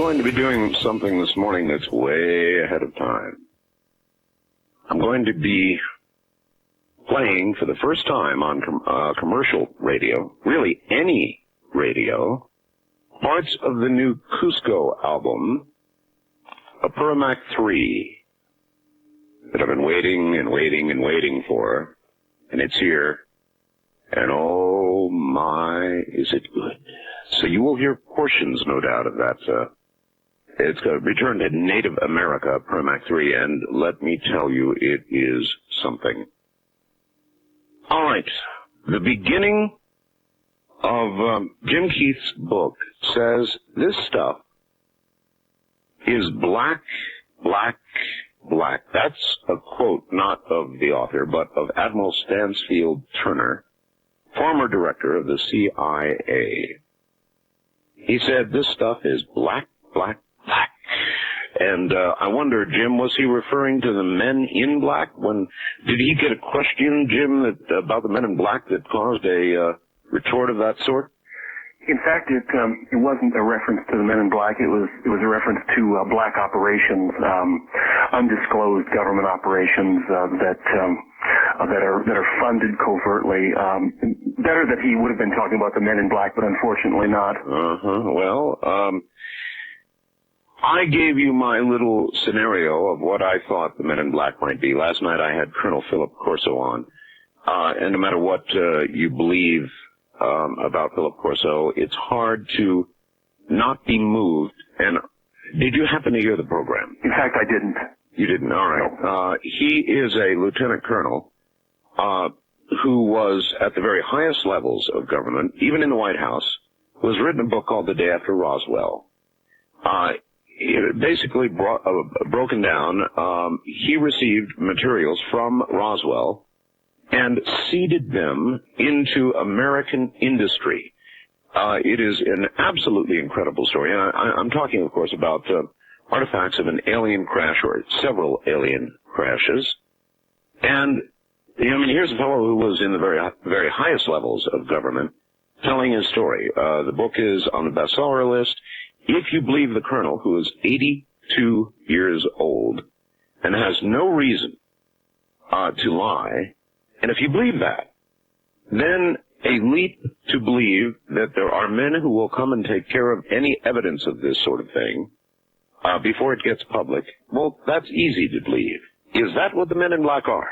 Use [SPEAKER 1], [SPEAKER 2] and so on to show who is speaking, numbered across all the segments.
[SPEAKER 1] going to be doing something this morning that's way ahead of time. I'm going to be playing for the first time on commercial radio, really any radio, parts of the new Cusco album, Apurimac 3, that I've been waiting and waiting and waiting for, and it's here. And oh my, is it good. So you will hear portions, no doubt, of that. It's a return to Native America, Apurimac 3, and let me tell you, it is something. All right, the beginning of Jim Keith's book says this stuff is black, black, black. That's a quote not of the author, but of Admiral Stansfield Turner, former director of the CIA. He said this stuff is black, black, black. And I wonder, Jim, was he referring to the men in black? Did he get a question, Jim, about the men in black that caused a retort of that sort?
[SPEAKER 2] In fact, it wasn't a reference to the men in black. It was a reference to black operations, undisclosed government operations that are funded covertly. Better that he would have been talking about the men in black, but unfortunately not.
[SPEAKER 1] Well, I gave you my little scenario of what I thought the men in black might be. Last night I had Colonel Philip Corso on, and no matter what you believe about Philip Corso, it's hard to not be moved. And did you happen to hear the program?
[SPEAKER 2] In fact, I didn't.
[SPEAKER 1] You didn't? All right.
[SPEAKER 2] No.
[SPEAKER 1] He is a lieutenant colonel who was at the very highest levels of government, even in the White House, who has written a book called The Day After Roswell. Basically broken down, he received materials from Roswell and seeded them into American industry. It is an absolutely incredible story. And I'm talking, of course, about artifacts of an alien crash or several alien crashes. And, I mean, here's a fellow who was in the very, very highest levels of government telling his story. The book is on the bestseller list. If you believe the colonel, who is 82 years old and has no reason to lie, and if you believe that, then a leap to believe that there are men who will come and take care of any evidence of this sort of thing before it gets public, well, that's easy to believe. Is that what the men in black are?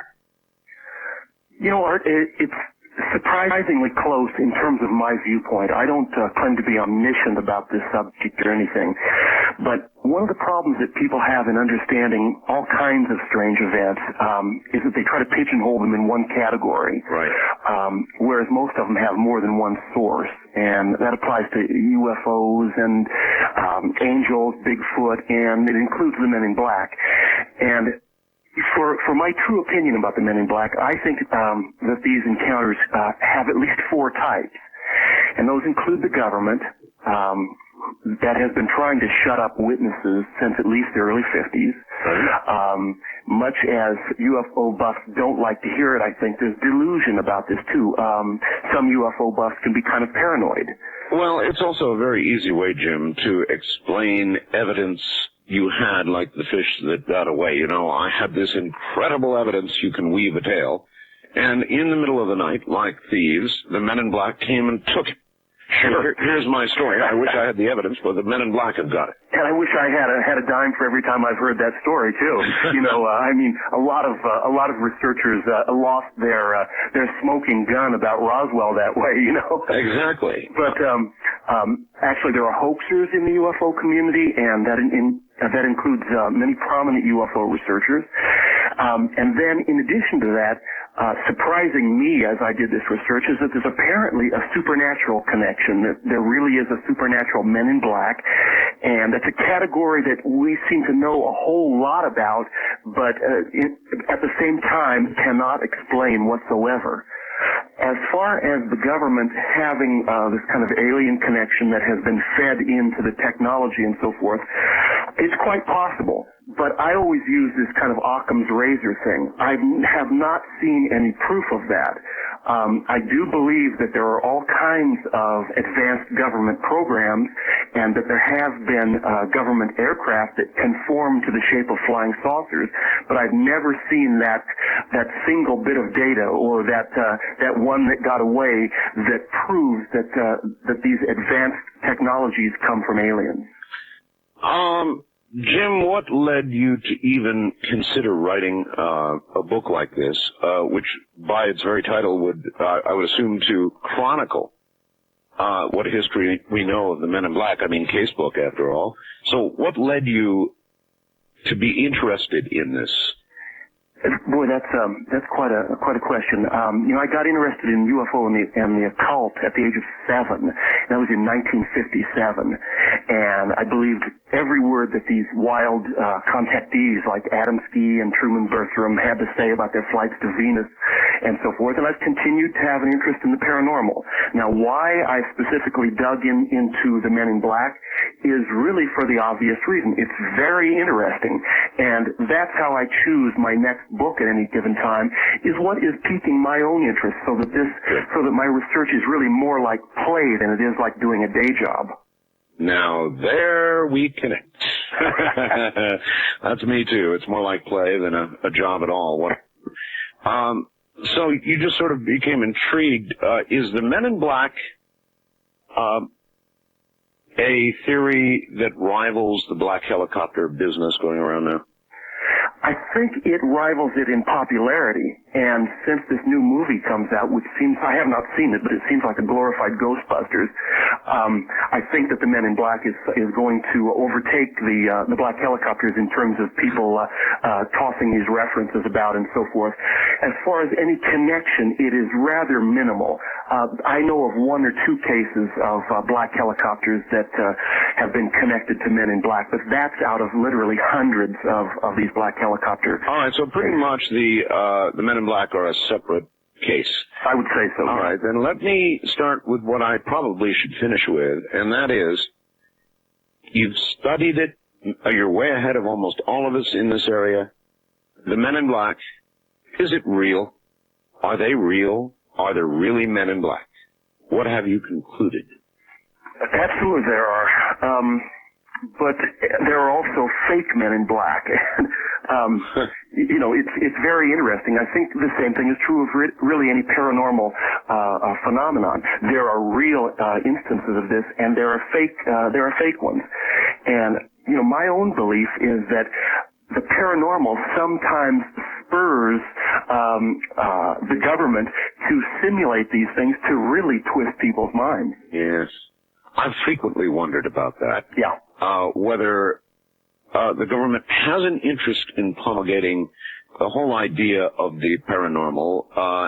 [SPEAKER 2] You know, Art, it's surprisingly close in terms of my viewpoint. I don't claim to be omniscient about this subject or anything, but one of the problems that people have in understanding all kinds of strange events is that they try to pigeonhole them in one category,
[SPEAKER 1] right?
[SPEAKER 2] Whereas most of them have more than one source, and that applies to UFOs and angels, Bigfoot, and it includes the men in black. And for my true opinion about the men in black, I think that these encounters have at least four types. And those include the government that has been trying to shut up witnesses since at least the early 50s. Right. Much as UFO buffs don't like to hear it, I think there's delusion about this too. Some UFO buffs can be kind of paranoid.
[SPEAKER 1] Well, it's also a very easy way, Jim, to explain evidence you had, like the fish that got away. You know, I had this incredible evidence you can weave a tale, and in the middle of the night, like thieves, the men in black came and took it. Sure. Here's my story. I wish I had the evidence, but the men in black have got it.
[SPEAKER 2] And I wish I had a dime for every time I've heard that story too. You know, I mean, a lot of researchers lost their smoking gun about Roswell that way. You know.
[SPEAKER 1] Exactly.
[SPEAKER 2] But actually, there are hoaxers in the UFO community, and that includes many prominent UFO researchers. And then, in addition to that, surprising me as I did this research is that there's apparently a supernatural connection, that there really is a supernatural men in black, and that's a category that we seem to know a whole lot about, but at the same time cannot explain whatsoever. As far as the government having this kind of alien connection that has been fed into the technology and so forth, it's quite possible. But I always use this kind of Occam's razor thing. I have not seen any proof of that. I do believe that there are all kinds of advanced government programs and that there have been government aircraft that conform to the shape of flying saucers, but I've never seen that single bit of data or that one that got away that proves that these advanced technologies come from aliens.
[SPEAKER 1] Jim, what led you to even consider writing a book like this, which by its very title would, I would assume, to chronicle what history we know of the Men in Black? I mean, Casebook, after all. So what led you to be interested in this?
[SPEAKER 2] Boy, that's quite a question. I got interested in UFO and the occult at the age of 7. That was in 1957, and I believed every word that these wild contactees like Adamski and Truman Bertram had to say about their flights to Venus and so forth. And I've continued to have an interest in the paranormal. Now, why I specifically dug into the Men in Black is really for the obvious reason. It's very interesting, and that's how I choose my next book at any given time, is what is piquing my own interest, so that my research is really more like play than it is like doing a day job.
[SPEAKER 1] Now, there we connect. That's me, too. It's more like play than a job at all. So you just sort of became intrigued. Is the Men in Black a theory that rivals the black helicopter business going around now?
[SPEAKER 2] I think it rivals it in popularity, and since this new movie comes out, which seems, I have not seen it, but it seems like a glorified Ghostbusters, I think that the Men in Black is going to overtake the black helicopters in terms of people tossing these references about and so forth. As far as any connection, it is rather minimal. I know of 1 or 2 cases of black helicopters that have been connected to Men in Black, but that's out of literally hundreds of these black helicopters.
[SPEAKER 1] All right, so pretty much the Men in Black are a separate case.
[SPEAKER 2] I would say so.
[SPEAKER 1] All right, then let me start with what I probably should finish with, and that is, you've studied it, you're way ahead of almost all of us in this area. The Men in Black, is it real? Are they real? Are there really Men in Black? What have you concluded?
[SPEAKER 2] Absolutely there are. But there are also fake Men in Black. It's very interesting. I think the same thing is true of really any paranormal phenomenon. There are real instances of this, and there are fake ones. And my own belief is that the paranormal sometimes spurs the government to simulate these things to really twist people's minds.
[SPEAKER 1] Yes. I've frequently wondered about that.
[SPEAKER 2] Yeah.
[SPEAKER 1] Whether the government has an interest in promulgating the whole idea of the paranormal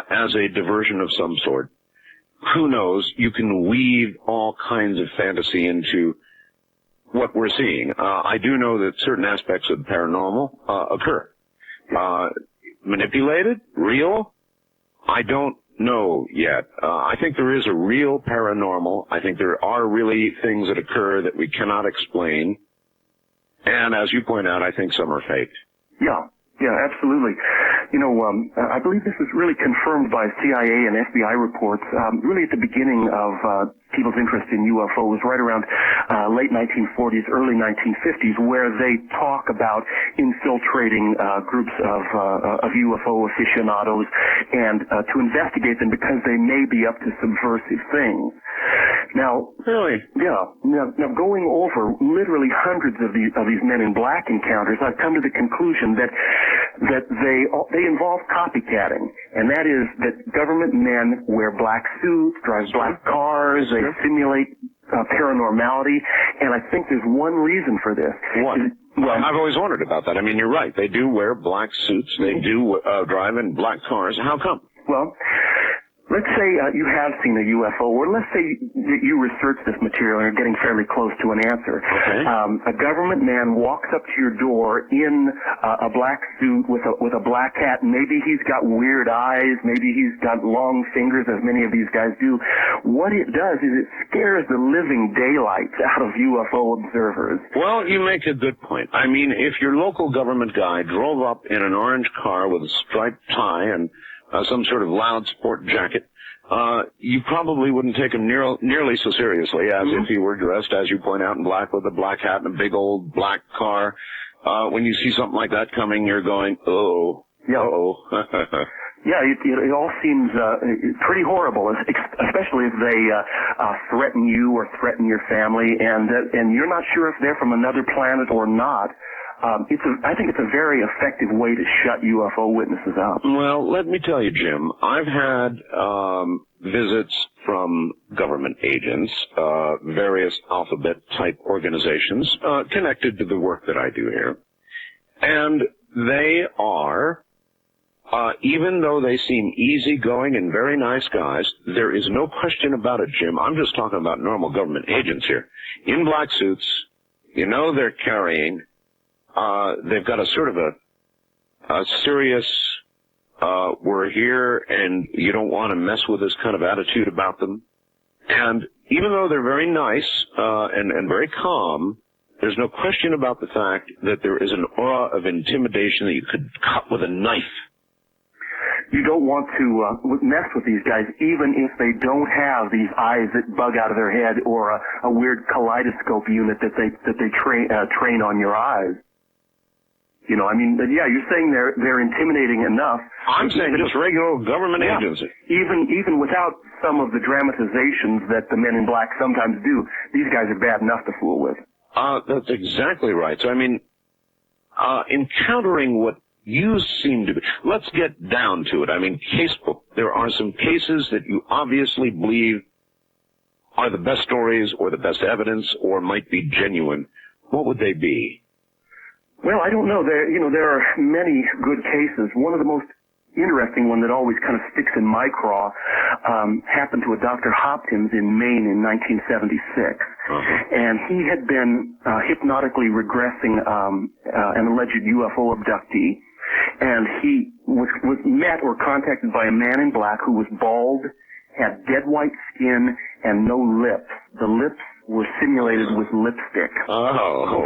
[SPEAKER 1] as a diversion of some sort. Who knows? You can weave all kinds of fantasy into what we're seeing. I do know that certain aspects of the paranormal occur. Manipulated? Real? I don't know yet. I think there is a real paranormal. I think there are really things that occur that we cannot explain. And as you point out, I think some are fake.
[SPEAKER 2] Yeah, absolutely. I believe this was really confirmed by CIA and FBI reports, really at the beginning of people's interest in UFOs, right around late 1940s, early 1950s, where they talk about infiltrating groups of UFO aficionados and to investigate them because they may be up to subversive things. Now,
[SPEAKER 1] really?
[SPEAKER 2] Yeah. Now, going over literally hundreds of these Men in Black encounters, I've come to the conclusion that they involve copycatting, and that is that government men wear black suits, drive black cars, they simulate paranormality, and I think there's one reason for this.
[SPEAKER 1] What? Well, I've always wondered about that. I mean, you're right. They do wear black suits. They do drive in black cars. How come?
[SPEAKER 2] Well, let's say you have seen a UFO, or let's say that you research this material and are getting fairly close to an answer.
[SPEAKER 1] Okay.
[SPEAKER 2] A government man walks up to your door in a black suit with a black hat. Maybe he's got weird eyes. Maybe he's got long fingers, as many of these guys do. What it does is it scares the living daylights out of UFO observers.
[SPEAKER 1] Well, you make a good point. I mean, if your local government guy drove up in an orange car with a striped tie and some sort of loud sport jacket, you probably wouldn't take him nearly so seriously as if he were dressed, as you point out, in black with a black hat and a big old black car. When you see something like that coming, you're going, oh,
[SPEAKER 2] yeah.
[SPEAKER 1] Uh-oh.
[SPEAKER 2] Yeah, it all seems pretty horrible, especially if they threaten you or threaten your family, and you're not sure if they're from another planet or not. I think it's a very effective way to shut UFO witnesses up.
[SPEAKER 1] Well, let me tell you, Jim, I've had visits from government agents, various alphabet-type organizations connected to the work that I do here, and they are, even though they seem easygoing and very nice guys, there is no question about it, Jim. I'm just talking about normal government agents here. In black suits, you know they're carrying, they've got a sort of a serious, we're here and you don't want to mess with us kind of attitude about them. And even though they're very nice, and very calm, there's no question about the fact that there is an aura of intimidation that you could cut with a knife.
[SPEAKER 2] You don't want to mess with these guys, even if they don't have these eyes that bug out of their head or a weird kaleidoscope unit that they train on your eyes. You know, I mean, yeah, you're saying they're intimidating enough.
[SPEAKER 1] I'm saying just regular government agency.
[SPEAKER 2] Even without some of the dramatizations that the men in black sometimes do, these guys are bad enough to fool with.
[SPEAKER 1] That's exactly right. So, I mean, encountering what you seem to be. Let's get down to it. I mean, Casebook. There are some cases that you obviously believe are the best stories or the best evidence or might be genuine. What would they be?
[SPEAKER 2] Well, I don't know. There are many good cases. One of the most interesting one that always kind of sticks in my craw happened to a Dr. Hopkins in Maine in 1976. And he had been hypnotically regressing an alleged UFO abductee. And he was met or contacted by a man in black who was bald, had dead white skin, and no lips. The lips were simulated with lipstick.
[SPEAKER 1] Oh.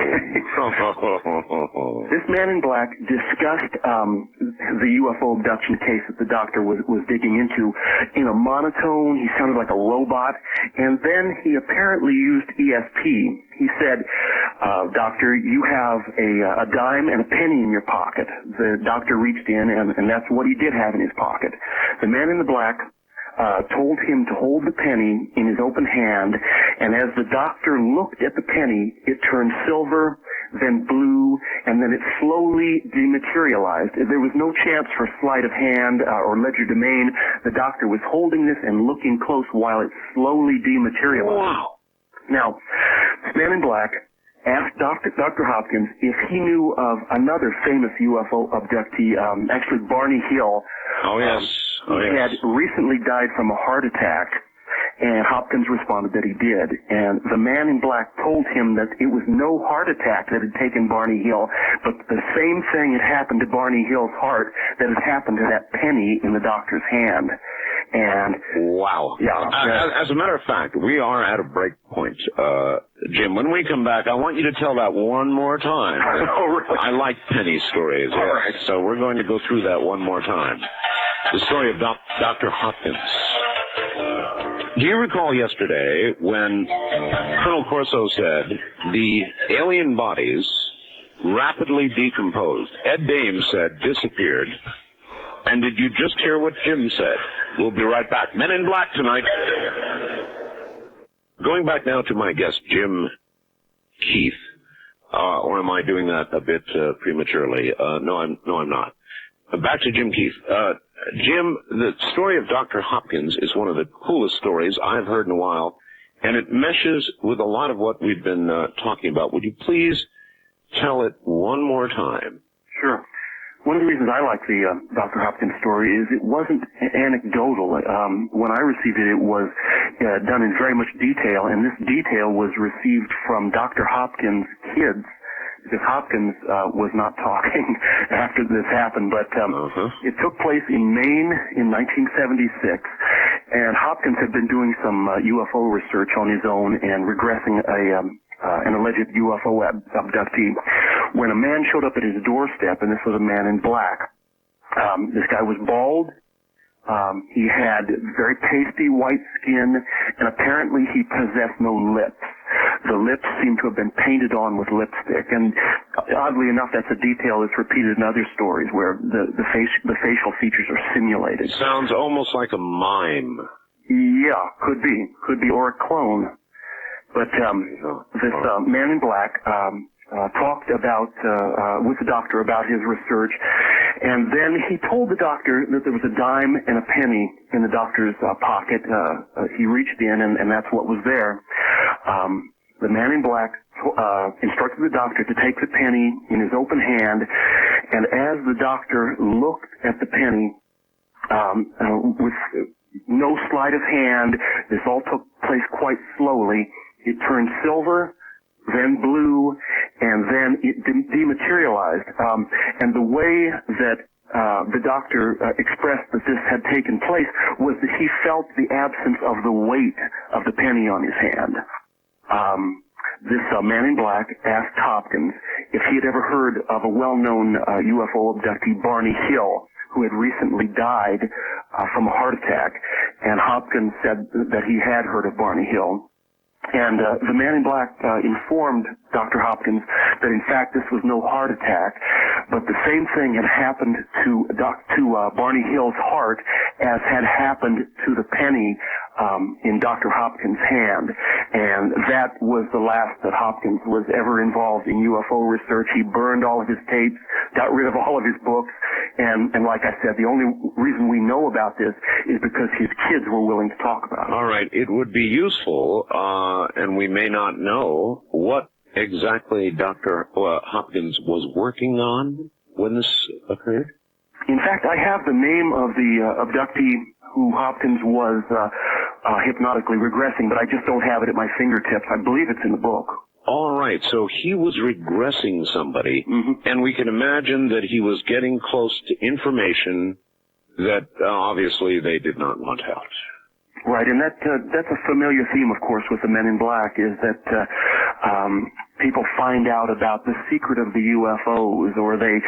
[SPEAKER 2] This man in black discussed the UFO abduction case that the doctor was digging into in a monotone. He sounded like a robot. And then he apparently used ESP. He said, doctor, you have a dime and a penny in your pocket. The doctor reached in, and that's what he did have in his pocket. The man in the black told him to hold the penny in his open hand, and as the doctor looked at the penny, it turned silver, then blue, and then it slowly dematerialized. There was no chance for sleight of hand or legerdemain. The doctor was holding this and looking close while it slowly dematerialized.
[SPEAKER 1] Wow.
[SPEAKER 2] Now, this man in black asked Dr. Hopkins if he knew of another famous UFO abductee, actually Barney Hill.
[SPEAKER 1] Oh, yes.
[SPEAKER 2] He had recently died from a heart attack, and Hopkins responded that he did. And the man in black told him that it was no heart attack that had taken Barney Hill, but the same thing had happened to Barney Hill's heart that had happened to that penny in the doctor's hand. And
[SPEAKER 1] wow.
[SPEAKER 2] Yeah.
[SPEAKER 1] As a matter of fact, we are at a break point. Jim, when we come back, I want you to tell that one more time.
[SPEAKER 2] Oh, really?
[SPEAKER 1] I like penny stories.
[SPEAKER 2] All right.
[SPEAKER 1] So we're going to go through that one more time. The story of Dr. Hopkins. Do you recall yesterday when Colonel Corso said the alien bodies rapidly decomposed? Ed Dames said disappeared. And did you just hear what Jim said? We'll be right back. Men in Black tonight. Going back now to my guest, Jim Keith. Or am I doing that a bit prematurely? No, I'm not. Back to Jim Keith. Jim, the story of Dr. Hopkins is one of the coolest stories I've heard in a while, and it meshes with a lot of what we've been talking about. Would you please tell it one more time?
[SPEAKER 2] Sure. One of the reasons I like the Dr. Hopkins story is it wasn't anecdotal. When I received it, it was done in very much detail, and this detail was received from Dr. Hopkins' kids, because Hopkins was not talking after this happened, but it took place in Maine in 1976, and Hopkins had been doing some UFO research on his own and regressing an alleged UFO abductee when a man showed up at his doorstep, and this was a man in black. This guy was bald, He had very pasty white skin, and apparently he possessed no lips. The lips seem to have been painted on with lipstick, and oddly enough, that's a detail that's repeated in other stories where the facial features are simulated.
[SPEAKER 1] Sounds almost like a mime.
[SPEAKER 2] Yeah, could be, or a clone. But this man in black talked about with the doctor about his research, and then he told the doctor that there was a dime and a penny in the doctor's pocket. He reached in, and that's what was there. The man in black instructed the doctor to take the penny in his open hand, and as the doctor looked at the penny with no sleight of hand, this all took place quite slowly. It turned silver, then blue, and then it dematerialized. And the way that the doctor expressed that this had taken place was that he felt the absence of the weight of the penny on his hand. This man in black asked Hopkins if he had ever heard of a well-known UFO abductee, Barney Hill, who had recently died from a heart attack. And Hopkins said that he had heard of Barney Hill. And the man in black informed Dr. Hopkins that in fact this was no heart attack, but the same thing had happened to Barney Hill's heart as had happened to the penny in Dr. Hopkins' hand. And that was the last that Hopkins was ever involved in UFO research. He burned all of his tapes, got rid of all of his books, and like I said, the only reason we know about this is because his kids were willing to talk about it.
[SPEAKER 1] All right. It would be useful, and we may not know what exactly Dr. Hopkins was working on when this occurred.
[SPEAKER 2] In fact, I have the name of the abductee who Hopkins was hypnotically regressing, but I just don't have it at my fingertips. I believe it's in the book.
[SPEAKER 1] All right, so he was regressing somebody, and we can imagine that he was getting close to information that obviously they did not want out.
[SPEAKER 2] Right, and that's a familiar theme, of course, with the Men in Black, is that people find out about the secret of the UFOs, or they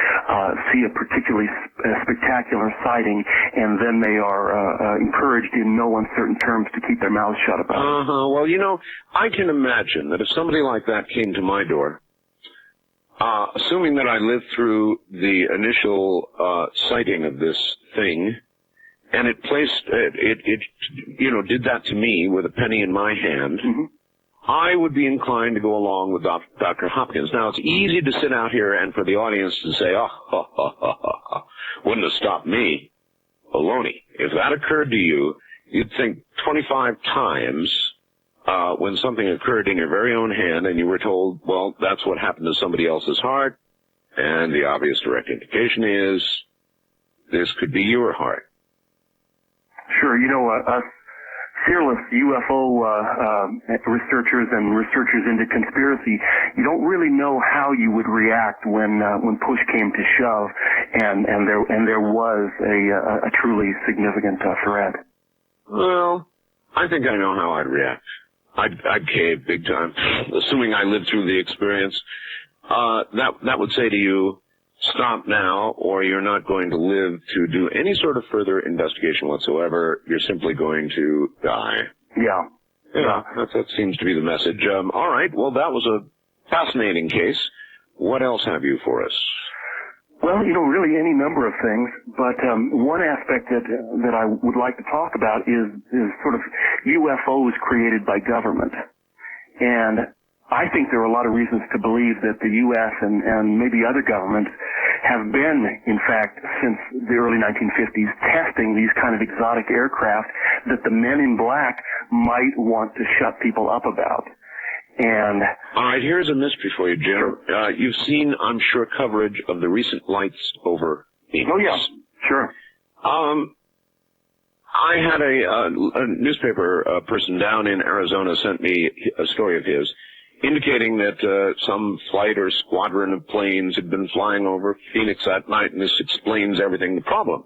[SPEAKER 2] see a particularly spectacular sighting, and then they are encouraged in no uncertain terms to keep their mouths shut about it.
[SPEAKER 1] Well, you know, I can imagine that if somebody like that came to my door, assuming that I lived through the initial sighting of this thing, and it did that to me with a penny in my hand, I would be inclined to go along with Dr. Hopkins. Now, it's easy to sit out here and for the audience to say, wouldn't have stopped me. Baloney. If that occurred to you, you'd think 25 times when something occurred in your very own hand and you were told, well, that's what happened to somebody else's heart, and the obvious direct indication is this could be your heart.
[SPEAKER 2] Sure, you know, us fearless UFO researchers and researchers into conspiracy, you don't really know how you would react when push came to shove, and there was a truly significant threat.
[SPEAKER 1] Well, I think I know how I'd react. I'd cave big time, assuming I lived through the experience. That would say to you, stop now, or you're not going to live to do any sort of further investigation whatsoever. You're simply going to die.
[SPEAKER 2] Yeah.
[SPEAKER 1] That seems to be the message. All right, well, that was a fascinating case. What else have you for us?
[SPEAKER 2] Well, you know, really any number of things, but one aspect that I would like to talk about is sort of UFOs created by government. And I think there are a lot of reasons to believe that the U.S. and maybe other governments have been, in fact, since the early 1950s, testing these kind of exotic aircraft that the Men in Black might want to shut people up about. And
[SPEAKER 1] all right, here's a mystery for you, Jim. Sure. You've seen, I'm sure, coverage of the recent lights over Phoenix.
[SPEAKER 2] Oh, yeah, sure.
[SPEAKER 1] I had a newspaper person down in Arizona sent me a story of his, indicating that some flight or squadron of planes had been flying over Phoenix that night, and this explains everything. The problem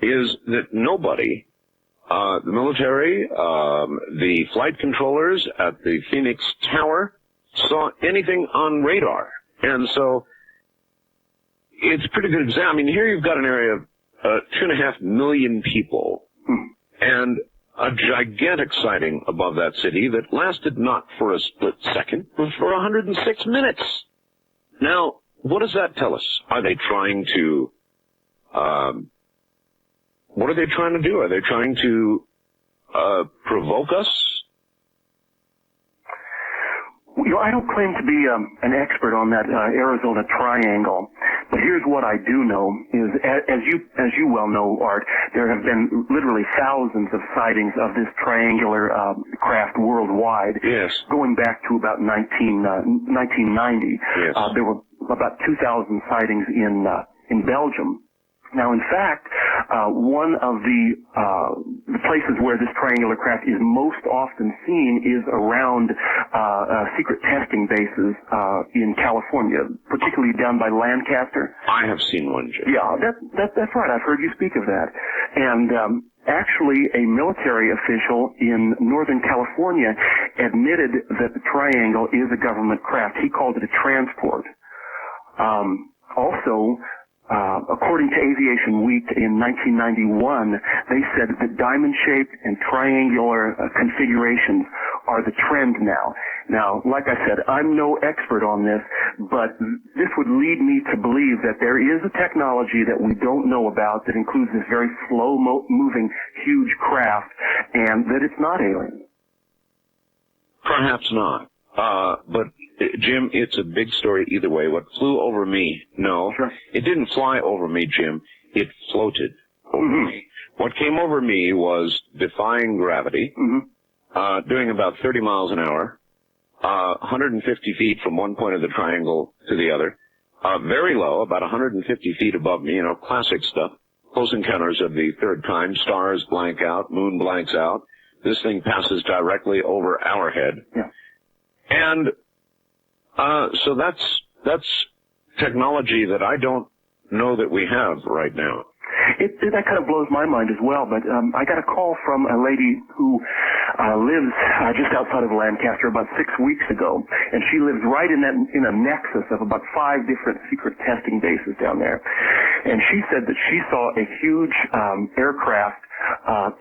[SPEAKER 1] is that nobody, the military, the flight controllers at the Phoenix Tower, saw anything on radar. And so it's a pretty good example. I mean, here you've got an area 2.5 million people, and a gigantic sighting above that city that lasted not for a split second, but for 106 minutes. Now, what does that tell us? Are they trying to, what are they trying to do? Are they trying to provoke us?
[SPEAKER 2] You know, I don't claim to be an expert on that Arizona Triangle, but here's what I do know is, as you well know, Art, there have been literally thousands of sightings of this triangular craft worldwide.
[SPEAKER 1] Yes.
[SPEAKER 2] Going back to about 1990.
[SPEAKER 1] Yes.
[SPEAKER 2] There were about 2,000 sightings in Belgium. Now, in fact, one of the places where this triangular craft is most often seen is around secret testing bases in California, particularly down by Lancaster.
[SPEAKER 1] I have seen one, Jim.
[SPEAKER 2] Yeah, that's right. I've heard you speak of that. And actually, a military official in Northern California admitted that the triangle is a government craft. He called it a transport. Also, according to Aviation Week in 1991, they said that diamond-shaped and triangular configurations are the trend now. Now, like I said, I'm no expert on this, but this would lead me to believe that there is a technology that we don't know about that includes this very slow-moving, huge craft, and that it's not alien.
[SPEAKER 1] Perhaps not. But, Jim, it's a big story either way. What flew over me, no.
[SPEAKER 2] Sure.
[SPEAKER 1] It didn't fly over me, Jim. It floated over me. What came over me was defying gravity, doing about 30 miles an hour, 150 feet from one point of the triangle to the other, very low, about 150 feet above me, classic stuff. Close encounters of the third kind. Stars blank out, moon blanks out. This thing passes directly over our head.
[SPEAKER 2] Yeah.
[SPEAKER 1] And so that's technology that I don't know that we have right now.
[SPEAKER 2] That kind of blows my mind as well, but I got a call from a lady who lives just outside of Lancaster about 6 weeks ago, and she lives right in a nexus of about 5 different secret testing bases down there. And she said that she saw a huge aircraft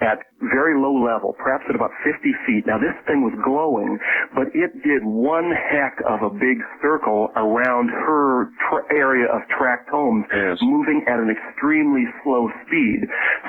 [SPEAKER 2] at very low level, perhaps at about 50 feet. Now, this thing was glowing, but it did one heck of a big circle around her area of tract homes,
[SPEAKER 1] yes,
[SPEAKER 2] moving at an extremely slow speed.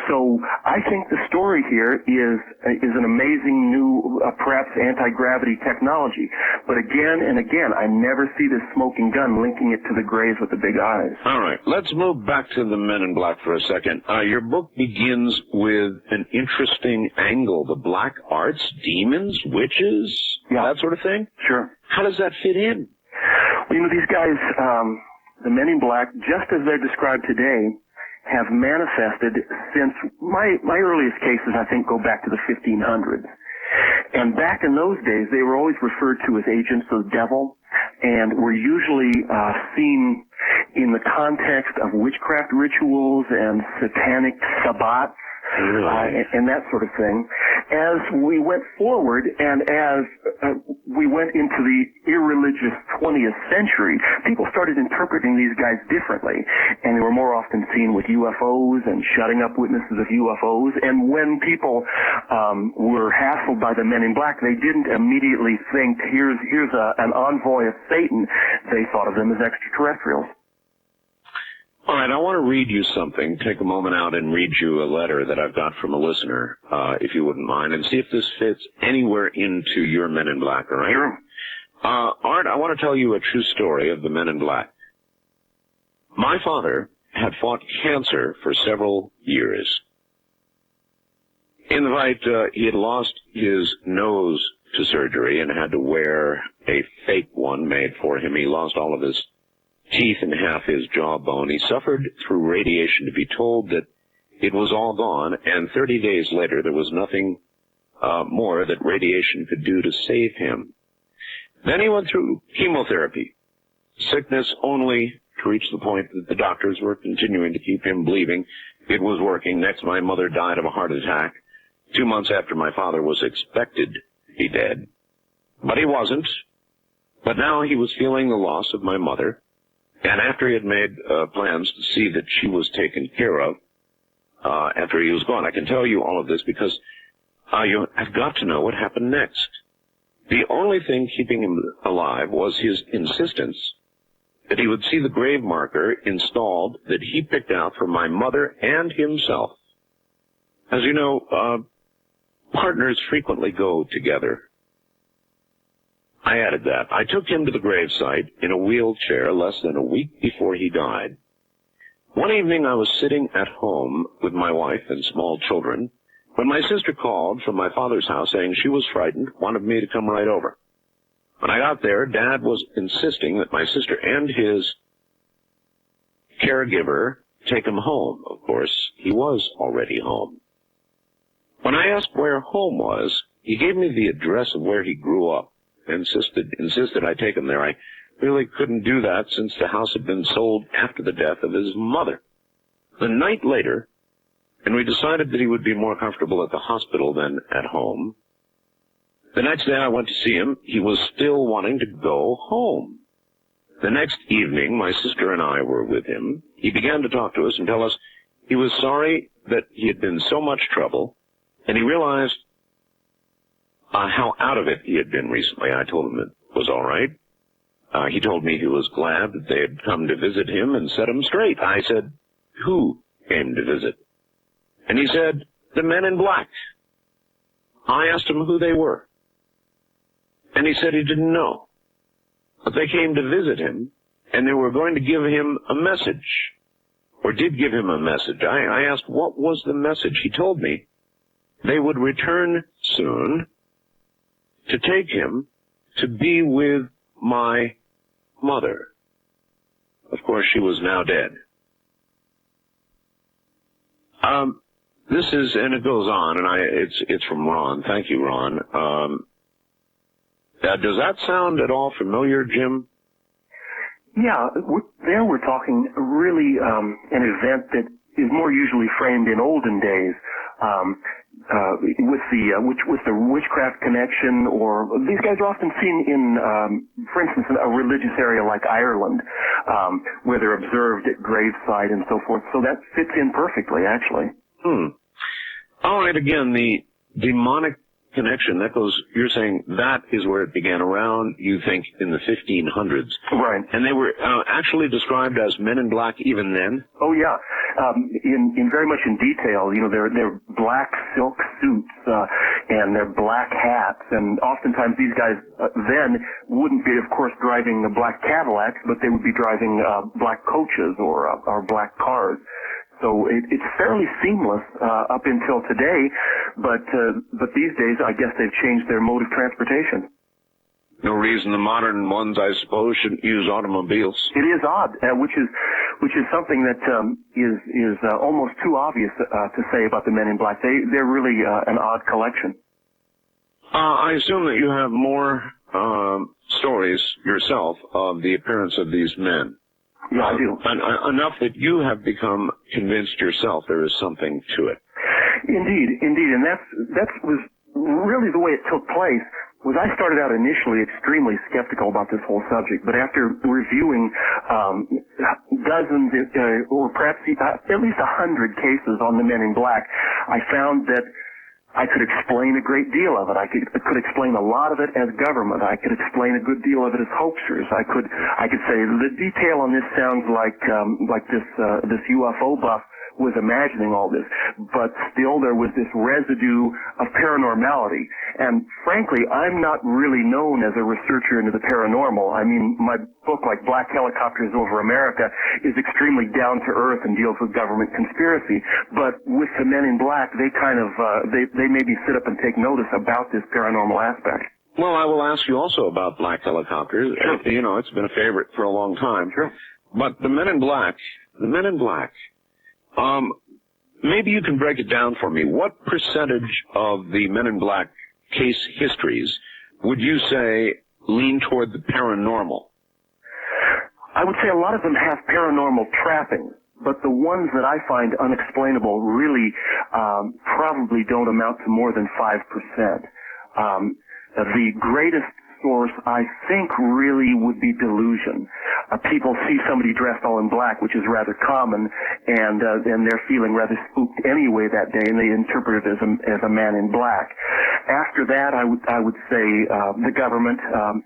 [SPEAKER 2] So I think the story here is an amazing new, perhaps anti-gravity technology. But again and again, I never see this smoking gun linking it to the grays with the big eyes.
[SPEAKER 1] All right, let's move back to the Men in Black for a second. Your book begins with an interesting angle, the black arts, demons, witches, that sort of thing?
[SPEAKER 2] Sure.
[SPEAKER 1] How does that fit in?
[SPEAKER 2] Well, these guys, the Men in Black, just as they're described today, have manifested since my earliest cases, I think, go back to the 1500s. And back in those days, they were always referred to as agents of the devil, and were usually seen in the context of witchcraft rituals and satanic sabbats. And that sort of thing. As we went forward and as we went into the irreligious 20th century, people started interpreting these guys differently. And they were more often seen with UFOs and shutting up witnesses of UFOs. And when people were hassled by the Men in Black, they didn't immediately think, here's an envoy of Satan. They thought of them as extraterrestrials.
[SPEAKER 1] All right, I want to read you something. Take a moment out and read you a letter that I've got from a listener, if you wouldn't mind, and see if this fits anywhere into your Men in Black, all right?
[SPEAKER 2] Sure.
[SPEAKER 1] Art, I want to tell you a true story of the Men in Black. My father had fought cancer for several years. In the fight, he had lost his nose to surgery and had to wear a fake one made for him. He lost all of his teeth and half his jawbone. He suffered through radiation to be told that it was all gone, and 30 days later there was nothing more that radiation could do to save him. Then he went through chemotherapy, sickness only to reach the point that the doctors were continuing to keep him bleeding. It was working. Next, my mother died of a heart attack 2 months after my father was expected to be dead. But he wasn't. But now he was feeling the loss of my mother. And after he had made plans to see that she was taken care of, after he was gone. I can tell you all of this because you have got to know what happened next. The only thing keeping him alive was his insistence that he would see the grave marker installed that he picked out for my mother and himself. As you know, partners frequently go together. I added that. I took him to the gravesite in a wheelchair less than a week before he died. One evening I was sitting at home with my wife and small children when my sister called from my father's house saying she was frightened, wanted me to come right over. When I got there, Dad was insisting that my sister and his caregiver take him home. Of course, he was already home. When I asked where home was, he gave me the address of where he grew up. Insisted I take him there. I really couldn't do that since the house had been sold after the death of his mother. The night later, and we decided that he would be more comfortable at the hospital than at home. The next day I went to see him. He was still wanting to go home. The next evening, my sister and I were with him. He began to talk to us and tell us he was sorry that he had been so much trouble, and he realized how out of it he had been recently. I told him it was all right. He told me he was glad that they had come to visit him and set him straight. I said, who came to visit? And he said, the men in black. I asked him who they were. And he said he didn't know. But they came to visit him, and they were going to give him a message, or did give him a message. I asked, what was the message? He told me they would return soon to take him to be with my mother. Of course, she was now dead. This is, and it goes on, and it's from Ron. Thank you, Ron. Does that sound at all familiar, Jim?
[SPEAKER 2] Yeah, there we're talking really an event that is more usually framed in olden days, with the witchcraft connection, or these guys are often seen in, for instance, in a religious area like Ireland, where they're observed at graveside and so forth. So that fits in perfectly, actually.
[SPEAKER 1] All right, again, the demonic connection, that goes, you're saying that is where it began around, you think, in the 1500s.
[SPEAKER 2] Right.
[SPEAKER 1] And they were actually described as men in black even then?
[SPEAKER 2] Oh, yeah. In very much in detail, you know, they're black silk suits, and they're black hats, and oftentimes these guys then wouldn't be, of course, driving the black Cadillacs, but they would be driving black coaches or black cars. So it's fairly seamless up until today, but these days I guess they've changed their mode of transportation.
[SPEAKER 1] No reason the modern ones, I suppose, shouldn't use automobiles.
[SPEAKER 2] It is odd, which is something that is almost too obvious to say about the Men in Black. They're really an odd collection.
[SPEAKER 1] I assume that you have more stories yourself of the appearance of these men.
[SPEAKER 2] Yeah, I do.
[SPEAKER 1] Enough that you have become convinced yourself there is something to it.
[SPEAKER 2] Indeed, and that was really the way it took place. Was I started out initially extremely skeptical about this whole subject, but after reviewing dozens or perhaps at least 100 cases on the Men in Black, I found that I could explain a great deal of it. I could explain a lot of it as government. I could explain a good deal of it as hoaxers. I could say the detail on this sounds like this UFO buff was imagining all this, but still there was this residue of paranormality. And frankly, I'm not really known as a researcher into the paranormal. I mean, my book, like Black Helicopters Over America, is extremely down to earth and deals with government conspiracy. But with the Men in Black, they kind of, they maybe sit up and take notice about this paranormal aspect.
[SPEAKER 1] Well, I will ask you also about Black Helicopters.
[SPEAKER 2] Sure.
[SPEAKER 1] You know, it's been a favorite for a long time.
[SPEAKER 2] Sure.
[SPEAKER 1] But the Men in Black, maybe you can break it down for me. What percentage of the Men in Black case histories would you say lean toward the paranormal?
[SPEAKER 2] I would say a lot of them have paranormal trappings, but the ones that I find unexplainable really probably don't amount to more than 5%. The greatest source, I think, really would be delusion. people see somebody dressed all in black, which is rather common, and they're feeling rather spooked anyway that day, and they interpret it as a man in black. After that, I would say the government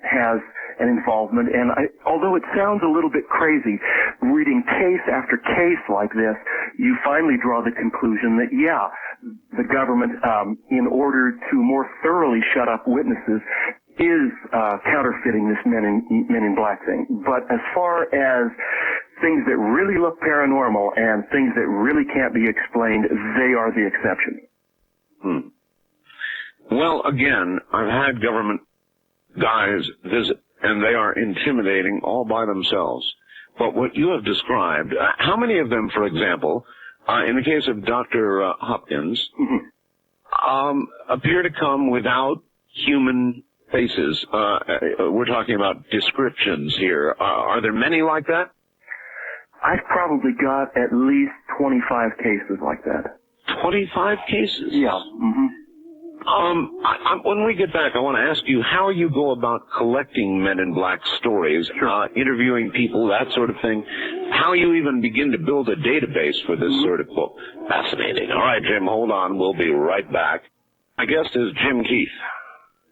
[SPEAKER 2] has an involvement, and although it sounds a little bit crazy, reading case after case like this, you finally draw the conclusion that, yeah, the government, in order to more thoroughly shut up witnesses, is counterfeiting this men in black thing. But as far as things that really look paranormal and things that really can't be explained, they are the exception.
[SPEAKER 1] Well, again, I've had government guys visit, and they are intimidating all by themselves. But what you have described, how many of them, for example, in the case of Dr. Hopkins, appear to come without human faces? We're talking about descriptions here. Are there many like that?
[SPEAKER 2] I've probably got at least 25 cases like that.
[SPEAKER 1] 25 cases?
[SPEAKER 2] Yeah.
[SPEAKER 1] When we get back, I want to ask you how you go about collecting Men in Black stories, interviewing people, that sort of thing. How you even begin to build a database for this sort of book. Fascinating. All right, Jim, hold on. We'll be right back. My guest is Jim Keith,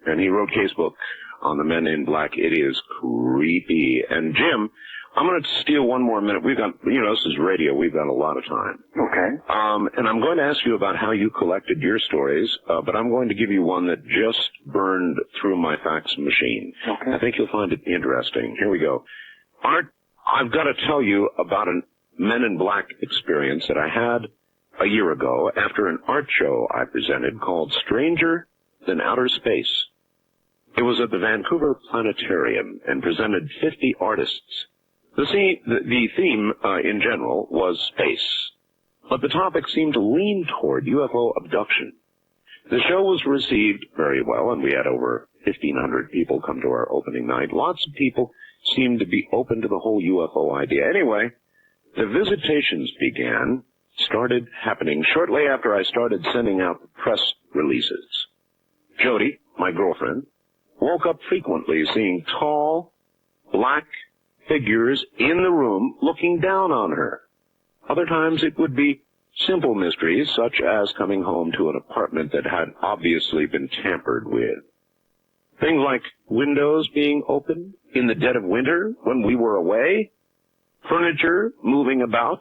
[SPEAKER 1] and he wrote Casebook on the Men in Black. It is creepy. And Jim, I'm going to steal one more minute. We've got, this is radio. We've got a lot of time.
[SPEAKER 2] Okay.
[SPEAKER 1] And I'm going to ask you about how you collected your stories, but I'm going to give you one that just burned through my fax machine.
[SPEAKER 2] Okay.
[SPEAKER 1] I think you'll find it interesting. Here we go. Art, I've got to tell you about a Men in Black experience that I had a year ago after an art show I presented called Stranger Than Outer Space. It was at the Vancouver Planetarium and presented 50 artists. The theme, in general, was space, but the topic seemed to lean toward UFO abduction. The show was received very well, and we had over 1,500 people come to our opening night. Lots of people seemed to be open to the whole UFO idea. Anyway, the visitations started happening shortly after I started sending out the press releases. Jody, my girlfriend, woke up frequently seeing tall, black figures in the room looking down on her. Other times it would be simple mysteries, such as coming home to an apartment that had obviously been tampered with. Things like windows being opened in the dead of winter when we were away, furniture moving about.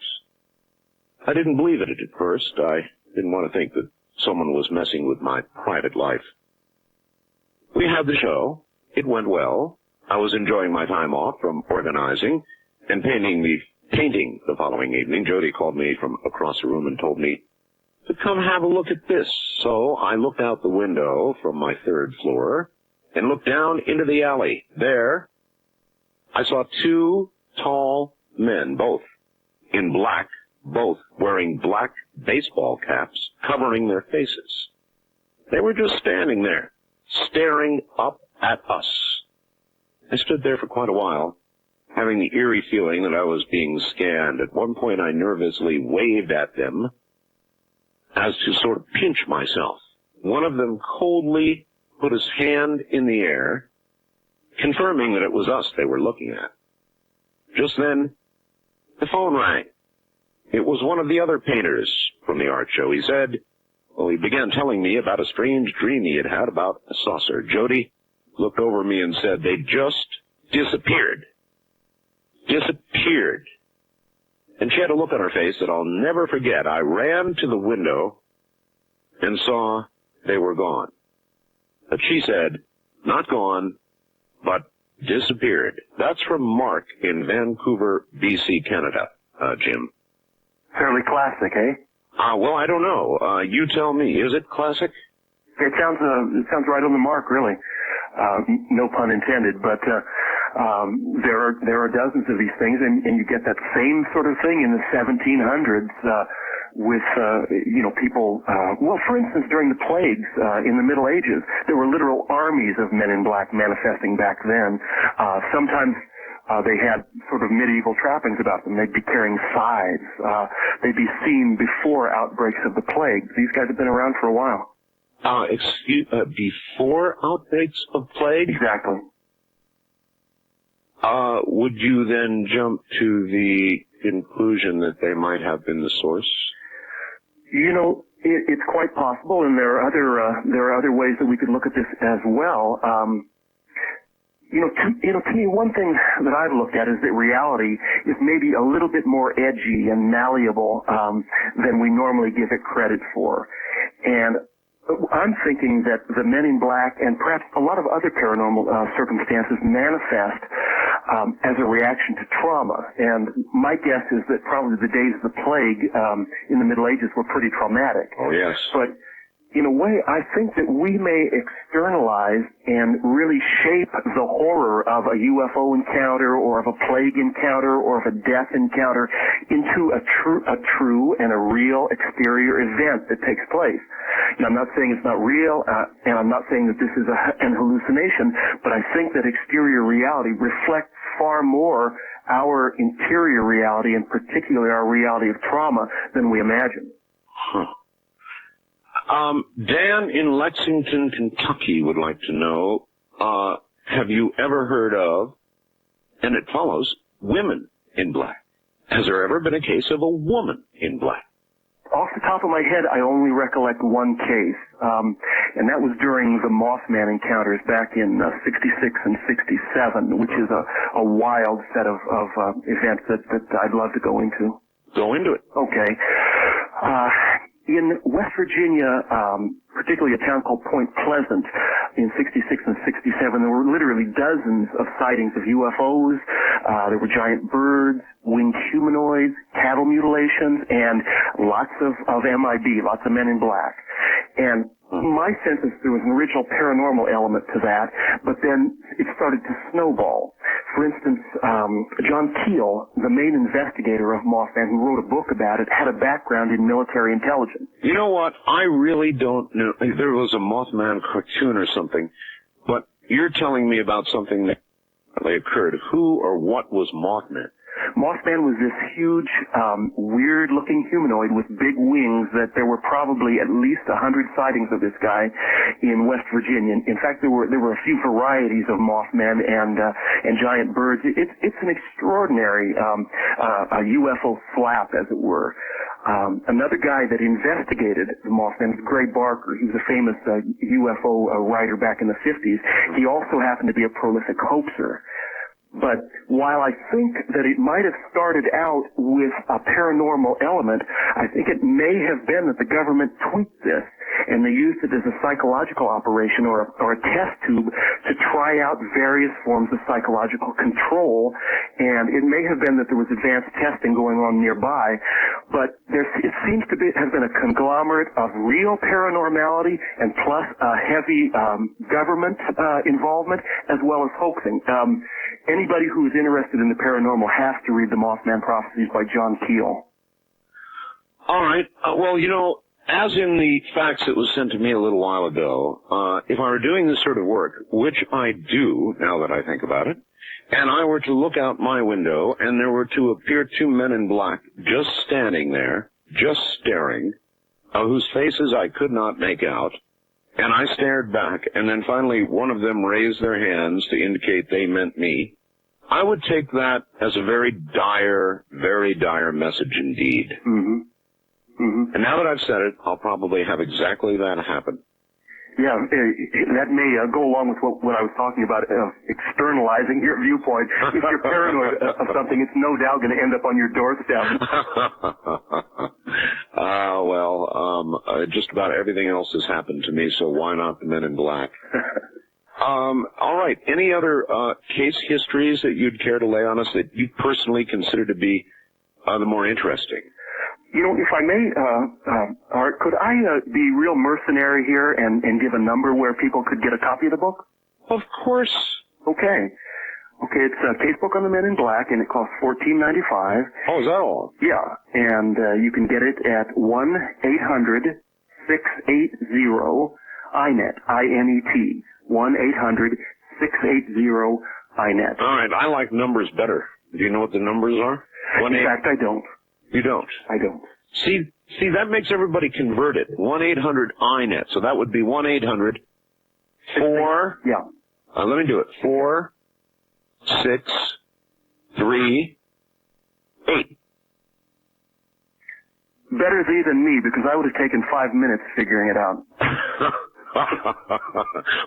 [SPEAKER 1] I didn't believe it at first. I didn't want to think that someone was messing with my private life. We had the show. It went well. I was enjoying my time off from organizing and painting the following evening. Jody called me from across the room and told me to come have a look at this. So I looked out the window from my third floor and looked down into the alley. There, I saw two tall men, both in black, both wearing black baseball caps covering their faces. They were just standing there, staring up at us. I stood there for quite a while, having the eerie feeling that I was being scanned. At one point, I nervously waved at them as to sort of pinch myself. One of them coldly put his hand in the air, confirming that it was us they were looking at. Just then, the phone rang. It was one of the other painters from the art show. He began telling me about a strange dream he had had about a saucer. Jody looked over me and said, they just disappeared. Disappeared. And she had a look on her face that I'll never forget. I ran to the window and saw they were gone. But she said, not gone, but disappeared. That's from Mark in Vancouver, BC, Canada, Jim.
[SPEAKER 2] Fairly classic, eh?
[SPEAKER 1] Well, I don't know. You tell me. Is it classic?
[SPEAKER 2] It sounds right on the mark, really. No pun intended, but there are dozens of these things, and you get that same sort of thing in the 1700s with people. Well, for instance, during the plagues in the Middle Ages, there were literal armies of men in black manifesting back then. Sometimes they had sort of medieval trappings about them. They'd be carrying scythes. They'd be seen before outbreaks of the plague. These guys have been around for a while. Before
[SPEAKER 1] outbreaks of plague?
[SPEAKER 2] Exactly.
[SPEAKER 1] would you then jump to the conclusion that they might have been the source?
[SPEAKER 2] You know, it's quite possible, and there are other ways that we could look at this as well. To me, one thing that I've looked at is that reality is maybe a little bit more edgy and malleable than we normally give it credit for. And I'm thinking that the Men in Black and perhaps a lot of other paranormal circumstances manifest as a reaction to trauma. And my guess is that probably the days of the plague in the Middle Ages were pretty traumatic.
[SPEAKER 1] Oh, yes.
[SPEAKER 2] But in a way, I think that we may externalize and really shape the horror of a UFO encounter or of a plague encounter or of a death encounter into a true and a real exterior event that takes place. Now, I'm not saying it's not real, and I'm not saying that this is an hallucination, but I think that exterior reality reflects far more our interior reality, and particularly our reality of trauma, than we imagine.
[SPEAKER 1] Huh. Dan in Lexington, Kentucky would like to know, have you ever heard of, and it follows, women in black? Has there ever been a case of a woman in black?
[SPEAKER 2] Off the top of my head, I only recollect one case, and that was during the Mothman encounters back in 66 and 67, which is a wild set of events that I'd love to go into.
[SPEAKER 1] Go into it.
[SPEAKER 2] Okay. In West Virginia, particularly a town called Point Pleasant, in 66 and 67, there were literally dozens of sightings of UFOs. There were giant birds, winged humanoids, cattle mutilations, and lots of MIB, lots of men in black. And my sense is there was an original paranormal element to that, but then it started to snowball. For instance, John Keel, the main investigator of Mothman, who wrote a book about it, had a background in military intelligence.
[SPEAKER 1] You know what? I really don't know. There was a Mothman cartoon or something, but you're telling me about something that occurred. Who or what was Mothman?
[SPEAKER 2] Mothman was this huge, weird-looking humanoid with big wings that there were probably at least 100 sightings of this guy in West Virginia. In fact, there were a few varieties of Mothman and giant birds. It's an extraordinary a UFO slap, as it were. Another guy that investigated the Mothman was Gray Barker. He was a famous UFO writer back in the 50s. He also happened to be a prolific hoaxer. But while I think that it might have started out with a paranormal element, I think it may have been that the government tweaked this and they used it as a psychological operation or a test tube to try out various forms of psychological control. And it may have been that there was advanced testing going on nearby, but it seems to have been a conglomerate of real paranormality and plus heavy government involvement as well as hoaxing. Anybody who is interested in the paranormal has to read the Mothman Prophecies by John Keel.
[SPEAKER 1] All right. Well, as in the fax that was sent to me a little while ago, if I were doing this sort of work, which I do now that I think about it, and I were to look out my window and there were to appear two men in black just standing there, just staring, whose faces I could not make out, and I stared back, and then finally one of them raised their hands to indicate they meant me, I would take that as a very dire message indeed.
[SPEAKER 2] Mm-hmm. Mm-hmm.
[SPEAKER 1] And now that I've said it, I'll probably have exactly that happen.
[SPEAKER 2] Yeah, that may go along with what I was talking about, externalizing your viewpoint. If you're paranoid of something, it's no doubt going to end up on your doorstep.
[SPEAKER 1] Just about everything else has happened to me, so why not the Men in Black? All right. Any other case histories that you'd care to lay on us that you personally consider to be the more interesting?
[SPEAKER 2] If I may, Art, could I be real mercenary here and give a number where people could get a copy of the book?
[SPEAKER 1] Of course.
[SPEAKER 2] Okay, it's a Casebook on the Men in Black, and it costs $14.95.
[SPEAKER 1] Oh, is that all?
[SPEAKER 2] Yeah, and you can get it at 1-800-680-INET, I-N-E-T, 1-800-680-INET.
[SPEAKER 1] All right, I like numbers better. Do you know what the numbers are?
[SPEAKER 2] In fact, I don't.
[SPEAKER 1] You don't?
[SPEAKER 2] I don't.
[SPEAKER 1] See, that makes everybody converted. 1-800-INET. So that would be 1-800-4...
[SPEAKER 2] Yeah.
[SPEAKER 1] Let me do it. 4... 8.
[SPEAKER 2] Better thee than me, because I would have taken 5 minutes figuring it out.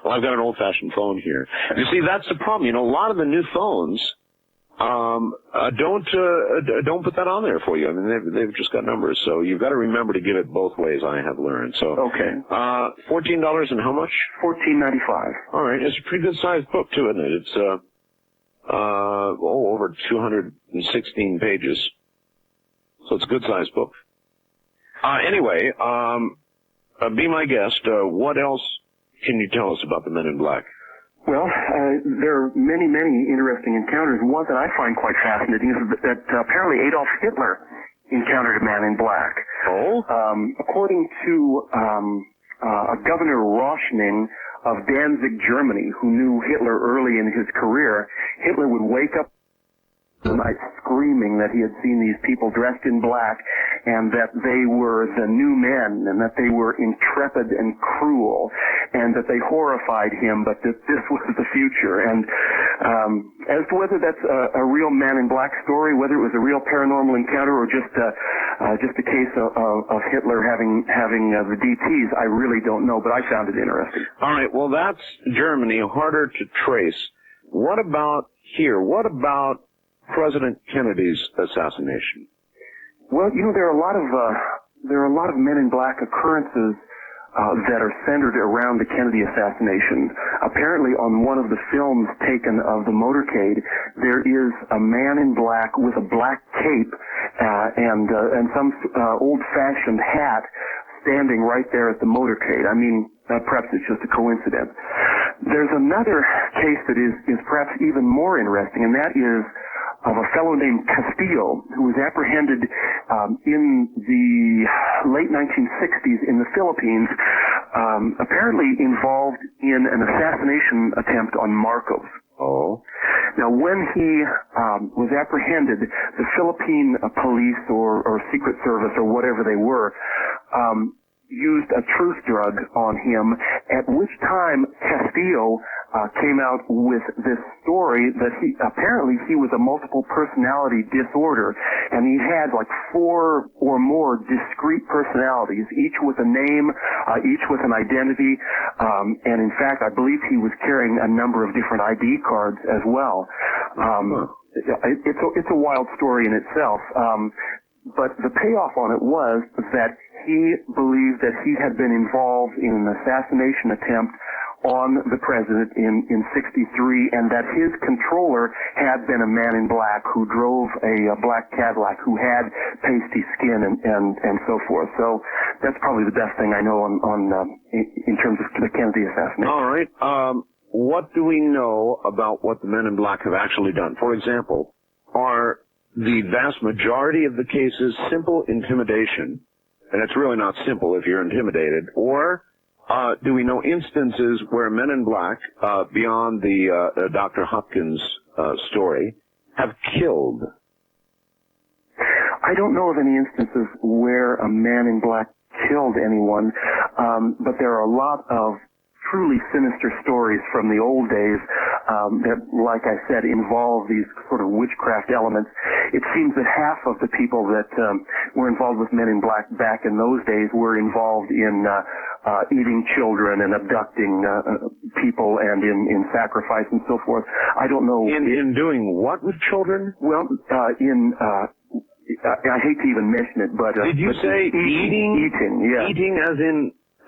[SPEAKER 1] Well, I've got an old-fashioned phone here. You see, that's the problem. You know, a lot of the new phones don't put that on there for you. I mean, they've just got numbers, so you've got to remember to give it both ways. I have learned. So
[SPEAKER 2] okay,
[SPEAKER 1] $14 and how much?
[SPEAKER 2] $14.95.
[SPEAKER 1] All right, it's a pretty good-sized book too, isn't it? It's over 216 pages, so it's a good-sized book. Anyway, be my guest. What else can you tell us about the Men in Black?
[SPEAKER 2] Well, there are many, many interesting encounters. One that I find quite fascinating is that apparently Adolf Hitler encountered a man in black.
[SPEAKER 1] Oh?
[SPEAKER 2] According to a Governor Rauschning of Danzig, Germany, who knew Hitler early in his career, Hitler would wake up the night screaming that he had seen these people dressed in black and that they were the new men and that they were intrepid and cruel and that they horrified him, but that this was the future. And as to whether that's a real Man in Black story, whether it was a real paranormal encounter or just a case of Hitler having the DTs, I really don't know, but I found it interesting.
[SPEAKER 1] All right, well, that's Germany, harder to trace. What about here? What about President Kennedy's assassination?
[SPEAKER 2] Well, you know, there are a lot of Men in Black occurrences that are centered around the Kennedy assassination. Apparently, on one of the films taken of the motorcade, there is a man in black with a black cape and some old-fashioned hat standing right there at the motorcade. I mean, perhaps it's just a coincidence. There's another case that is perhaps even more interesting, and that is of a fellow named Castillo, who was apprehended in the late 1960s in the Philippines, apparently involved in an assassination attempt on Marcos.
[SPEAKER 1] Oh.
[SPEAKER 2] Now, when he was apprehended, the Philippine police or Secret Service or whatever they were used a truth drug on him, at which time Castillo came out with this story that he was a multiple personality disorder, and he had like 4 or more discrete personalities, each with a name, each with an identity, and in fact, I believe he was carrying a number of different ID cards as well. It's a wild story in itself. But the payoff on it was that he believed that he had been involved in an assassination attempt on the president in 63, and that his controller had been a man in black who drove a black Cadillac, who had pasty skin and so forth. So that's probably the best thing I know in terms of the Kennedy assassination.
[SPEAKER 1] All right. What do we know about what the Men in Black have actually done? For example, are the vast majority of the cases simple intimidation, and it's really not simple if you're intimidated, or do we know instances where Men in Black, beyond the Dr. Hopkins story, have killed?
[SPEAKER 2] I don't know of any instances where a Man in Black killed anyone, but there are a lot of truly sinister stories from the old days that, like I said, involve these sort of witchcraft elements. It seems that half of the people that were involved with Men in Black back in those days were involved in eating children and abducting people and in sacrifice and so forth. I don't know.
[SPEAKER 1] In doing what with children?
[SPEAKER 2] Well, I hate to even mention it, but
[SPEAKER 1] did you say eating?
[SPEAKER 2] Eating, yeah.
[SPEAKER 1] Eating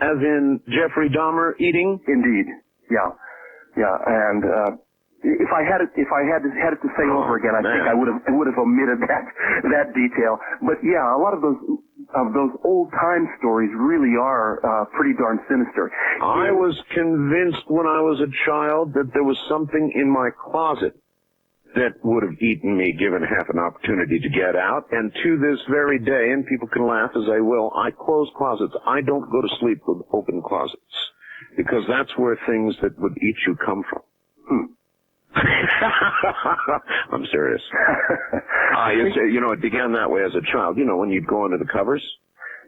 [SPEAKER 1] as in Jeffrey Dahmer eating?
[SPEAKER 2] Indeed, yeah. And if I had it to say over again, I think I would have omitted that detail. But yeah, a lot of those old time stories really are pretty darn sinister.
[SPEAKER 1] I was convinced when I was a child that there was something in my closet that would have eaten me given half an opportunity to get out. And to this very day, and people can laugh as they will, I close closets. I don't go to sleep with open closets, because that's where things that would eat you come from. I'm serious. It began that way as a child. You know, when you'd go under the covers.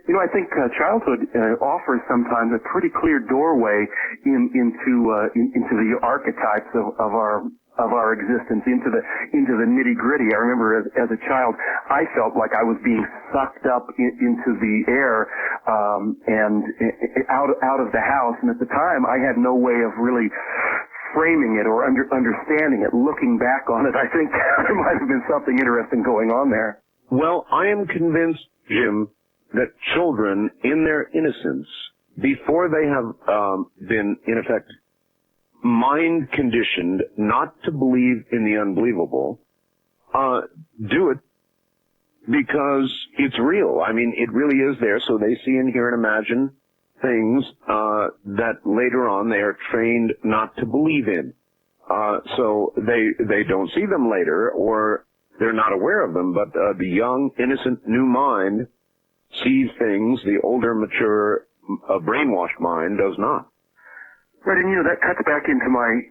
[SPEAKER 2] I think childhood offers sometimes a pretty clear doorway into the archetypes of our existence, into the nitty gritty. I remember as a child, I felt like I was being sucked up into the air and out of the house. And at the time, I had no way of really framing it or understanding it. Looking back on it, I think there might have been something interesting going on there.
[SPEAKER 1] Well, I am convinced, Jim, that children, in their innocence, before they have been, in effect, mind conditioned not to believe in the unbelievable, do it because it's real. I mean, it really is there, so they see and hear and imagine things that later on they are trained not to believe in. So they don't see them later, or they're not aware of them, but the young, innocent, new mind sees things the older, mature, brainwashed mind does not.
[SPEAKER 2] Right, and that cuts back into my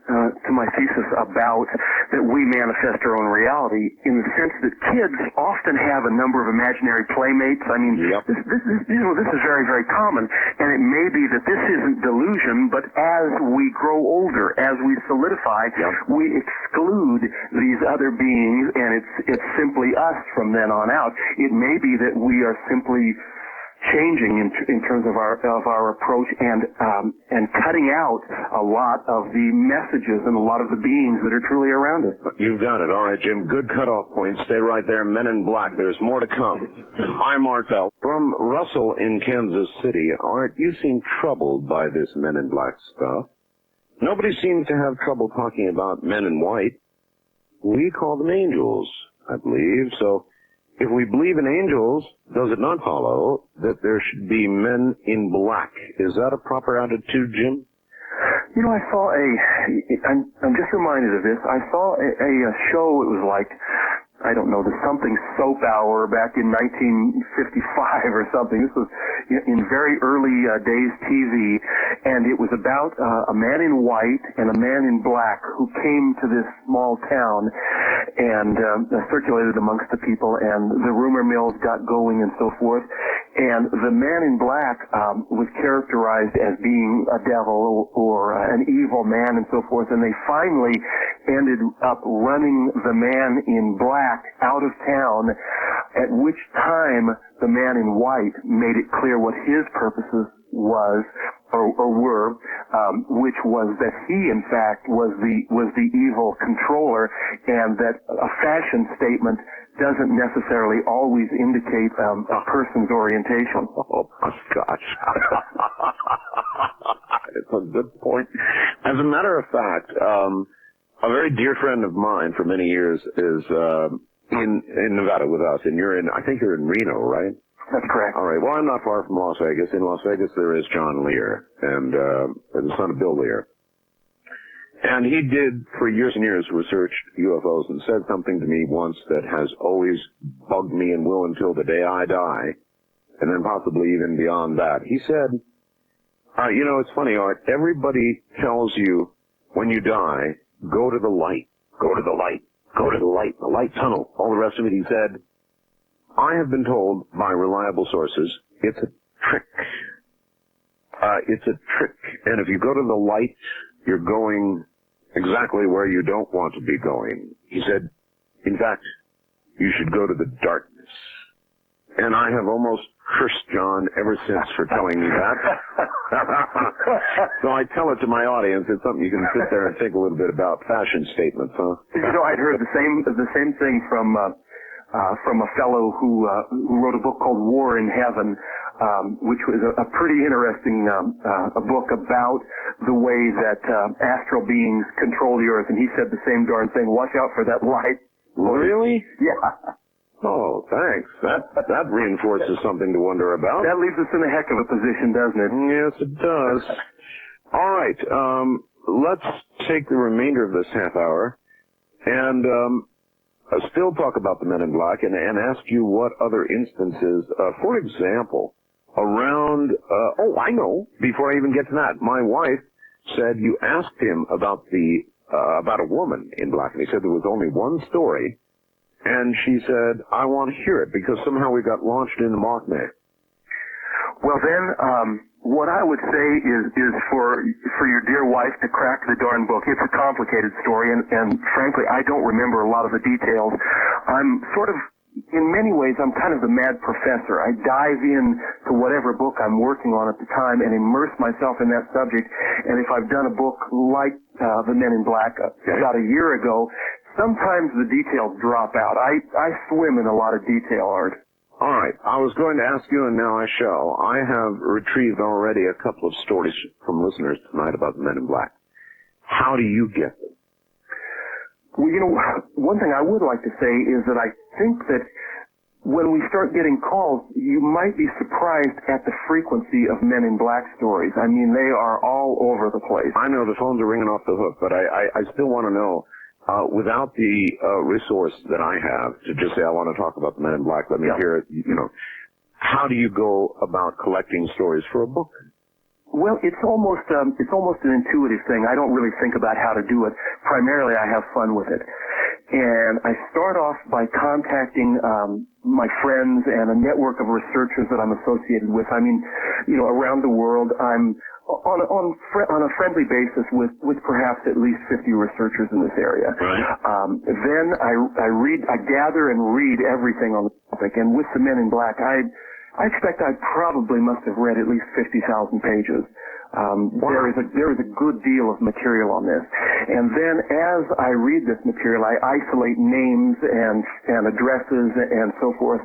[SPEAKER 2] thesis about that we manifest our own reality in the sense that kids often have a number of imaginary playmates. I mean,
[SPEAKER 1] Yep.
[SPEAKER 2] this is very, very common, and it may be that this isn't delusion, but as we grow older, as we solidify,
[SPEAKER 1] Yep.
[SPEAKER 2] we exclude these other beings, and it's simply us from then on out. It may be that we are simply changing in terms of our approach and cutting out a lot of the messages and a lot of the beings that are truly around us.
[SPEAKER 1] You've got it. All right, Jim. Good cutoff point. Stay right there. Men in Black. There's more to come. I'm Art Bell. From Russell in Kansas City. Art, you seem troubled by this Men in Black stuff. Nobody seems to have trouble talking about men in white. We call them angels, I believe. So if we believe in angels, does it not follow that there should be men in black? Is that a proper attitude, Jim?
[SPEAKER 2] I saw I'm just reminded of this. I saw a show, it was like, I don't know, the something soap hour back in 1955 or something. This was in very early days TV, and it was about a man in white and a man in black who came to this small town and circulated amongst the people, and the rumor mills got going and so forth. And the man in black was characterized as being a devil or an evil man and so forth, and they finally ended up running the man in black out of town, at which time the man in white made it clear what his purposes were, which was that he in fact was the evil controller, and that a fashion statement doesn't necessarily always indicate a person's orientation.
[SPEAKER 1] Oh, my gosh. It's a good point. As a matter of fact, a very dear friend of mine for many years is in Nevada with us, and I think you're in Reno, right?
[SPEAKER 2] That's correct.
[SPEAKER 1] All right. Well, I'm not far from Las Vegas. In Las Vegas, there is John Lear, and the son of Bill Lear. And he did, for years and years, researched UFOs and said something to me once that has always bugged me and will until the day I die, and then possibly even beyond that. He said, it's funny, Art, everybody tells you when you die, go to the light, go to the light, go to the light tunnel, all the rest of it. He said, I have been told by reliable sources, it's a trick. It's a trick. And if you go to the light, you're going exactly where you don't want to be going. He said, in fact, you should go to the darkness. And I have almost cursed John ever since for telling me that. So I tell it to my audience. It's something you can sit there and think a little bit about. Fashion statements, huh?
[SPEAKER 2] I'd heard the same thing from a fellow who wrote a book called War in Heaven, which was a pretty interesting a book about the way that astral beings control the earth. And he said the same darn thing. Watch out for that light.
[SPEAKER 1] Really?
[SPEAKER 2] Yeah.
[SPEAKER 1] Oh, thanks. That reinforces something to wonder about.
[SPEAKER 2] That leaves us in a heck of a position, doesn't it?
[SPEAKER 1] Yes, it does. All right. Let's take the remainder of this half hour and still talk about the Men in Black and ask you what other instances, for example, around, I know, before I even get to that, my wife said you asked him about about a woman in black, and he said there was only one story, and she said, I want to hear it, because somehow we got launched into Mothman.
[SPEAKER 2] Well, then, what I would say is for your dear wife to crack the darn book. It's a complicated story, and frankly, I don't remember a lot of the details. I'm sort of, in many ways, I'm kind of the mad professor. I dive in to whatever book I'm working on at the time and immerse myself in that subject. And if I've done a book like The Men in Black about a year ago, sometimes the details drop out. I swim in a lot of detail, Art.
[SPEAKER 1] All right. I was going to ask you, and now I shall. I have retrieved already a couple of stories from listeners tonight about the Men in Black. How do you get them?
[SPEAKER 2] Well, you know, one thing I would like to say is that I think that when we start getting calls, you might be surprised at the frequency of Men in Black stories. I mean, they are all over the place.
[SPEAKER 1] I know the phones are ringing off the hook, but I still want to know, without the resource that I have to just say I want to talk about the Men in Black, let me hear it, you know, how do you go about collecting stories for a book?
[SPEAKER 2] Well, it's almost an intuitive thing. I don't really think about how to do it. Primarily, I have fun with it. And I start off by contacting my friends and a network of researchers that I'm associated with. I mean, you know, around the world, I'm on a friendly basis with perhaps at least 50 researchers in this area.
[SPEAKER 1] Right.
[SPEAKER 2] Then I gather and read everything on the topic. And with the Men in Black, I expect I probably must have read at least 50,000 pages. There is a good deal of material on this. And then as I read this material, I isolate names and addresses and so forth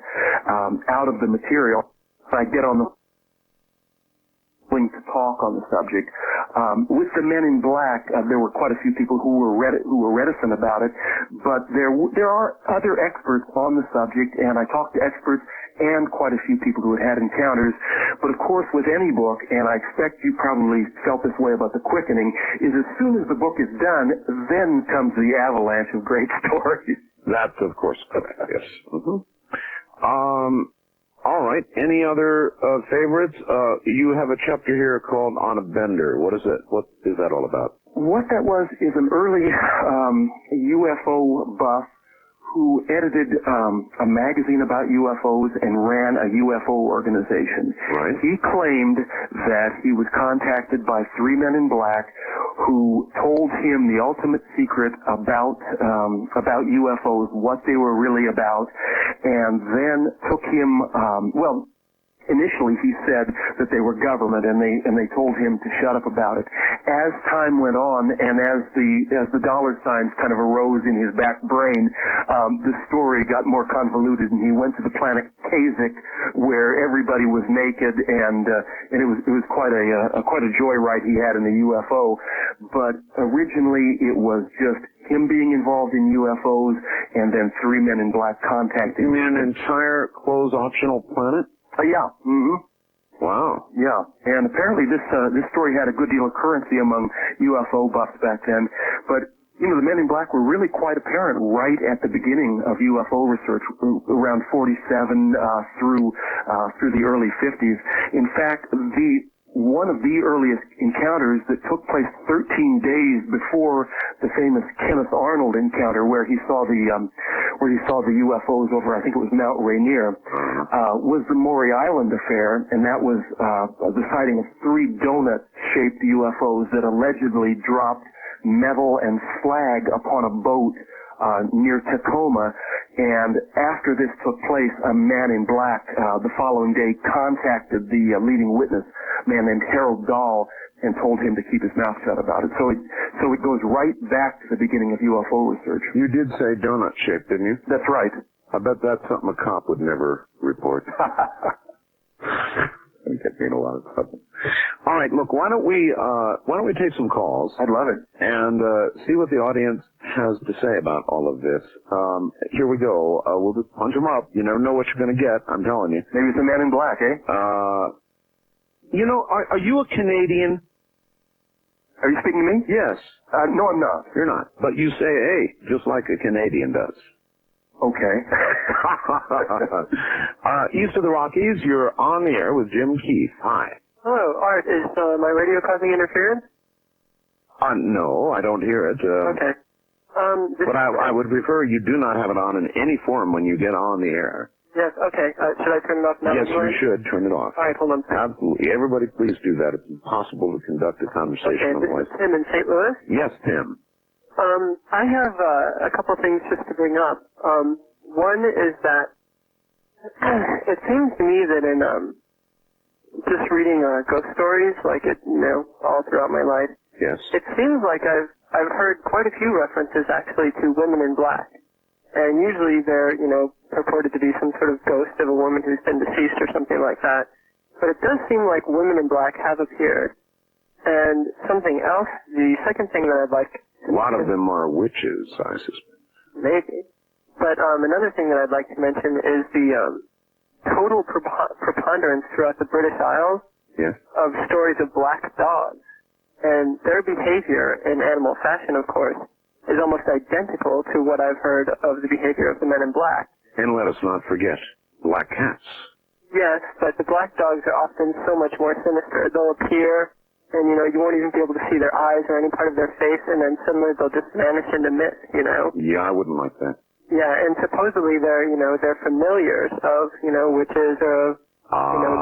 [SPEAKER 2] out of the material. I get on the to talk on the subject. With the Men in Black, there were quite a few people who were reticent about it, but there are other experts on the subject, and I talked to experts and quite a few people who had encounters. But of course, with any book, and I expect you probably felt this way about The Quickening, is as soon as the book is done, then comes the avalanche of great stories.
[SPEAKER 1] That's of course correct. Yes. Mm-hmm. All right. Any other favorites? You have a chapter here called On a Bender. What is it? What is that all about?
[SPEAKER 2] What that was is an early UFO buff who edited a magazine about UFOs and ran a UFO organization.
[SPEAKER 1] Right.
[SPEAKER 2] He claimed that he was contacted by 3 men in black who told him the ultimate secret about UFOs, what they were really about, and then took him, initially he said that they were government, and they told him to shut up about it. As time went on, and as the dollar signs kind of arose in his back brain, the story got more convoluted, and he went to the planet Casebook, where everybody was naked, and it was quite a joyride he had in the UFO. But originally it was just him being involved in UFOs, and then 3 men in black contacting him.
[SPEAKER 1] You mean an entire closed optional planet?
[SPEAKER 2] Yeah. Mm-hmm.
[SPEAKER 1] Wow.
[SPEAKER 2] Yeah. And apparently this story had a good deal of currency among UFO buffs back then. But, you know, the Men in Black were really quite apparent right at the beginning of UFO research, around 47 through the early 50s. In fact, one of the earliest encounters that took place 13 days before the famous Kenneth Arnold encounter, where he saw the UFOs over, I think it was Mount Rainier, was the Maury Island affair, and that was the sighting of 3 donut-shaped UFOs that allegedly dropped metal and slag upon a boat near Tacoma. And after this took place, a man in black the following day contacted the leading witness, a man named Harold Dahl, and told him to keep his mouth shut about it. So it goes right back to the beginning of UFO research.
[SPEAKER 1] You did say donut shaped, didn't you?
[SPEAKER 2] That's right.
[SPEAKER 1] I bet that's something a cop would never report. Get me in a lot of trouble. All right, look, why don't we take some calls?
[SPEAKER 2] I'd love it.
[SPEAKER 1] And see what the audience has to say about all of this. Here we go. We'll just punch them up. You never know what you're going to get, I'm telling you.
[SPEAKER 2] Maybe it's a Man in Black, eh?
[SPEAKER 1] You know, are you a Canadian?
[SPEAKER 2] Are you speaking to me?
[SPEAKER 1] Yes.
[SPEAKER 2] No, I'm not.
[SPEAKER 1] You're not. But you say, hey, just like a Canadian does.
[SPEAKER 2] Okay.
[SPEAKER 1] East of the Rockies, you're on the air with Jim Keefe. Hi.
[SPEAKER 3] Hello, Art. Is my radio causing interference?
[SPEAKER 1] No, I don't hear it.
[SPEAKER 3] Okay.
[SPEAKER 1] But I would prefer you do not have it on in any form when you get on the air.
[SPEAKER 3] Yes, okay. Should I turn it off now?
[SPEAKER 1] Yes, you should. Turn it off.
[SPEAKER 3] All right, hold on.
[SPEAKER 1] Absolutely. Everybody please do that. It's impossible to conduct a conversation
[SPEAKER 3] Okay,
[SPEAKER 1] otherwise.
[SPEAKER 3] this is Tim in St. Louis.
[SPEAKER 1] Yes, Tim.
[SPEAKER 3] I have a couple things just to bring up. One is that it seems to me that in just reading ghost stories, like it, all throughout my life,
[SPEAKER 1] Yes.
[SPEAKER 3] it seems like I've heard quite a few references actually to women in black. And usually they're, purported to be some sort of ghost of a woman who's been deceased or something like that. But it does seem like women in black have appeared. And something else, the second thing that I'd like to
[SPEAKER 1] A lot of them are witches, I suspect.
[SPEAKER 3] Maybe. But another thing that I'd like to mention is the total preponderance throughout the British Isles
[SPEAKER 1] Yes.
[SPEAKER 3] of stories of black dogs. And their behavior in animal fashion, of course, is almost identical to what I've heard of the behavior of the men in black.
[SPEAKER 1] And let us not forget black cats.
[SPEAKER 3] Yes, but the black dogs are often so much more sinister. They'll appear, and, you won't even be able to see their eyes or any part of their face, and then suddenly they'll just vanish into mist,
[SPEAKER 1] Yeah, I wouldn't like that.
[SPEAKER 3] Yeah, and supposedly they're familiars of, witches or,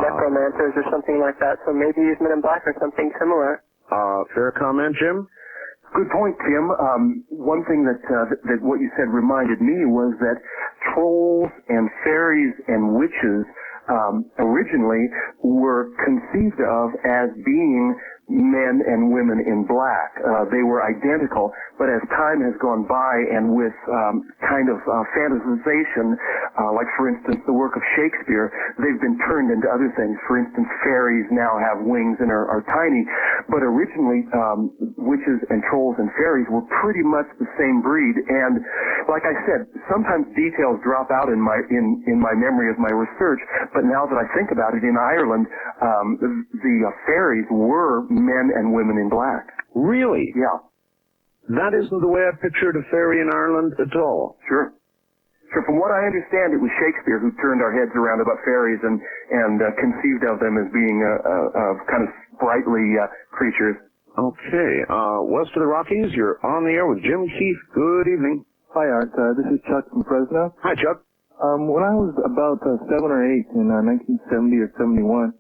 [SPEAKER 3] necromancers or something like that. So maybe these men in black are something similar.
[SPEAKER 1] Fair comment, Jim?
[SPEAKER 2] Good point, Tim. One thing that what you said reminded me was that trolls and fairies and witches originally were conceived of as being men and women in black. They were identical, but as time has gone by and with kind of fantasization, like for instance the work of Shakespeare, they've been turned into other things. For instance, fairies now have wings and are tiny, but originally witches and trolls and fairies were pretty much the same breed. And like I said, sometimes details drop out in my memory of my research, but now that I think about it, in Ireland, the fairies were men and women in black.
[SPEAKER 1] Really?
[SPEAKER 2] Yeah.
[SPEAKER 1] That isn't the way I pictured a fairy in Ireland at all.
[SPEAKER 2] Sure. So from what I understand, it was Shakespeare who turned our heads around about fairies and conceived of them as being kind of sprightly creatures.
[SPEAKER 1] Okay. West of the Rockies, you're on the air with Jim Keith. Good evening.
[SPEAKER 4] Hi, Art. This is Chuck from Fresno.
[SPEAKER 1] Hi, Chuck.
[SPEAKER 4] When I was about 7 or 8 in 1970 or 71,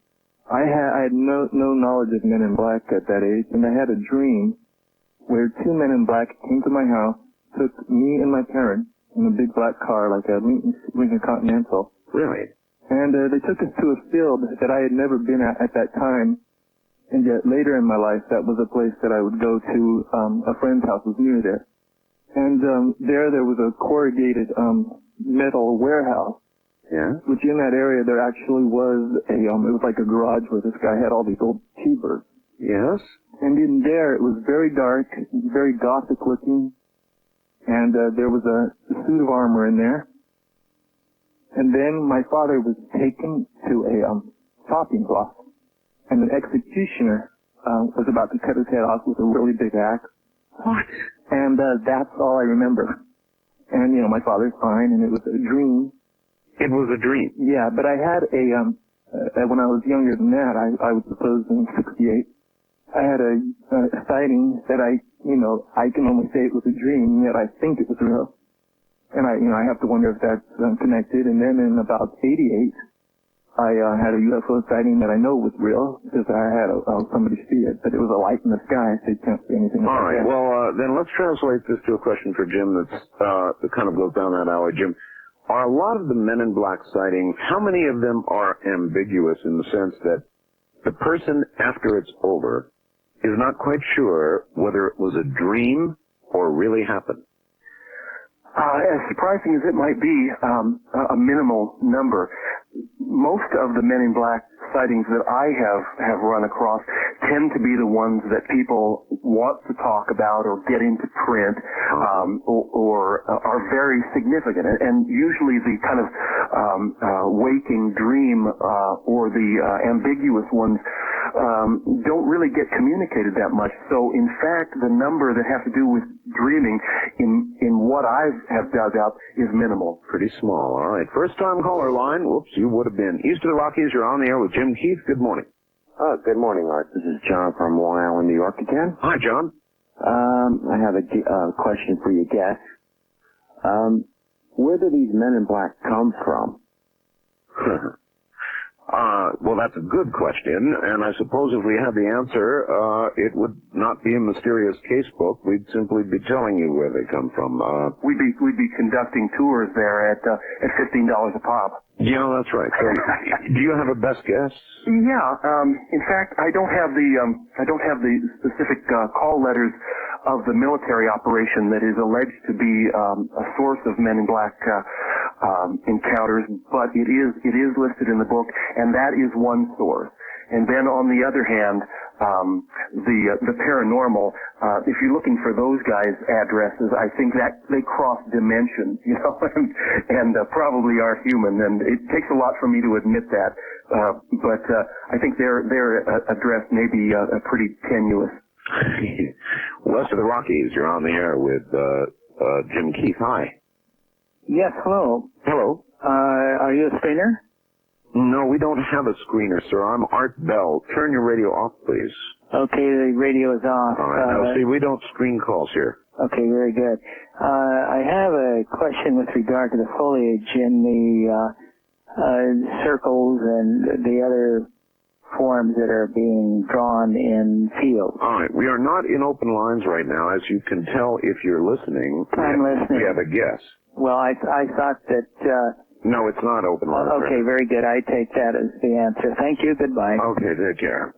[SPEAKER 4] I had no knowledge of men in black at that age, and I had a dream where two men in black came to my house, took me and my parents in a big black car, like a Lincoln Continental.
[SPEAKER 1] Really?
[SPEAKER 4] And they took us to a field that I had never been at that time, and yet later in my life, that was a place that I would go to. A friend's house was near there. And there was a corrugated metal warehouse.
[SPEAKER 1] Yeah?
[SPEAKER 4] Which in that area there actually was it was like a garage where this guy had all these old T-birds.
[SPEAKER 1] Yes?
[SPEAKER 4] And in there it was very dark, very gothic looking, and there was a suit of armor in there. And then my father was taken to a chopping block, and an executioner was about to cut his head off with a really big axe.
[SPEAKER 1] What?
[SPEAKER 4] And that's all I remember. And, my father's fine, and it was a dream.
[SPEAKER 1] It was a dream.
[SPEAKER 4] Yeah, but I had when I was younger than that, I was supposed in 68, I had a sighting that I can only say it was a dream, yet I think it was real. And I have to wonder if that's connected. And then in about 88, I had a UFO sighting that I know was real because I had somebody see it, but it was a light in the sky, so you can't see anything.
[SPEAKER 1] All
[SPEAKER 4] like
[SPEAKER 1] right,
[SPEAKER 4] that.
[SPEAKER 1] well, then let's translate this to a question for Jim that kind of goes down that alley. Jim, are a lot of the men in black sightings, how many of them are ambiguous in the sense that the person, after it's over, is not quite sure whether it was a dream or really happened?
[SPEAKER 2] As surprising as it might be, a minimal number. Most of the men in black sightings that I have run across tend to be the ones that people want to talk about or get into print, or are very significant. And usually the kind of waking dream or the ambiguous ones don't really get communicated that much. So in fact, the number that have to do with dreaming in what I have dug up is minimal.
[SPEAKER 1] Pretty small. All right. First time caller line. Whoops, you would have been. East of the Rockies, you're on the air with Jim Keith. Good morning.
[SPEAKER 5] Good morning, Art. This is John from Long Island, New York again.
[SPEAKER 1] Hi, John.
[SPEAKER 5] I have a question for your guest. Where do these men in black come from?
[SPEAKER 1] Well, that's a good question, and I suppose if we had the answer, it would not be a mysterious casebook. We'd simply be telling you where they come from.
[SPEAKER 2] We'd be conducting tours there at $15 a pop.
[SPEAKER 1] Yeah, that's right. So, do you have a best guess?
[SPEAKER 2] Yeah. In fact, I don't have the specific call letters of the military operation that is alleged to be a source of Men in Black encounters, but it is listed in the book, and that is one source. And then on the other hand, the paranormal, if you're looking for those guys' addresses, I think that they cross dimensions, you know, and probably are human, and it takes a lot for me to admit that. But I think their address may be pretty tenuous.
[SPEAKER 1] West of the Rockies, you're on the air with Jim Keith. Hi.
[SPEAKER 6] Yes, hello.
[SPEAKER 1] Hello.
[SPEAKER 6] Are you a screener?
[SPEAKER 1] No, we don't have a screener, sir. I'm Art Bell. Turn your radio off, please.
[SPEAKER 6] Okay, the radio is off.
[SPEAKER 1] All right. Now, see, we don't screen calls here.
[SPEAKER 6] Okay, very good. I have a question with regard to the foliage in the circles and the other forms that are being drawn in fields.
[SPEAKER 1] All right. We are not in open lines right now. As you can tell if you're listening.
[SPEAKER 6] I'm listening.
[SPEAKER 1] We have a guess.
[SPEAKER 6] Well, I thought that...
[SPEAKER 1] No, it's not open line.
[SPEAKER 6] Okay, very good. I take that as the answer. Thank you. Goodbye.
[SPEAKER 1] Okay, take care.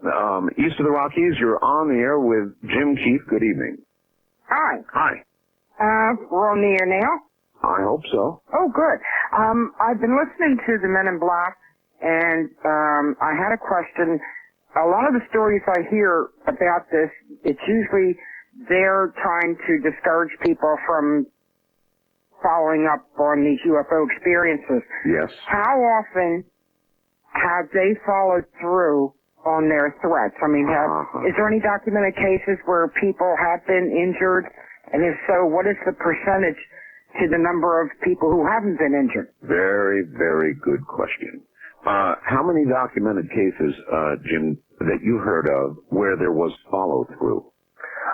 [SPEAKER 1] East of the Rockies, you're on the air with Jim Keith. Good evening.
[SPEAKER 7] Hi.
[SPEAKER 1] Hi.
[SPEAKER 7] We're on the air now?
[SPEAKER 1] I hope so.
[SPEAKER 7] Oh, good. I've been listening to the Men in Black, and I had a question. A lot of the stories I hear about this, it's usually they're trying to discourage people from following up on these UFO experiences.
[SPEAKER 1] Yes.
[SPEAKER 7] How often have they followed through on their threats? I mean, is there any documented cases where people have been injured? And if so, what is the percentage to the number of people who haven't been injured?
[SPEAKER 1] Very, very good question. How many documented cases, Jim, that you heard of where there was follow-through?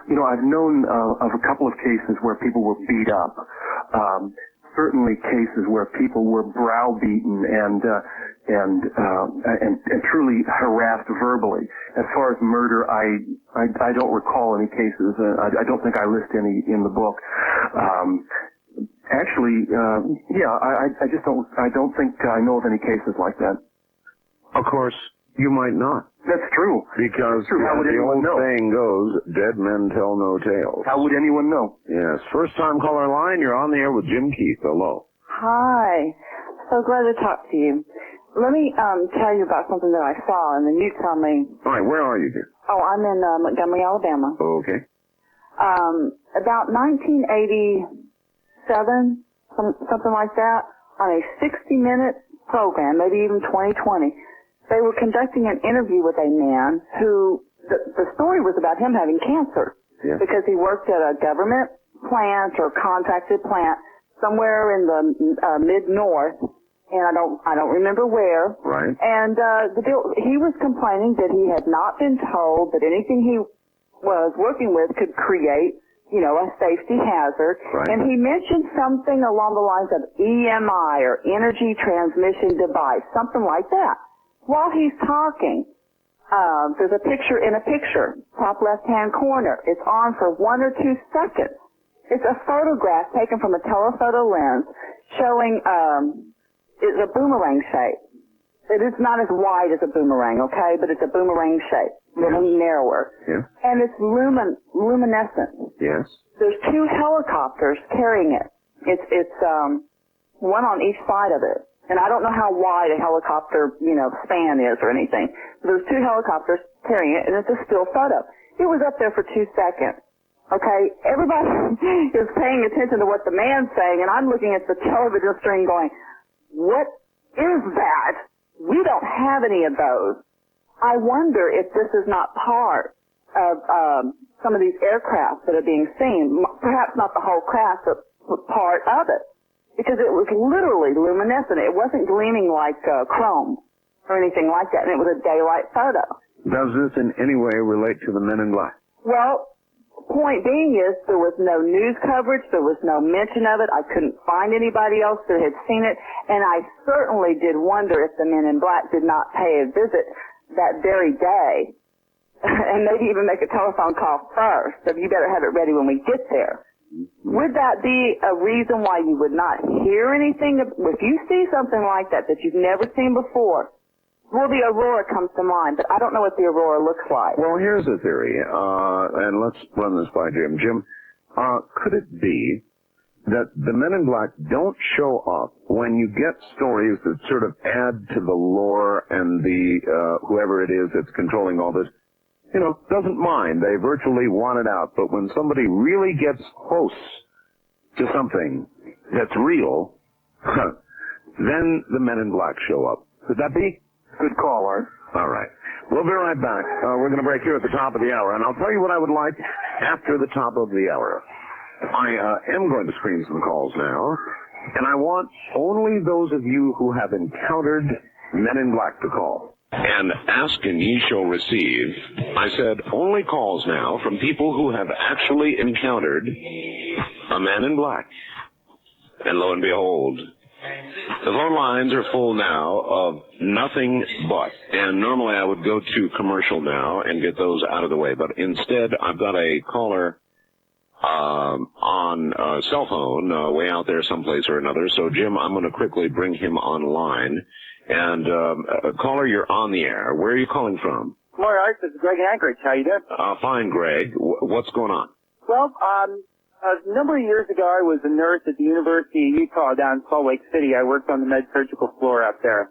[SPEAKER 2] You know, I've known of a couple of cases where people were beat up. Certainly cases where people were browbeaten and truly harassed verbally. As far as murder, I don't recall any cases. I don't think I list any in the book. I don't think I know of any cases like that.
[SPEAKER 1] Of course, you might not.
[SPEAKER 2] That's true.
[SPEAKER 1] Because
[SPEAKER 2] How would
[SPEAKER 1] the old
[SPEAKER 2] anyone know?
[SPEAKER 1] saying goes, dead men tell no tales.
[SPEAKER 2] How would anyone know?
[SPEAKER 1] Yes. First time caller line, you're on the air with Jim Keith. Hello.
[SPEAKER 8] Hi. So glad to talk to you. Let me tell you about something that I saw, and then you tell me.
[SPEAKER 1] All right, where are you here?
[SPEAKER 8] Oh, I'm in Montgomery, Alabama.
[SPEAKER 1] Okay.
[SPEAKER 8] About 1987, something like that, on a 60-minute program, maybe even 2020, they were conducting an interview with a man who, the story was about him having cancer.
[SPEAKER 1] Yeah.
[SPEAKER 8] Because he worked at a government plant or contracted plant somewhere in the mid-north, and I don't remember where.
[SPEAKER 1] Right.
[SPEAKER 8] And he was complaining that he had not been told that anything he was working with could create, a safety hazard.
[SPEAKER 1] Right.
[SPEAKER 8] And he mentioned something along the lines of EMI or energy transmission device, something like that. While he's talking, there's a picture in a picture, top left-hand corner. It's on for 1 or 2 seconds. It's a photograph taken from a telephoto lens showing it's a boomerang shape. It is not as wide as a boomerang, okay, but it's a boomerang shape, a little narrower.
[SPEAKER 1] Yeah.
[SPEAKER 8] And it's luminescent.
[SPEAKER 1] Yes.
[SPEAKER 8] There's 2 helicopters carrying it. It's one on each side of it. And I don't know how wide a helicopter, span is or anything. There's 2 helicopters carrying it, and it's a still photo. It was up there for 2 seconds. Okay? Everybody is paying attention to what the man's saying, and I'm looking at the television screen going, what is that? We don't have any of those. I wonder if this is not part of some of these aircraft that are being seen. Perhaps not the whole craft, but part of it. Because it was literally luminescent. It wasn't gleaming like chrome or anything like that, and it was a daylight photo.
[SPEAKER 1] Does this in any way relate to the Men in Black?
[SPEAKER 8] Well, Point being is there was no news coverage, there was no mention of it, I couldn't find anybody else that had seen it, and I certainly did wonder if the men in black did not pay a visit that very day, and maybe even make a telephone call first, so you better have it ready when we get there. Would that be a reason why you would not hear anything? If you see something like that you've never seen before, well, the aurora comes to mind, but I don't know what the aurora looks like.
[SPEAKER 1] Well, here's a theory, and let's run this by Jim. Jim, could it be that the men in black don't show up when you get stories that sort of add to the lore and the whoever it is that's controlling all this, doesn't mind. They virtually want it out. But when somebody really gets close to something that's real, then the men in black show up. Could that be?
[SPEAKER 2] Good call, Art.
[SPEAKER 1] All right. We'll be right back. We're going to break here at the top of the hour, and I'll tell you what I would like after the top of the hour. I am going to screen some calls now, and I want only those of you who have encountered men in black to call. And ask and ye shall receive. I said only calls now from people who have actually encountered a man in black. And lo and behold, the phone lines are full now of nothing but. And normally I would go to commercial now and get those out of the way. But instead, I've got a caller on a cell phone way out there someplace or another. So, Jim, I'm going to quickly bring him online. And, caller, you're on the air. Where are you calling from?
[SPEAKER 9] Morning, Art. This is Greg in Anchorage. How you doing?
[SPEAKER 1] Fine, Greg. What's going on?
[SPEAKER 9] Well, a number of years ago, I was a nurse at the University of Utah down in Salt Lake City. I worked on the med-surgical floor up there.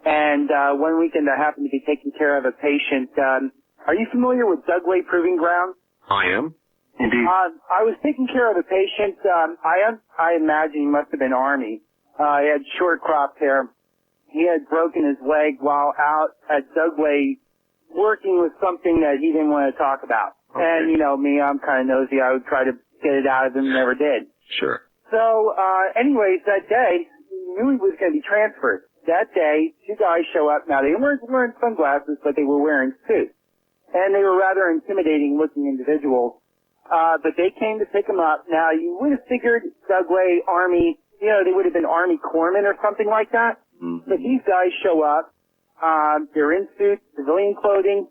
[SPEAKER 9] And one weekend, I happened to be taking care of a patient. Are you familiar with Dugway Proving Ground?
[SPEAKER 1] I am.
[SPEAKER 2] Indeed.
[SPEAKER 9] I was taking care of a patient. I imagine he must have been Army. He had short cropped hair. He had broken his leg while out at Dugway working with something that he didn't want to talk about. Okay. And, me, I'm kind of nosy. I would try to get it out of him, never did.
[SPEAKER 1] Sure.
[SPEAKER 9] So, anyways, that day, he knew he was going to be transferred. That day, two guys show up. Now, they weren't wearing sunglasses, but they were wearing suits. And they were rather intimidating-looking individuals. But they came to pick him up. Now, you would have figured Dugway, Army, they would have been Army corpsmen or something like that.
[SPEAKER 1] Mm-hmm.
[SPEAKER 9] But these guys show up. They're in suits, civilian clothing.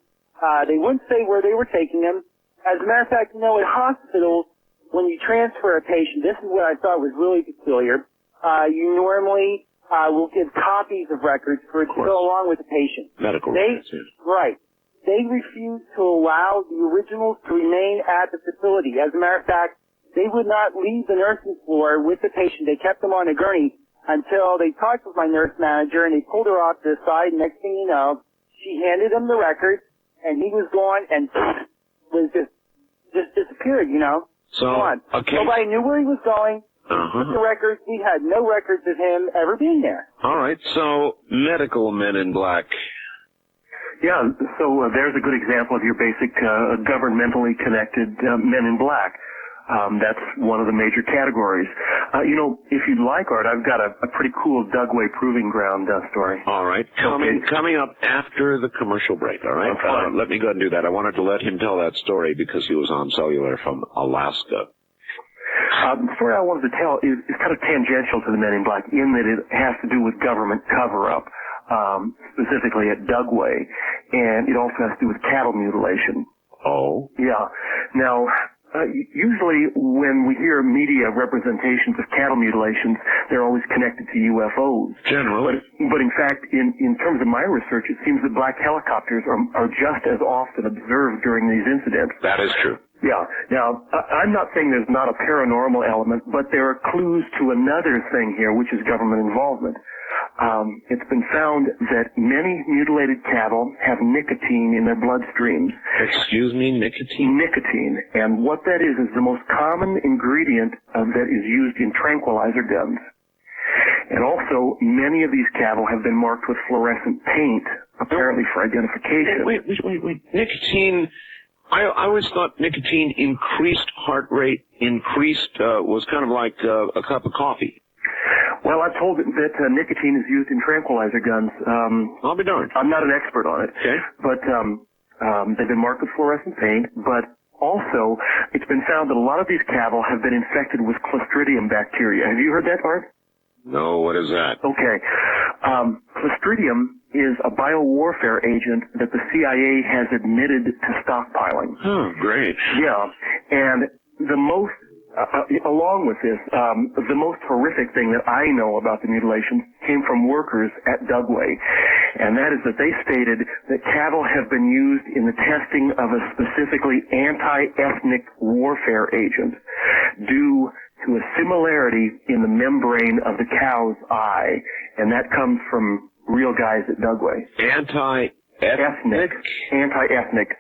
[SPEAKER 9] They wouldn't say where they were taking him. As a matter of fact, at hospitals, when you transfer a patient, this is what I thought was really peculiar. You normally will give copies of records for it to go along with the patient.
[SPEAKER 1] Medical records, yes.
[SPEAKER 9] Right. They refused to allow the originals to remain at the facility. As a matter of fact, they would not leave the nursing floor with the patient. They kept them on a gurney until they talked with my nurse manager, and they pulled her off to the side. Next thing you know, she handed him the records, and he was gone and was just disappeared,
[SPEAKER 1] So,
[SPEAKER 9] gone. Nobody knew where he was going. With the records, we had no records of him ever being there.
[SPEAKER 1] All right, so medical men in black.
[SPEAKER 2] Yeah, so there's a good example of your basic governmentally connected men in black. That's one of the major categories. If you'd like, Art, I've got a pretty cool Dugway Proving Ground story.
[SPEAKER 1] All right. Coming up after the commercial break, all right?
[SPEAKER 2] Okay.
[SPEAKER 1] Let me go ahead and do that. I wanted to let him tell that story because he was on cellular from Alaska.
[SPEAKER 2] The story I wanted to tell is kind of tangential to the men in black in that it has to do with government cover-up, specifically at Dugway, and it also has to do with cattle mutilation.
[SPEAKER 1] Oh?
[SPEAKER 2] Yeah. Now, usually when we hear media representations of cattle mutilations, they're always connected to UFOs.
[SPEAKER 1] Generally.
[SPEAKER 2] But in fact, in terms of my research, it seems that black helicopters are just as often observed during these incidents.
[SPEAKER 1] That is true.
[SPEAKER 2] Yeah. Now, I'm not saying there's not a paranormal element, but there are clues to another thing here, which is government involvement. It's been found that many mutilated cattle have nicotine in their bloodstreams.
[SPEAKER 1] Excuse me, nicotine?
[SPEAKER 2] Nicotine. And what that is the most common ingredient that is used in tranquilizer guns. And also, many of these cattle have been marked with fluorescent paint, apparently for identification.
[SPEAKER 1] Wait. Nicotine... I always thought nicotine increased heart rate, was kind of like a cup of coffee.
[SPEAKER 2] Well, I'm told that nicotine is used in tranquilizer guns.
[SPEAKER 1] I'll be darned.
[SPEAKER 2] I'm not an expert on it.
[SPEAKER 1] Okay.
[SPEAKER 2] But they've been marked with fluorescent paint, but Also, it's been found that a lot of these cattle have been infected with Clostridium bacteria. Have you heard that, Art?
[SPEAKER 1] No, what is that?
[SPEAKER 2] Okay. Clostridium is a biowarfare agent that the CIA has admitted to stockpiling.
[SPEAKER 1] Oh, great.
[SPEAKER 2] Yeah. And the most, along with this, the most horrific thing that I know about the mutilations came from workers at Dugway. And that is that they stated that cattle have been used in the testing of a specifically anti-ethnic warfare agent due to a similarity in the membrane of the cow's eye. And that comes from real guys at Dugway.
[SPEAKER 1] Anti-ethnic?
[SPEAKER 2] Anti-ethnic.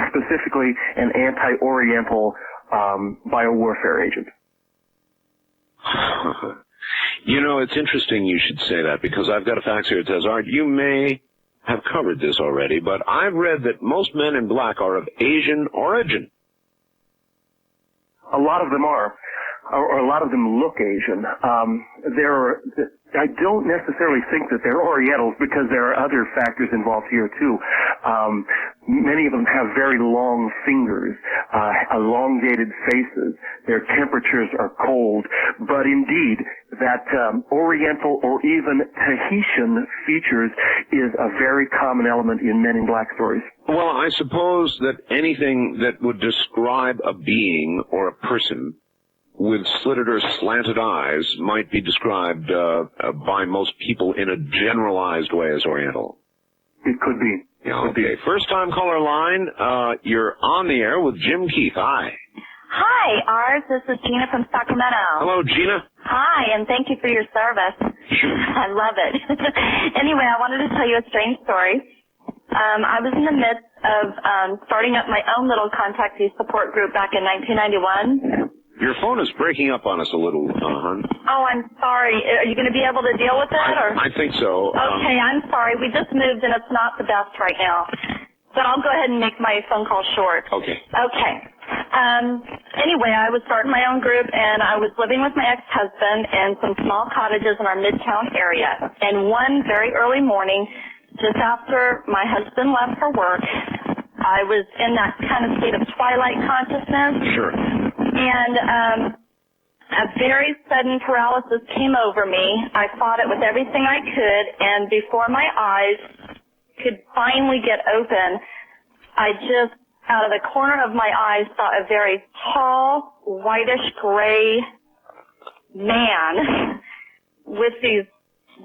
[SPEAKER 2] Specifically an anti-Oriental biowarfare agent.
[SPEAKER 1] You know, it's interesting you should say that because I've got a fax here that says, Art, you may have covered this already, but I've read that most men in black are of Asian origin.
[SPEAKER 2] A lot of them are, or a lot of them look Asian. I don't necessarily think that they're Orientals because there are other factors involved here too. Many of them have very long fingers, elongated faces. Their temperatures are cold. But indeed, that Oriental or even Tahitian features is a very common element in Men in Black stories.
[SPEAKER 1] Well, I suppose that anything that would describe a being or a person with slitted or slanted eyes might be described by most people in a generalized way as Oriental.
[SPEAKER 2] It could be.
[SPEAKER 1] Yeah, okay. First-time caller line, you're on the air with Jim Keith. Hi.
[SPEAKER 10] Hi, Art. This is Gina from Sacramento.
[SPEAKER 1] Hello, Gina.
[SPEAKER 10] Hi, and thank you for your service. I love it. Anyway, I wanted to tell you a strange story. I was in the midst of starting up my own little contactee support group back in 1991.
[SPEAKER 1] Your phone is breaking up on us a little, hon.
[SPEAKER 10] Oh, I'm sorry. Are you going to be able to deal with that?
[SPEAKER 1] I think so.
[SPEAKER 10] Okay, I'm sorry. We just moved, and it's not the best right now. But I'll go ahead and make my phone call short.
[SPEAKER 1] Okay.
[SPEAKER 10] Okay. Anyway, I was starting my own group, and I was living with my ex-husband in some small cottages in our Midtown area. And one very early morning, just after my husband left for work, I was in that kind of state of twilight consciousness.
[SPEAKER 1] Sure.
[SPEAKER 10] And a very sudden paralysis came over me. I fought it with everything I could, and before my eyes could finally get open, I just, out of the corner of my eyes, saw a very tall, whitish-gray man with these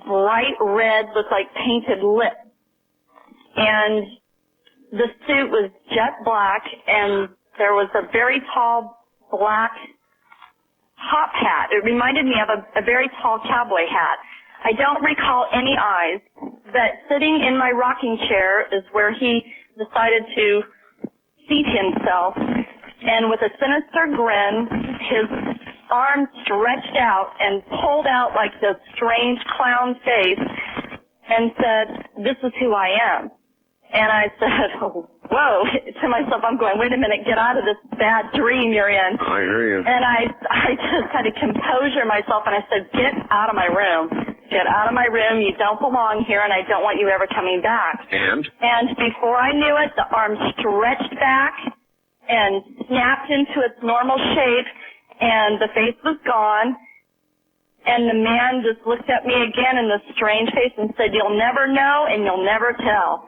[SPEAKER 10] bright red, looked like painted lips. And the suit was jet black, and there was a very tall black top hat. It reminded me of a very tall cowboy hat. I don't recall any eyes, but sitting in my rocking chair is where he decided to seat himself, and with a sinister grin, his arm stretched out and pulled out like this strange clown face and said, "This is who I am." And I said, whoa, to myself, I'm going, wait a minute, get out of this bad dream you're in.
[SPEAKER 1] I hear you.
[SPEAKER 10] And I just had to composure myself, and I said, get out of my room. Get out of my room. You don't belong here, and I don't want you ever coming back. And before I knew it, the arm stretched back and snapped into its normal shape, and the face was gone. And the man just looked at me again in this strange face and said, you'll never know, and you'll never tell.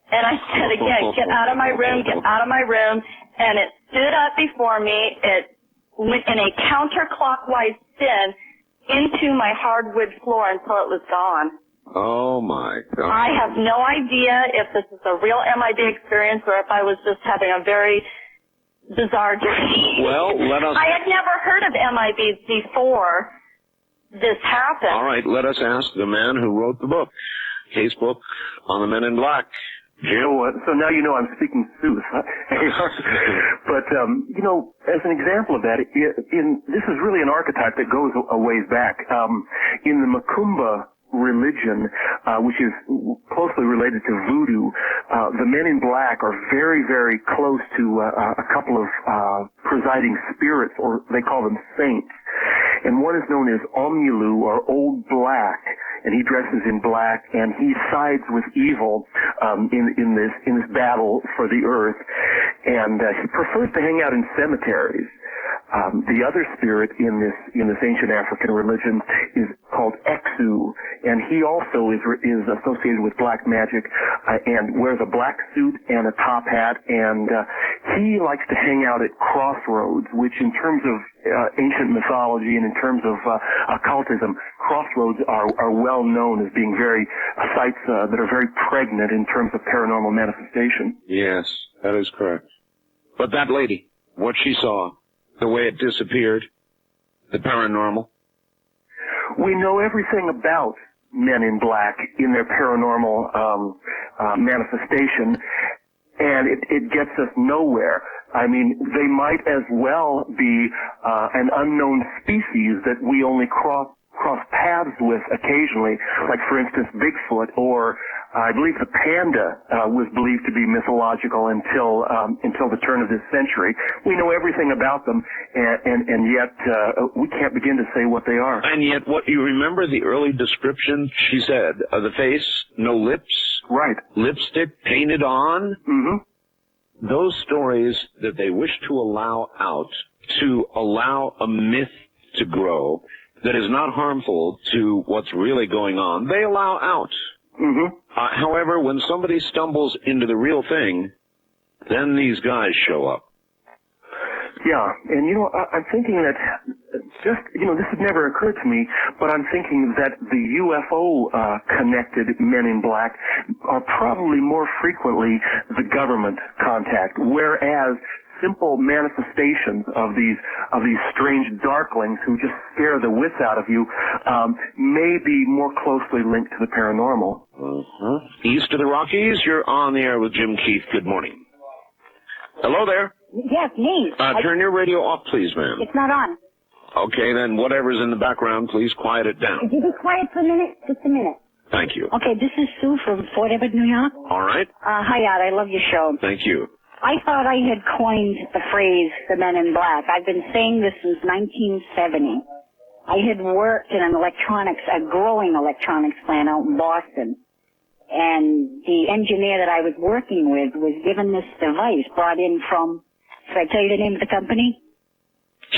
[SPEAKER 10] And I said again, get out of my room, get out of my room. And it stood up before me. It went in a counterclockwise spin into my hardwood floor until it was gone.
[SPEAKER 1] Oh, my God.
[SPEAKER 10] I have no idea if this is a real MIB experience or if I was just having a very bizarre dream.
[SPEAKER 1] Well, let us...
[SPEAKER 10] I had never heard of MIBs before this happened.
[SPEAKER 1] All right, let us ask the man who wrote the book, Casebook on the Men in Black.
[SPEAKER 2] You know what? So now you know I'm speaking truth. But, you know, as an example of that, this is really an archetype that goes a ways back. In the Macumba religion, which is closely related to voodoo, the Men in Black are very, very close to a couple of presiding spirits, or they call them saints. And one is known as Omnilu, or Old Black, and he dresses in black, and he sides with evil in this battle for the earth. and he prefers to hang out in cemeteries. The other spirit in this ancient African religion is called Exu, and he also is associated with black magic and wears a black suit and a top hat, and he likes to hang out at crossroads, which in terms of ancient mythology and in terms of occultism, crossroads are well known as being sites that are very pregnant in terms of paranormal manifestation.
[SPEAKER 1] Yes, that is correct. But that lady, what she saw, the way it disappeared, the paranormal?
[SPEAKER 2] We know everything about men in black in their paranormal manifestation, and it gets us nowhere. I mean, they might as well be an unknown species that we only cross paths with occasionally, like, for instance, Bigfoot, or I believe the panda was believed to be mythological until the turn of this century. We know everything about them, and yet we can't begin to say what they are.
[SPEAKER 1] And yet, what you remember the early description she said of the face, no lips,
[SPEAKER 2] right?
[SPEAKER 1] Lipstick painted on.
[SPEAKER 2] Mm-hmm.
[SPEAKER 1] Those stories that they wish to allow out, to allow a myth to grow that is not harmful to what's really going on, they allow out.
[SPEAKER 2] Mm-hmm.
[SPEAKER 1] However, when somebody stumbles into the real thing, then these guys show up.
[SPEAKER 2] Yeah, and I'm thinking that this has never occurred to me, but I'm thinking that the UFO connected men in black are probably more frequently the government contact, whereas simple manifestations of these strange darklings who just scare the wits out of you may be more closely linked to the paranormal.
[SPEAKER 1] East of the Rockies, you're on the air with Jim Keith. Good morning. Hello there.
[SPEAKER 11] Yes, me.
[SPEAKER 1] Turn your radio off, please, ma'am.
[SPEAKER 11] It's not on.
[SPEAKER 1] Okay, then whatever's in the background, please quiet it down.
[SPEAKER 11] Could you be quiet for a minute? Just a minute.
[SPEAKER 1] Thank you.
[SPEAKER 11] Okay, this is Sue from Fort Everett, New York.
[SPEAKER 1] All right.
[SPEAKER 11] Hi, Art. I love your show.
[SPEAKER 1] Thank you.
[SPEAKER 11] I thought I had coined the phrase, the men in black. I've been saying this since 1970. I had worked in a growing electronics plant out in Boston. And the engineer that I was working with was given this device brought in from, should I tell you the name of the company?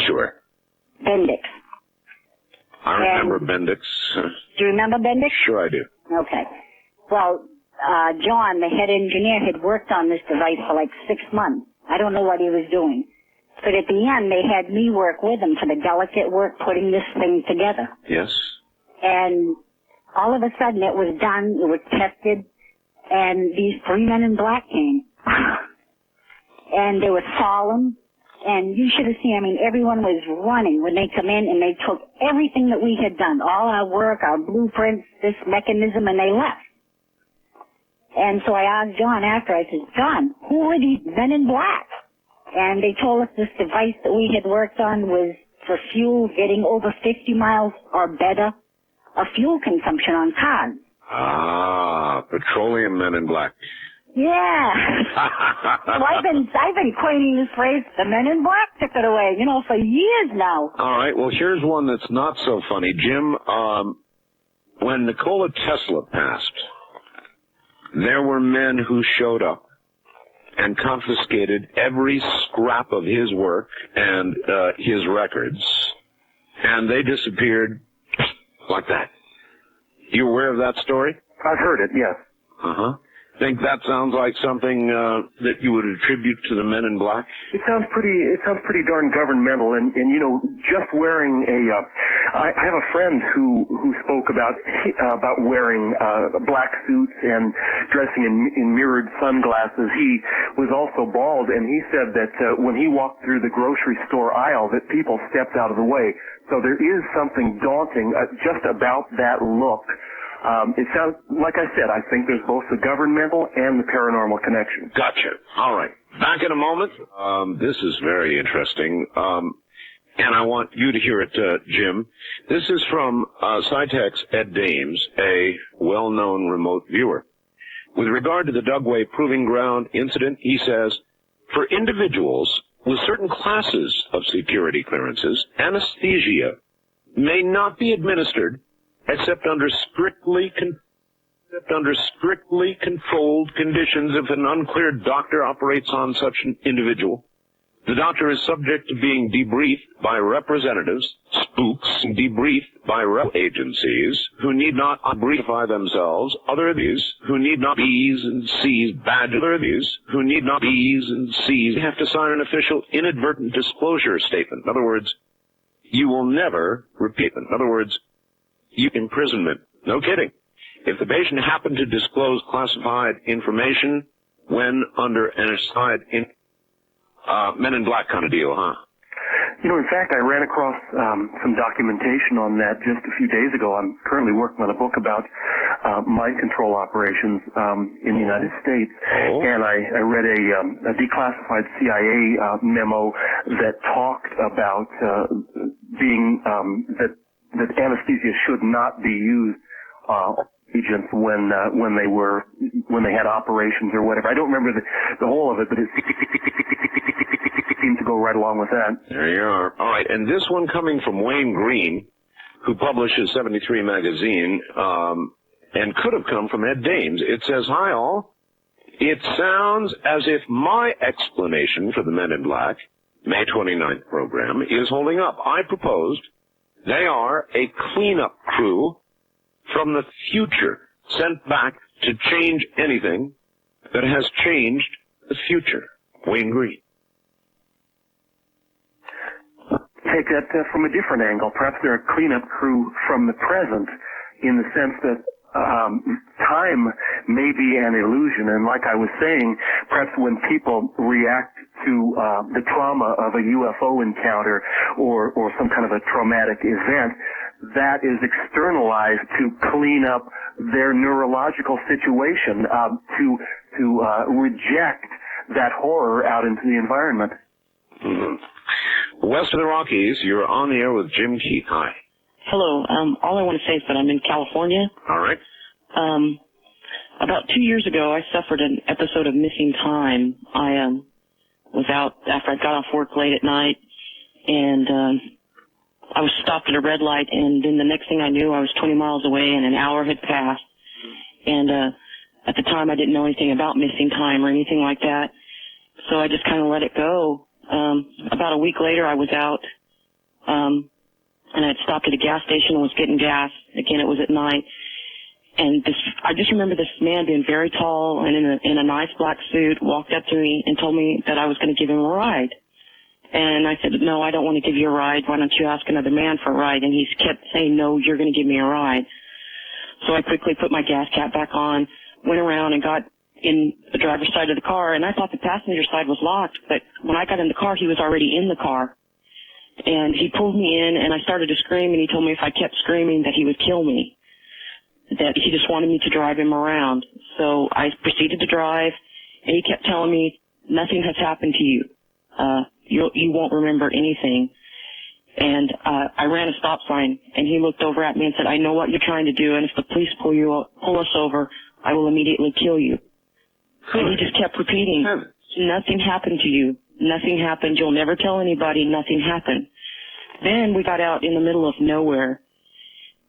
[SPEAKER 1] Sure.
[SPEAKER 11] Bendix.
[SPEAKER 1] I remember Bendix.
[SPEAKER 11] Do you remember Bendix?
[SPEAKER 1] Sure I do.
[SPEAKER 11] Okay. Well, John, the head engineer, had worked on this device for like 6 months. I don't know what he was doing. But at the end, they had me work with him for the delicate work putting this thing together.
[SPEAKER 1] Yes.
[SPEAKER 11] And all of a sudden, it was done, it was tested, and these 3 men in black came. And they were solemn, and you should have seen, everyone was running when they come in, and they took everything that we had done, all our work, our blueprints, this mechanism, and they left. And so I asked John after, I said, John, who are these men in black? And they told us this device that we had worked on was for fuel getting over 50 miles or better of fuel consumption on cars.
[SPEAKER 1] Ah, petroleum men in black.
[SPEAKER 11] Yeah. So I've been coining this phrase, the men in black took it away, for years now.
[SPEAKER 1] All right, well, here's one that's not so funny. Jim, when Nikola Tesla passed, there were men who showed up and confiscated every scrap of his work and his records, and they disappeared like that. You aware of that story?
[SPEAKER 2] I've heard it, yes.
[SPEAKER 1] Uh-huh. Think that sounds like something that you would attribute to the men in black?
[SPEAKER 2] It sounds pretty darn governmental, and just wearing I have a friend who spoke about wearing black suits and dressing in mirrored sunglasses. He was also bald, and he said that when he walked through the grocery store aisle, that people stepped out of the way. So there is something daunting just about that look. It sounds, like I said, I think there's both the governmental and the paranormal connection.
[SPEAKER 1] Gotcha. All right. Back in a moment. This is very interesting, and I want you to hear it, Jim. This is from SciTech's Ed Dames, a well-known remote viewer. With regard to the Dugway Proving Ground incident, he says, for individuals with certain classes of security clearances, anesthesia may not be administered except under strictly except under strictly controlled conditions. If an uncleared doctor operates on such an individual, the doctor is subject to being debriefed by representatives, spooks, and debriefed by agencies who need not briefify themselves, other these who need not B's and C's, bad other these who need not B's and C's have to sign an official inadvertent disclosure statement. In other words, you will never repeat it. In other words, imprisonment. No kidding. If the patient happened to disclose classified information when under an assigned Men in Black kind of deal, huh?
[SPEAKER 2] You know, in fact, I ran across some documentation on that just a few days ago. I'm currently working on a book about mind control operations in the United States, and I read a declassified CIA memo that talked about being that anesthesia should not be used agents when they had operations or whatever. I don't remember the whole of it, but it seemed to go right along with that.
[SPEAKER 1] There you are. All right, and this one coming from Wayne Green, who publishes 73 magazine, and could have come from Ed Dames. It says, "Hi all. It sounds as if my explanation for the Men in Black May 29th program is holding up. I proposed they are a cleanup crew from the future, sent back to change anything that has changed the future." Wayne Green.
[SPEAKER 2] Take that from a different angle. Perhaps they're a cleanup crew from the present, in the sense that time may be an illusion. And like I was saying, perhaps when people react to the trauma of a UFO encounter or some kind of a traumatic event, that is externalized to clean up their neurological situation, to reject that horror out into the environment.
[SPEAKER 1] Mm-hmm. West of the Rockies, you're on the air with Jim Keith. Hi.
[SPEAKER 12] Hello. All I want to say is that I'm in California.
[SPEAKER 1] All right.
[SPEAKER 12] About 2 years ago, I suffered an episode of missing time. I was out after I got off work late at night, and I was stopped at a red light, and then the next thing I knew, I was 20 miles away, and an hour had passed. And at the time, I didn't know anything about missing time or anything like that, so I just kind of let it go. About a week later, I was out, and I had stopped at a gas station and was getting gas. Again, it was at night. And I just remember this man being very tall and in a nice black suit walked up to me and told me that I was going to give him a ride. And I said, "No, I don't want to give you a ride. Why don't you ask another man for a ride?" And he kept saying, "No, you're going to give me a ride." So I quickly put my gas cap back on, went around and got in the driver's side of the car, and I thought the passenger side was locked, but when I got in the car, he was already in the car. And he pulled me in, and I started to scream, and he told me if I kept screaming that he would kill me, that he just wanted me to drive him around. So I proceeded to drive, and he kept telling me, "Nothing has happened to you. You won't remember anything." And I ran a stop sign, and he looked over at me and said, "I know what you're trying to do, and if the police pull us over, I will immediately kill you." And he just kept repeating, "Nothing happened to you. Nothing happened. You'll never tell anybody. Nothing happened." Then we got out in the middle of nowhere.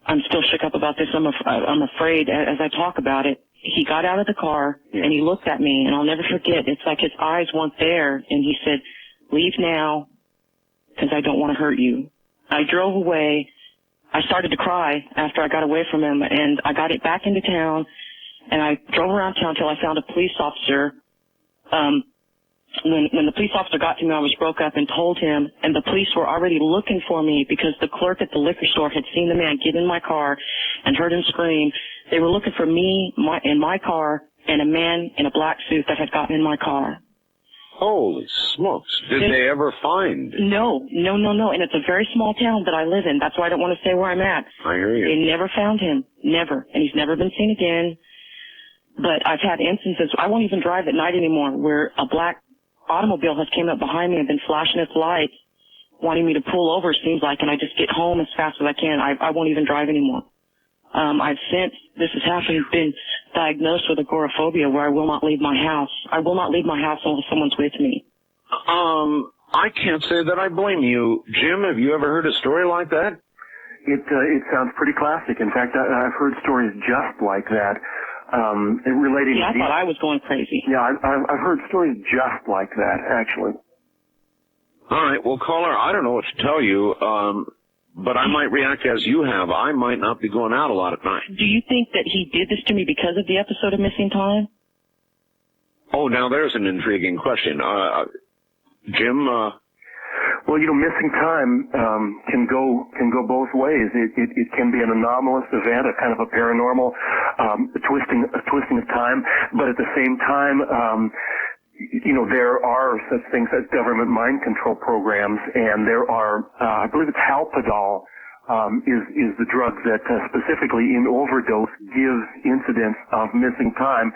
[SPEAKER 12] I'm still shook up about this. I'm afraid as I talk about it. He got out of the car, and he looked at me, and I'll never forget. It's like his eyes weren't there, and he said, "Leave now, because I don't want to hurt you." I drove away. I started to cry after I got away from him, and I got it back into town. And I drove around town until I found a police officer. When the police officer got to me, I was broke up and told him, and the police were already looking for me because the clerk at the liquor store had seen the man get in my car and heard him scream. They were looking for me in my car and a man in a black suit that had gotten in my car.
[SPEAKER 1] Holy smokes. Did they ever find?
[SPEAKER 12] No. And it's a very small town that I live in. That's why I don't want to say where I'm at.
[SPEAKER 1] I hear you.
[SPEAKER 12] They never found him. Never. And he's never been seen again. But I've had instances, I won't even drive at night anymore, where a black automobile has came up behind me and been flashing its lights, wanting me to pull over, it seems like, and I just get home as fast as I can. I won't even drive anymore. I've since this has happened, been diagnosed with agoraphobia, where I will not leave my house. I will not leave my house unless someone's with me.
[SPEAKER 1] I can't say that I blame you. Jim, have you ever heard a story like that?
[SPEAKER 2] It sounds pretty classic. In fact, I've heard stories just like that. relating.
[SPEAKER 12] Yeah, I thought I was going crazy.
[SPEAKER 2] Yeah, I've heard stories just like that, actually.
[SPEAKER 1] All right, well, caller, I don't know what to tell you, but I might react as you have. I might not be going out a lot at night.
[SPEAKER 12] Do you think that he did this to me because of the episode of Missing Time?
[SPEAKER 1] Oh, now there's an intriguing question. Jim,
[SPEAKER 2] Well, missing time can go both ways. It can be an anomalous event, a kind of a paranormal twisting of time, but at the same time, there are such things as government mind control programs, and there are, I believe it's Halpadol, is the drug that specifically in overdose gives incidents of missing time.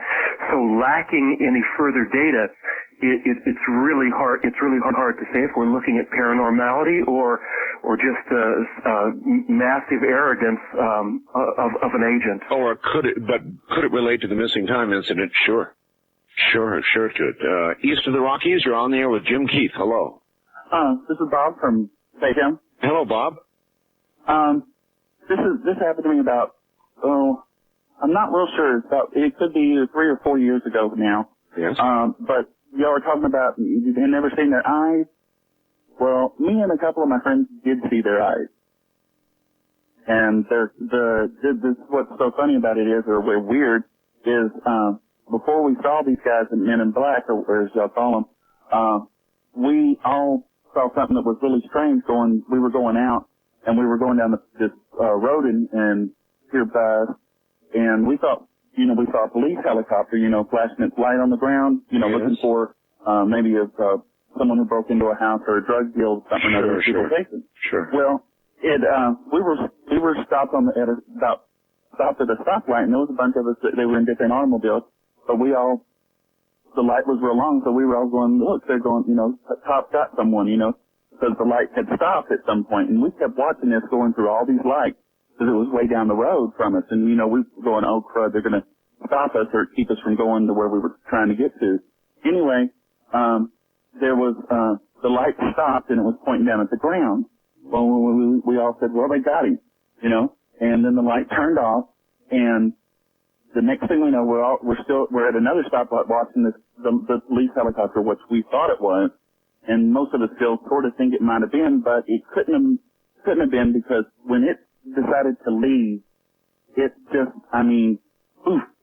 [SPEAKER 2] So lacking any further data, it's really hard to say if we're looking at paranormality or just massive arrogance of an agent.
[SPEAKER 1] or could it relate to the missing time incident? Sure it could. East of the Rockies, you're on the air with Jim Keith. Hello.
[SPEAKER 13] This is Bob from Baytown.
[SPEAKER 1] Hello, Bob.
[SPEAKER 13] This happened to me about, I'm not real sure. It could be either 3 or 4 years ago now.
[SPEAKER 1] Yes.
[SPEAKER 13] But y'all were talking about you had never seen their eyes. Well, me and a couple of my friends did see their eyes. And what's so funny about it is, or weird, is, before we saw these guys in Men in Black, or as y'all call them, we all saw something that was really strange we were going out, and we were going down this road and here by us, and we thought, we saw a police helicopter, flashing its light on the ground, looking for maybe someone who broke into a house or a drug deal or something or other people facing.
[SPEAKER 1] Sure.
[SPEAKER 13] Well, we were stopped at a stoplight, and there was a bunch of us they were in different automobiles, but the light was real long, so we were all going, look, they're going, Top got someone, because the light had stopped at some point, and we kept watching this going through all these lights, because it was way down the road from us, and, we were going, oh, crud, they're going to stop us or keep us from going to where we were trying to get to. Anyway, there was, the light stopped, and it was pointing down at the ground. Well, we all said, well, they got him, and then the light turned off, and the next thing we know, we're at another stoplight watching the police helicopter, which we thought it was, and most of us still sort of think it might have been, but it couldn't have been, because when it decided to leave, it just,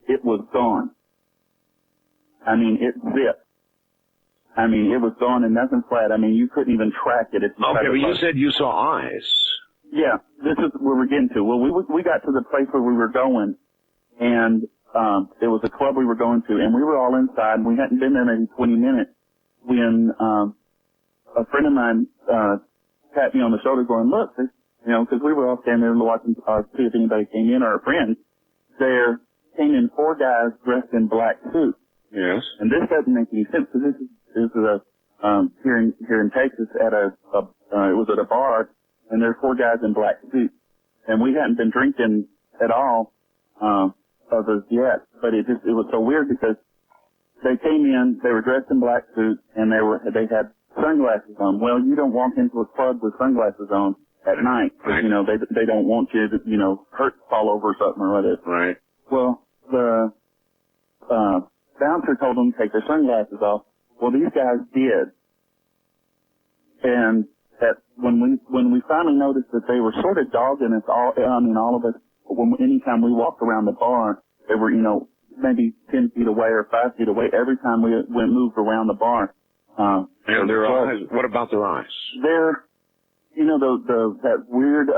[SPEAKER 13] it was gone. It zipped. It was gone and nothing flat. You couldn't even track it.
[SPEAKER 1] Okay, but you said you saw eyes.
[SPEAKER 13] Yeah, this is where we're getting to. Well, we got to the place where we were going, and it was a club we were going to, and we were all inside, and we hadn't been there maybe 20 minutes when a friend of mine tapped me on the shoulder going, look, because we were all standing there watching see if anybody came in, or a friend. There came in 4 guys dressed in black suits.
[SPEAKER 1] Yes.
[SPEAKER 13] And this doesn't make any sense, because this is here in Texas at it was at a bar, and there were 4 guys in black suits, and we hadn't been drinking at all of us yet, but it was so weird because they came in, they were dressed in black suits, and they had sunglasses on. Well, you don't walk into a club with sunglasses on at night, because they don't want you to fall over or something or whatever.
[SPEAKER 1] Right.
[SPEAKER 13] Well, the bouncer told them to take their sunglasses off. Well, these guys did, and when we finally noticed that they were sort of dogging us all of us. Anytime we walked around the bar, they were, maybe 10 feet away or 5 feet away every time we moved around the bar.
[SPEAKER 1] And their eyes, what about their eyes?
[SPEAKER 13] They're, that weird,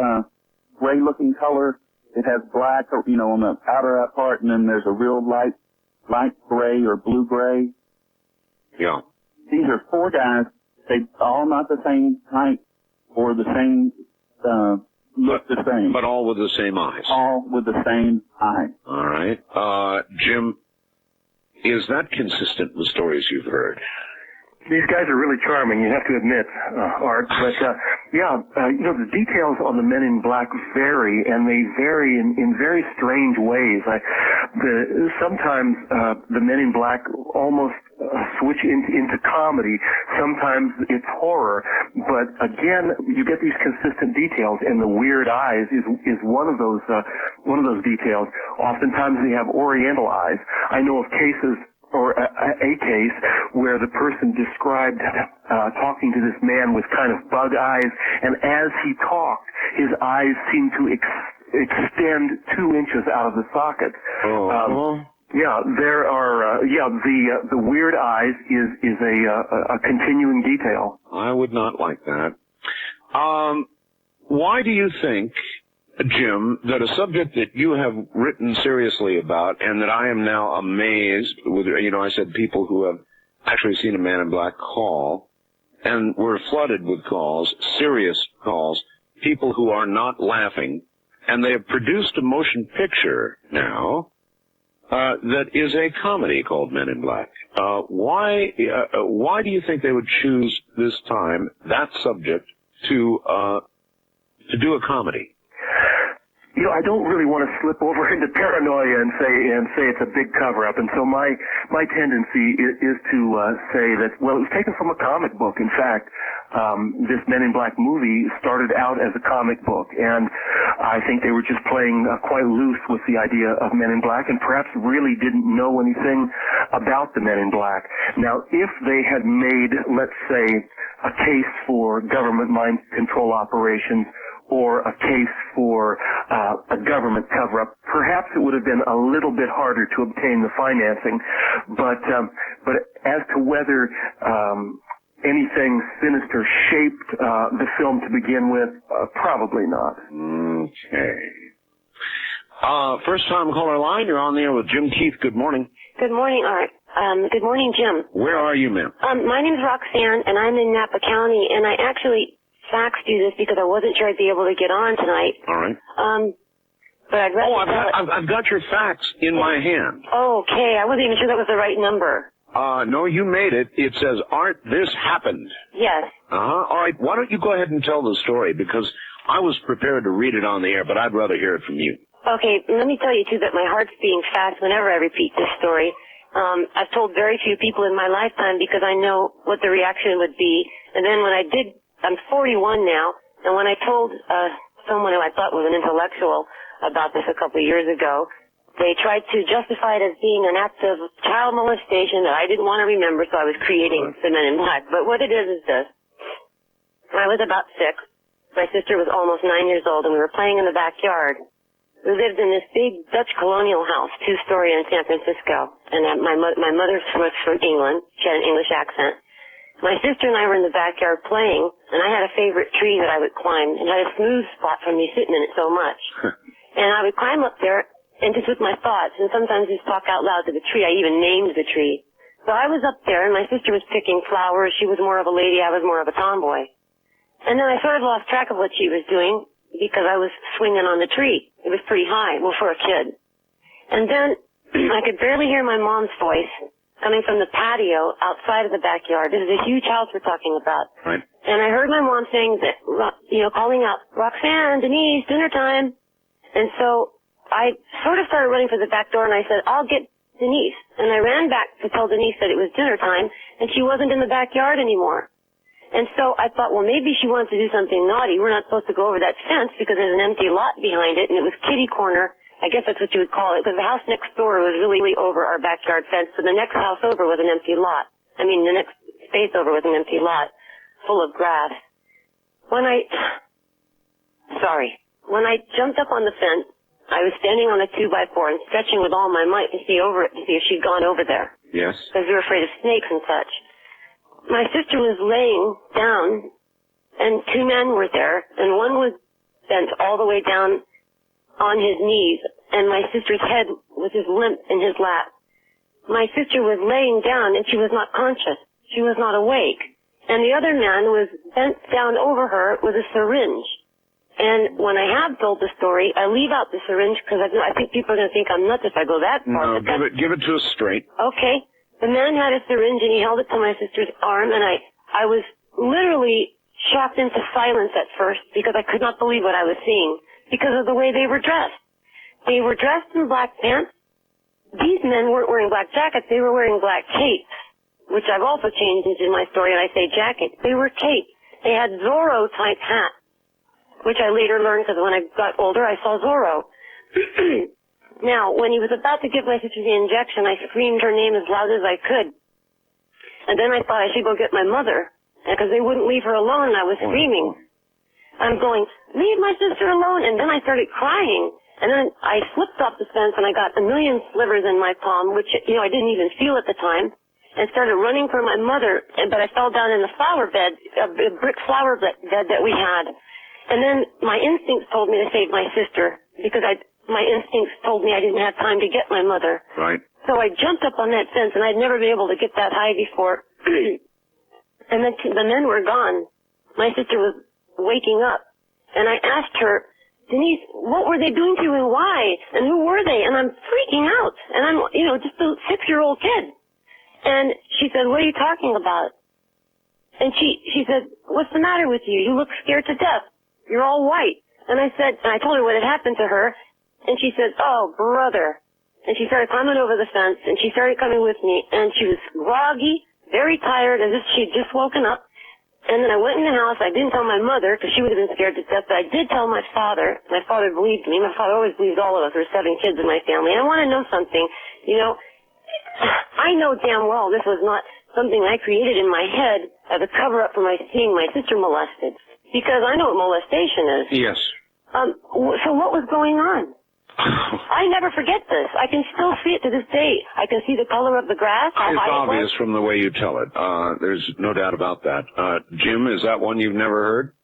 [SPEAKER 13] gray-looking color. It has black, on the outer part, and then there's a real light gray or blue-gray.
[SPEAKER 1] Yeah.
[SPEAKER 13] These are 4 guys. They all not the same height or the same, look the same.
[SPEAKER 1] But all with the same eyes.
[SPEAKER 13] All with the same eyes.
[SPEAKER 1] All right. Jim, is that consistent with stories you've heard?
[SPEAKER 2] These guys are really charming, you have to admit, Art. But, the details on the Men in Black vary, and they vary in very strange ways. Sometimes the Men in Black almost switch into comedy. Sometimes it's horror, but again, you get these consistent details, and the weird eyes is one of those details. Oftentimes they have Oriental eyes. I know of cases, or a case where the person described talking to this man with kind of bug eyes, and as he talked, his eyes seemed to extend 2 inches out of the socket. Yeah, there are. The weird eyes is a continuing detail.
[SPEAKER 1] I would not like that. Why do you think, Jim, that a subject that you have written seriously about, and that I am now amazed with, I said people who have actually seen a man in black call, and we're flooded with calls, serious calls, people who are not laughing, and they have produced a motion picture now that is a comedy called Men in Black. Why do you think they would choose this time, that subject, to do a comedy?
[SPEAKER 2] I don't really want to slip over into paranoia and say it's a big cover-up, and so my tendency is to say that, well, it was taken from a comic book. In fact, this Men in Black movie started out as a comic book, and I think they were just playing quite loose with the idea of Men in Black, and perhaps really didn't know anything about the Men in Black. Now, if they had made, let's say, a case for government mind control operations, or a case for a government cover-up, perhaps it would have been a little bit harder to obtain the financing. But as to whether anything sinister shaped the film to begin with, probably not.
[SPEAKER 1] Okay. First-time caller line, you're on the air with Jim Keith. Good morning.
[SPEAKER 14] Good morning, Art. Good morning, Jim.
[SPEAKER 1] Where are you, ma'am?
[SPEAKER 14] My name's Roxanne, and I'm in Napa County, and I actually faxed you this because I wasn't sure I'd be able to get on tonight.
[SPEAKER 1] All right.
[SPEAKER 14] But I'd rather
[SPEAKER 1] I've got your fax in my hand.
[SPEAKER 14] Okay, I wasn't even sure that was the right number.
[SPEAKER 1] No, you made it. It says, Art, this happened.
[SPEAKER 14] Yes.
[SPEAKER 1] All right, why don't you go ahead and tell the story, because I was prepared to read it on the air, but I'd rather hear it from you.
[SPEAKER 14] Okay, let me tell you, too, that my heart's beating fast whenever I repeat this story. I've told very few people in my lifetime because I know what the reaction would be. And then when I did, I'm 41 now, and when I told someone who I thought was an intellectual about this a couple of years ago, they tried to justify it as being an act of child molestation that I didn't want to remember, so I was creating the Men in Black. But what it is this. I was about 6. My sister was almost 9 years old, and we were playing in the backyard. We lived in this big Dutch colonial house, 2-story in San Francisco. And my mother was from England. She had an English accent. My sister and I were in the backyard playing, and I had a favorite tree that I would climb, and had a smooth spot from me sitting in it so much. And I would climb up there, and just with my thoughts, and sometimes just talk out loud to the tree. I even named the tree. So I was up there, and my sister was picking flowers. She was more of a lady. I was more of a tomboy. And then I sort of lost track of what she was doing, because I was swinging on the tree. It was pretty high, well, for a kid. And then I could barely hear my mom's voice coming from the patio outside of the backyard. This is a huge house we're talking about.
[SPEAKER 1] Right.
[SPEAKER 14] And I heard my mom saying that, calling out, Roxanne, Denise, dinner time. And so I sort of started running for the back door, and I said, I'll get Denise. And I ran back to tell Denise that it was dinner time, and she wasn't in the backyard anymore. And so I thought, well, maybe she wants to do something naughty. We're not supposed to go over that fence because there's an empty lot behind it, and it was kitty corner. I guess that's what you would call it, because the house next door was really over our backyard fence, so the next house over was an empty lot. I mean, the next space over was an empty lot full of grass. When I jumped up on the fence, I was standing on a 2x4 and stretching with all my might to see over it to see if she'd gone over there.
[SPEAKER 1] Yes.
[SPEAKER 14] Because we were afraid of snakes and such. My sister was laying down, and 2 men were there, and one was bent all the way down on his knees, and my sister's head was just limp in his lap. My sister was laying down, and she was not conscious. She was not awake. And the other man was bent down over her with a syringe. And when I have told the story, I leave out the syringe because I think people are going to think I'm nuts if I go that far.
[SPEAKER 1] No, give it to us straight.
[SPEAKER 14] Okay. The man had a syringe, and he held it to my sister's arm, and I was literally shocked into silence at first because I could not believe what I was seeing because of the way they were dressed. They were dressed in black pants. These men weren't wearing black jackets. They were wearing black capes which I've also changed into my story, and I say jacket. They were capes. They had Zorro-type hats, which I later learned because when I got older, I saw Zorro. Now, when he was about to give my sister the injection, I screamed her name as loud as I could. And then I thought I should go get my mother, because they wouldn't leave her alone, and I was screaming. I'm going, leave my sister alone, and then I started crying. And then I slipped off the fence, and I got a million slivers in my palm, which, I didn't even feel at the time, and started running for my mother, but I fell down in the flower bed, a brick flower bed that we had. And then my instincts told me to save my sister, because my instincts told me I didn't have time to get my mother.
[SPEAKER 1] Right.
[SPEAKER 14] So I jumped up on that fence, and I'd never been able to get that high before. And then the men were gone. My sister was waking up, and I asked her, Denise, what were they doing to you and why? And who were they? And I'm freaking out. And I'm, just a 6-year-old kid. And she said, what are you talking about? And she said, what's the matter with you? You look scared to death. You're all white. And I told her what had happened to her. And she said, oh, brother. And she started climbing over the fence, and she started coming with me. And she was groggy, very tired, as if she'd just woken up. And then I went in the house. I didn't tell my mother, because she would have been scared to death, but I did tell my father. My father believed me. My father always believed all of us. There were 7 kids in my family. And I want to know something. I know damn well this was not something I created in my head as a cover-up for seeing my sister molested. Because I know what molestation is.
[SPEAKER 1] Yes.
[SPEAKER 14] So what was going on? I never forget this. I can still see it to this day. I can see the color of the grass.
[SPEAKER 1] It's obvious from the way you tell it. There's no doubt about that. Jim, is that one you've never heard?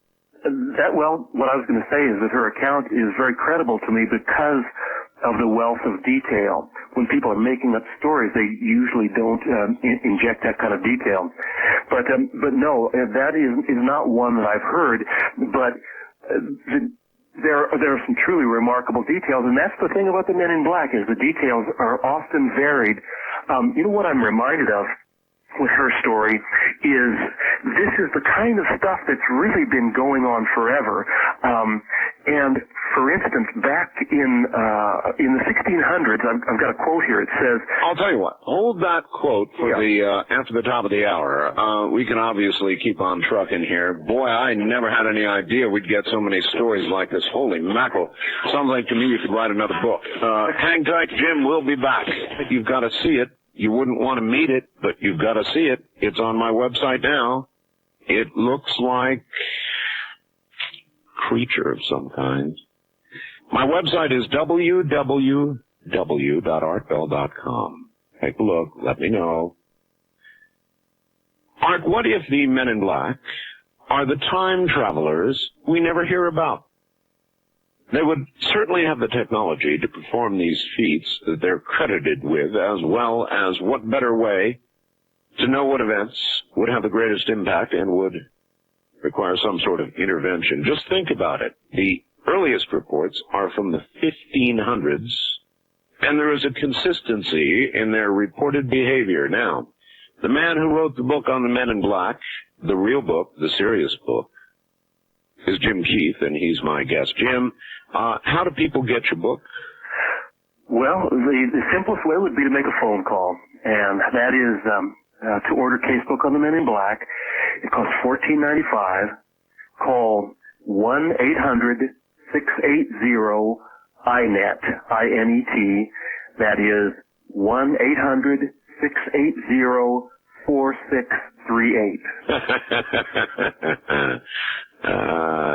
[SPEAKER 2] What I was going to say is that her account is very credible to me because of the wealth of detail. When people are making up stories, they usually don't inject that kind of detail. But no, that is not one that I've heard. But there are some truly remarkable details, and that's the thing about the Men in Black, is the details are often varied. What I'm reminded of with her story is this is the kind of stuff that's really been going on forever. And for instance, back in the 1600s, I've got a quote here. It says,
[SPEAKER 1] I'll tell you what, hold that quote for after the top of the hour. We can obviously keep on trucking here. Boy, I never had any idea we'd get so many stories like this. Holy mackerel. Sounds like to me you could write another book. Hang tight, Jim. We'll be back. You've got to see it. You wouldn't want to meet it, but you've got to see it. It's on my website now. It looks like creature of some kind. My website is www.artbell.com. Take a look. Let me know. Art, what if the Men in Black are the time travelers we never hear about? They would certainly have the technology to perform these feats that they're credited with, as well as what better way to know what events would have the greatest impact and would require some sort of intervention. Just think about it. The earliest reports are from the 1500s, and there is a consistency in their reported behavior. Now, the man who wrote the book on the Men in Black, the real book, the serious book, is Jim Keith, and he's my guest. Jim, how do people get your book?
[SPEAKER 2] Well, the simplest way would be to make a phone call, and that is to order Casebook on the Men in Black. It costs $14.95. Call 1-800-680-INET, I-N-E-T. That is 1-800-680-4638.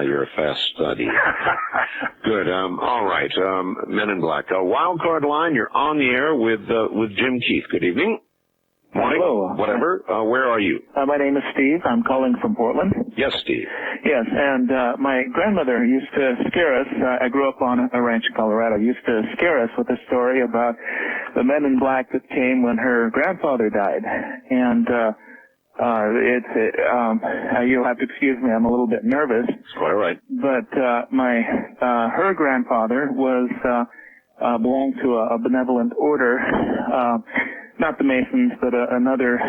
[SPEAKER 1] You're a fast study. Good. All right. Men in Black. Wild card line. You're on the air with Jim Keith. Good evening. Morning.
[SPEAKER 4] Hello.
[SPEAKER 1] Whatever. Where are you?
[SPEAKER 4] My name is Steve. I'm calling from Portland.
[SPEAKER 1] Yes, Steve.
[SPEAKER 4] Yes, and my grandmother used to scare us. I grew up on a ranch in Colorado. Used to scare us with a story about the Men in Black that came when her grandfather died. And you'll have to excuse me, I'm a little bit nervous.
[SPEAKER 1] That's quite all right.
[SPEAKER 4] But her grandfather belonged to a benevolent order, not the Masons, but another,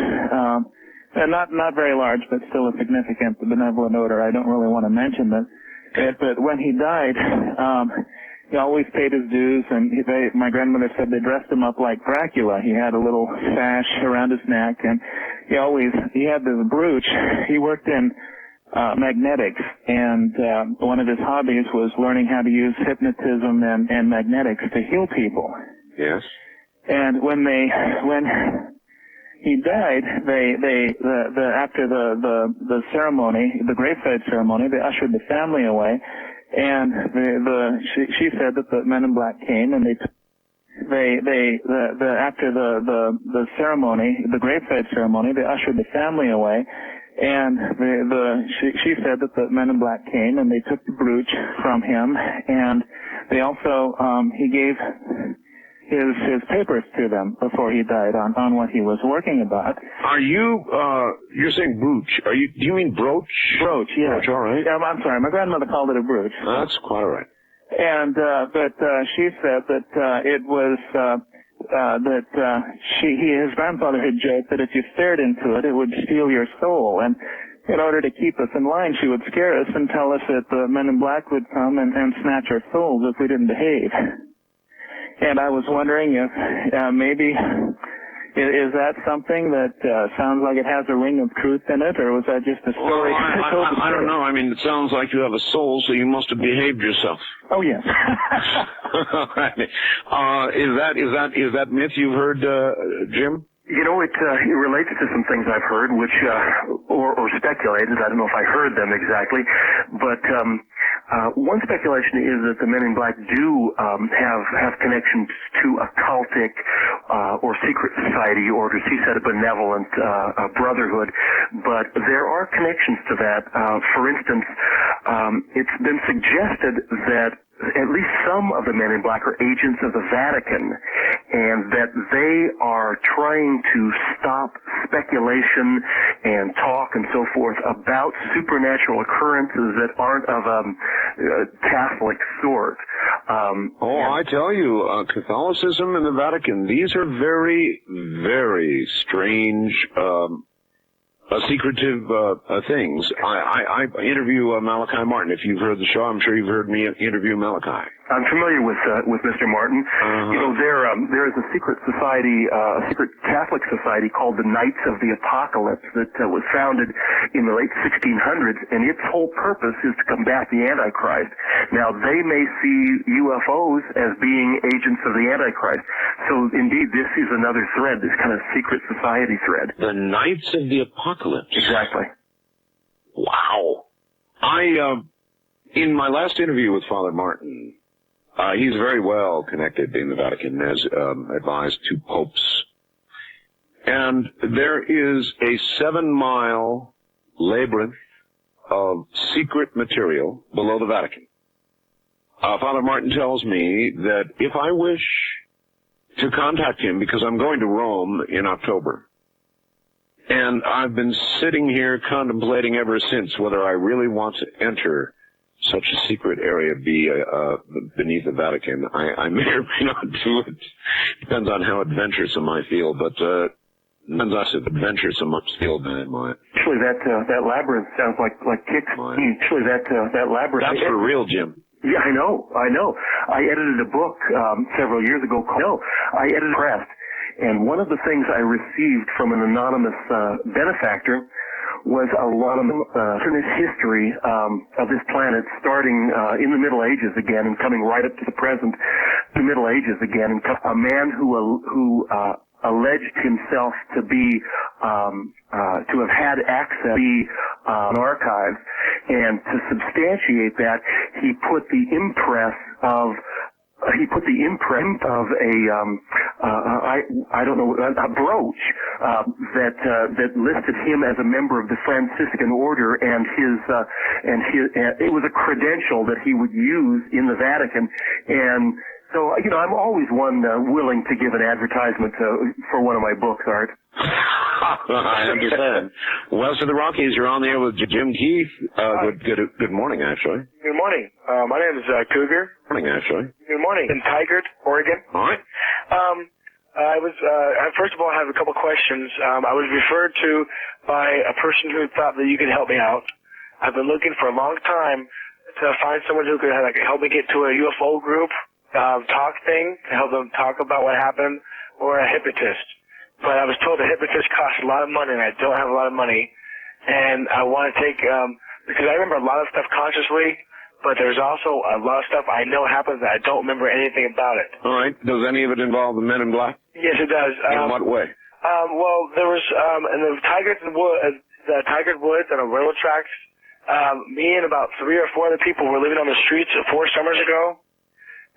[SPEAKER 4] not very large, but still a significant benevolent order. I don't really want to mention that. But when he died,
[SPEAKER 13] he always paid his dues, and my grandmother said they dressed him up like Dracula. He had a little sash around his neck, and he had this brooch. He worked in magnetics, and one of his hobbies was learning how to use hypnotism and magnetics to heal people.
[SPEAKER 1] Yes.
[SPEAKER 13] And when he died, after the ceremony, the graveside ceremony, they ushered the family away, and she said that the men in black came and after the ceremony, the graveside ceremony, they ushered the family away, and she said that the men in black came and they took the brooch from him, and they also he gave his papers to them before he died on what he was working about.
[SPEAKER 1] Are you, you're saying brooch. Do you mean brooch?
[SPEAKER 13] Brooch, yeah.
[SPEAKER 1] Brooch, all right.
[SPEAKER 13] Yeah, I'm sorry, my grandmother called it a brooch.
[SPEAKER 1] That's quite all right.
[SPEAKER 13] And, but she said that, it was, his grandfather had joked that if you stared into it, it would steal your soul. And in order to keep us in line, she would scare us and tell us that the men in black would come and snatch our souls if we didn't behave. And I was wondering if maybe is that something that sounds like it has a ring of truth in it, or was that just a story?
[SPEAKER 1] Well, I don't know. I mean, it sounds like you have a soul, so you must have behaved yourself.
[SPEAKER 13] Oh yes.
[SPEAKER 1] Is that myth you've heard, Jim?
[SPEAKER 2] You know, it relates to some things I've heard, which or speculated. I don't know if I heard them exactly, but one speculation is that the men in black do have connections to occultic or secret society, or as he said, a benevolent brotherhood. But there are connections to that. For instance, it's been suggested that at least some of the men in black are agents of the Vatican, and that they are trying to stop speculation and talk and so forth about supernatural occurrences that aren't of a Catholic sort.
[SPEAKER 1] I tell you, Catholicism and the Vatican, these are very, very strange, secretive things. I interview Malachi Martin. If you've heard the show, I'm sure you've heard me interview Malachi.
[SPEAKER 2] I'm familiar with Mr. Martin. You know, there is a secret society, a secret Catholic society called the Knights of the Apocalypse that was founded in the late 1600s, and its whole purpose is to combat the Antichrist. Now, they may see UFOs as being agents of the Antichrist. So, indeed, this is another thread, this kind of secret society thread.
[SPEAKER 1] The Knights of the Apocalypse.
[SPEAKER 2] Exactly.
[SPEAKER 1] Wow. In my last interview with Father Martin, he's very well connected in the Vatican, as advised to popes. And there is a 7-mile labyrinth of secret material below the Vatican. Father Martin tells me that if I wish to contact him, because I'm going to Rome in October, and I've been sitting here contemplating ever since whether I really want to enter such a secret area beneath the Vatican. I may or may not do it. Depends on how adventuresome I feel, but adventuresome I feel than mine.
[SPEAKER 2] Actually, that labyrinth sounds like kicks. Actually, that labyrinth.
[SPEAKER 1] That's for real, Jim.
[SPEAKER 2] Yeah, I know. I edited a book several years ago called Pressed, and one of the things I received from an anonymous benefactor was a lot of history of this planet, starting in the Middle Ages again and coming right up to the present, the Middle Ages again, and a man who alleged himself to be to have had access to an archive, and to substantiate that, he put the impress of a brooch that listed him as a member of the Franciscan order, and it was a credential that he would use in the Vatican. And so, you know, I'm always one willing to give an advertisement for one of my books, Art.
[SPEAKER 1] I understand. West of the Rockies, you're on the air with Jim Keith. Good morning, actually.
[SPEAKER 15] Good morning. My name is Cougar.
[SPEAKER 1] Morning, actually.
[SPEAKER 15] Good morning. In Tigard, Oregon.
[SPEAKER 1] All right.
[SPEAKER 15] First of all, I have a couple questions. I was referred to by a person who thought that you could help me out. I've been looking for a long time to find someone who could like help me get to a UFO group talk thing to help them talk about what happened, or a hypnotist. But I was told a hypnotist costs a lot of money, and I don't have a lot of money. And I want to take because I remember a lot of stuff consciously, but there's also a lot of stuff I know happens that I don't remember anything about it.
[SPEAKER 1] All right. Does any of it involve the Men in Black?
[SPEAKER 15] Yes, it does.
[SPEAKER 1] In what way?
[SPEAKER 15] Well, there was in the Tigard Woods and the railroad tracks. Me and about 3 or 4 other people were living on the streets 4 summers ago,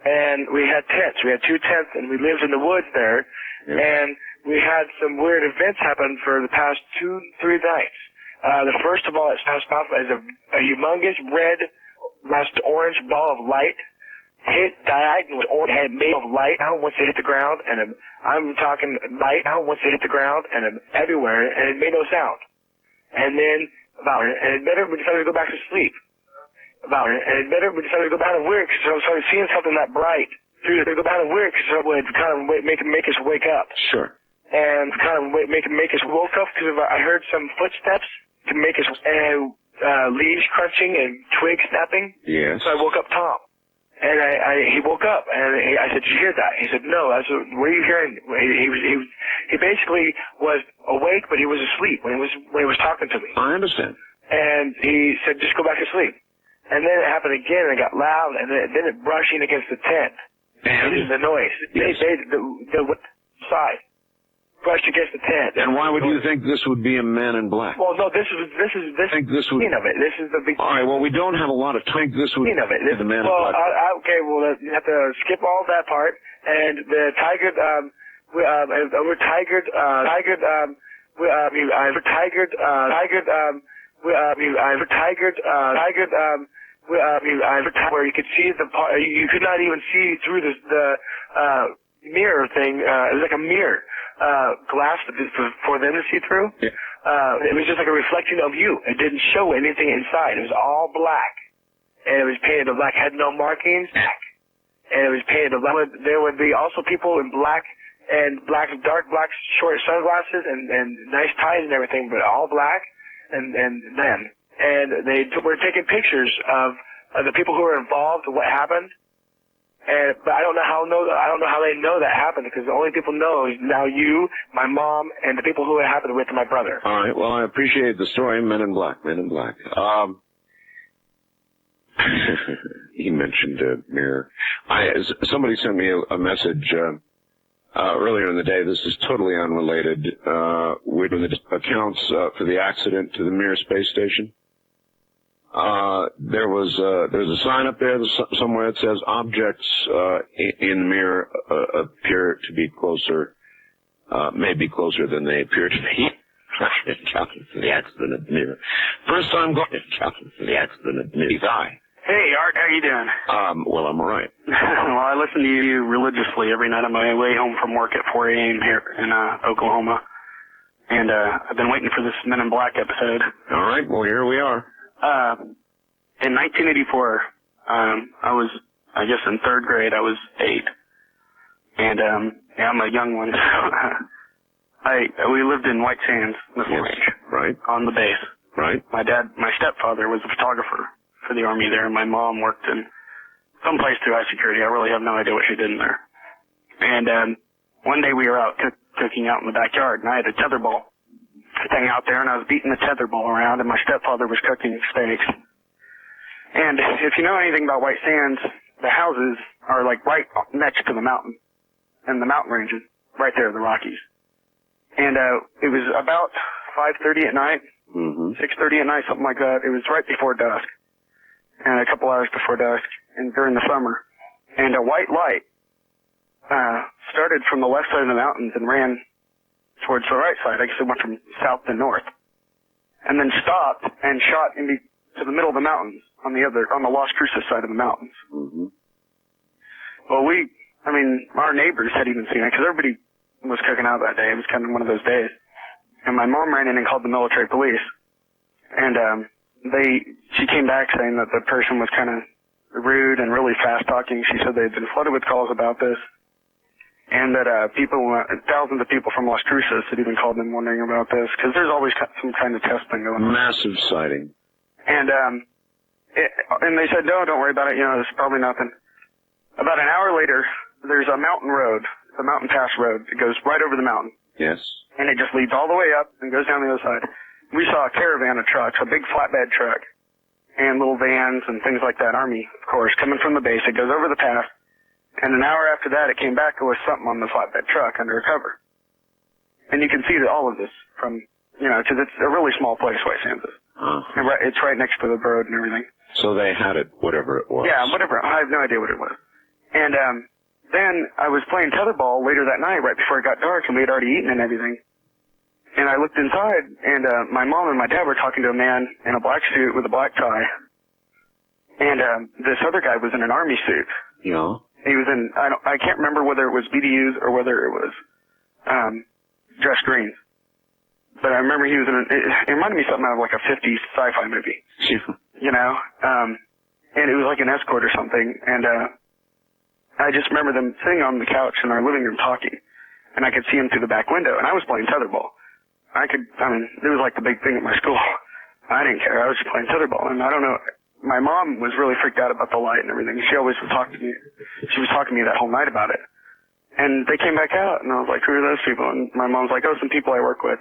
[SPEAKER 15] and we had tents. We had 2 tents, and we lived in the woods there, and we had some weird events happen for the past 2-3 nights. The first of all, it passed off as a humongous red, last orange ball of light hit diagonal or had made of light out once it hit the ground, and I'm talking light out once it hit the ground and everywhere, and it made no sound. And then and we decided to go back to sleep. And we decided to go back to work, so I started seeing something that bright. To go back to work, so it would kind of make us wake up.
[SPEAKER 1] Sure.
[SPEAKER 15] And kind of make us woke up because I heard some footsteps to make us leaves crunching and twigs snapping.
[SPEAKER 1] Yes.
[SPEAKER 15] So I woke up Tom. And he woke up, and I said, "Did you hear that?" He said, "No." I said, "What are you hearing?" He basically was awake, but he was asleep when he was talking to me.
[SPEAKER 1] I understand.
[SPEAKER 15] And he said, "Just go back to sleep." And then it happened again, and it got loud, and then it brushing against the tent. And the noise.
[SPEAKER 1] Yes.
[SPEAKER 15] The side brushed against the tent.
[SPEAKER 1] And why would you think this would be a Man in Black?
[SPEAKER 15] Well, no, this is
[SPEAKER 1] think this would
[SPEAKER 15] of it. This is the big.
[SPEAKER 1] All right. Well, we don't have a lot of time. This would
[SPEAKER 15] of it.
[SPEAKER 1] Be the Man in Black.
[SPEAKER 15] Okay. Well, you have to skip all that part. And the Tiger, we're Tiger, where you could see the part. You could not even see through the mirror thing. It was like a mirror glass for them to see through.
[SPEAKER 1] Yeah.
[SPEAKER 15] It was just like a reflection of you. It didn't show anything inside. It was all black, and it was painted black. Had no markings, and it was painted black. There would be also people in black and dark black short sunglasses and nice ties and everything, but all black. And they were taking pictures of the people who were involved and what happened. But I don't know how they know that happened, because the only people know is now you, my mom, and the people who it happened with, my brother.
[SPEAKER 1] All right. Well, I appreciate the story. Men in Black. He mentioned a mirror. Somebody sent me a message earlier in the day. This is totally unrelated. With the accounts for the accident to the Mir space station. There's a sign up there somewhere that says objects in the mirror appear to be closer, may be closer than they appear to be. Accounting for the accident at the mirror. First time going accounting for the accident at the mirror. Hi.
[SPEAKER 16] Hey, Art, how you doing?
[SPEAKER 1] Well, I'm all right.
[SPEAKER 16] Well, I listen to you religiously every night on my way home from work at 4 a.m. here in Oklahoma. And I've been waiting for this Men in Black episode.
[SPEAKER 1] All right, well, here we are.
[SPEAKER 16] In 1984, I was, I guess in 3rd grade, I was 8. And, yeah, I'm a young one. We lived in White Sands, Missile Range.
[SPEAKER 1] Right.
[SPEAKER 16] On the base.
[SPEAKER 1] Right.
[SPEAKER 16] My stepfather was a photographer for the Army there, and my mom worked in some place through high security. I really have no idea what she did in there. And, one day we were out cooking out in the backyard, and I had a tetherball thing out there, and I was beating the tetherball around, and my stepfather was cooking steaks. And if you know anything about White Sands, the houses are like right next to the mountain, and the mountain ranges, right there, the Rockies. And it was about 5:30 at night, 6:30 at night, something like that. It was right before dusk, and a couple hours before dusk, and during the summer. And a white light started from the left side of the mountains and ran towards the right side. I guess it went from south to north, and then stopped and shot to the middle of the mountains on the Las Cruces side of the mountains. Well, our neighbors had even seen it, because everybody was cooking out that day. It was kind of one of those days. And my mom ran in and called the military police. And she came back saying that the person was kind of rude and really fast talking. She said they'd been flooded with calls about this, and that thousands of people from Las Cruces had even called them wondering about this, because there's always some kind of testing going on.
[SPEAKER 1] Massive sighting.
[SPEAKER 16] And and they said, no, don't worry about it. You know, it's probably nothing. About an hour later, there's a mountain road, a mountain pass road. It goes right over the mountain.
[SPEAKER 1] Yes.
[SPEAKER 16] And it just leads all the way up and goes down the other side. We saw a caravan of trucks, a big flatbed truck, and little vans and things like that, Army, of course, coming from the base. It goes over the pass. And an hour after that, it came back with something on the flatbed truck under a cover. And you can see all of this from, you know, because it's a really small place, White Sands is. And it's right next to the road and everything.
[SPEAKER 1] So they had it, whatever it was.
[SPEAKER 16] Yeah, whatever. I have no idea what it was. And then I was playing tetherball later that night, right before it got dark, and we had already eaten and everything. And I looked inside, and my mom and my dad were talking to a man in a black suit with a black tie. And this other guy was in an Army suit.
[SPEAKER 1] Yeah.
[SPEAKER 16] He was in, I can't remember whether it was BDUs or whether it was dress greens. But I remember he was in it reminded me something out of like a 50s sci-fi movie. You know? And it was like an escort or something. And I just remember them sitting on the couch in our living room talking. And I could see him through the back window. And I was playing tetherball. It was like the big thing at my school. I didn't care. I was just playing tetherball. And I don't know. My mom was really freaked out about the light and everything. She always would talk to me. She was talking to me that whole night about it. And they came back out, and I was like, who are those people? And my mom's like, oh, some people I work with.